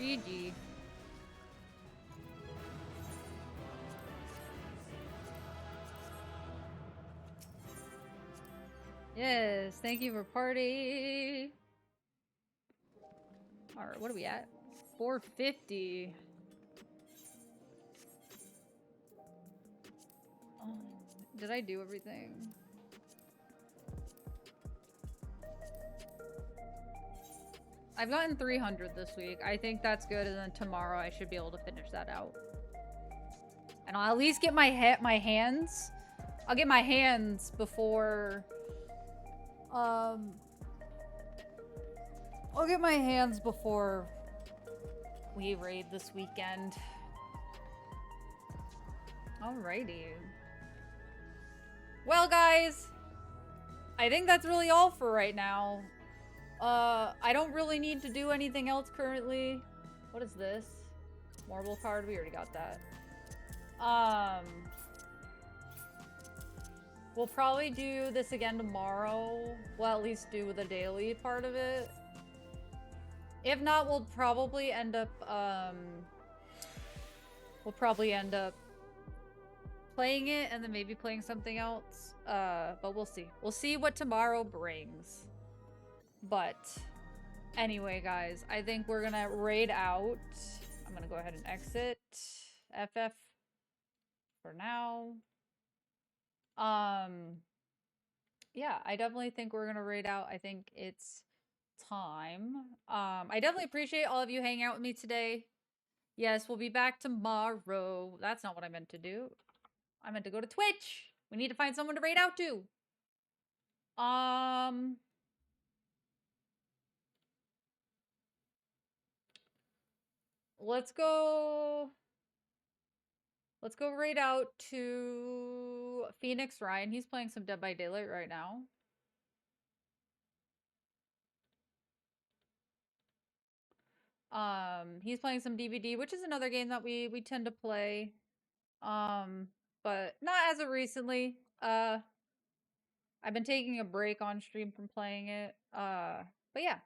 GG. Yes, thank you for party. Alright, what are we at? 450. Oh, did I do everything? I've gotten 300 this week. I think that's good, and then tomorrow I should be able to finish that out. And I'll at least get my hands. I'll get my hands before I'll get my hands before we raid this weekend. Alrighty. Well, guys, I think that's really all for right now. I don't really need to do anything else currently. What is this? Marble card? We already got that. We'll probably do this again tomorrow. Well, at least do the daily part of it. If not, we'll probably end up, playing it and then maybe playing something else. But we'll see. We'll see what tomorrow brings. But anyway, guys, I think we're gonna raid out. I'm gonna go ahead and exit FF for now. Yeah, I definitely think we're gonna raid out. I think it's time. I definitely appreciate all of you hanging out with me today. Yes, we'll be back tomorrow. That's not what I meant to do. I meant to go to Twitch. We need to find someone to raid out to. Let's go raid out to Phoenix Ryan. He's playing some Dead by Daylight right now. He's playing some DVD, which is another game that we tend to play. But not as of recently. I've been taking a break on stream from playing it. But yeah.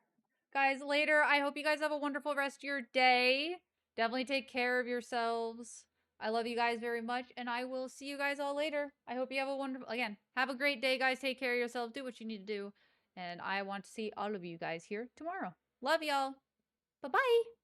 Guys, later. I hope you guys have a wonderful rest of your day. Definitely take care of yourselves. I love you guys very much, and I will see you guys all later. I hope you have a wonderful, again, have a great day, guys. Take care of yourselves. Do what you need to do. And I want to see all of you guys here tomorrow. Love y'all. Bye-bye.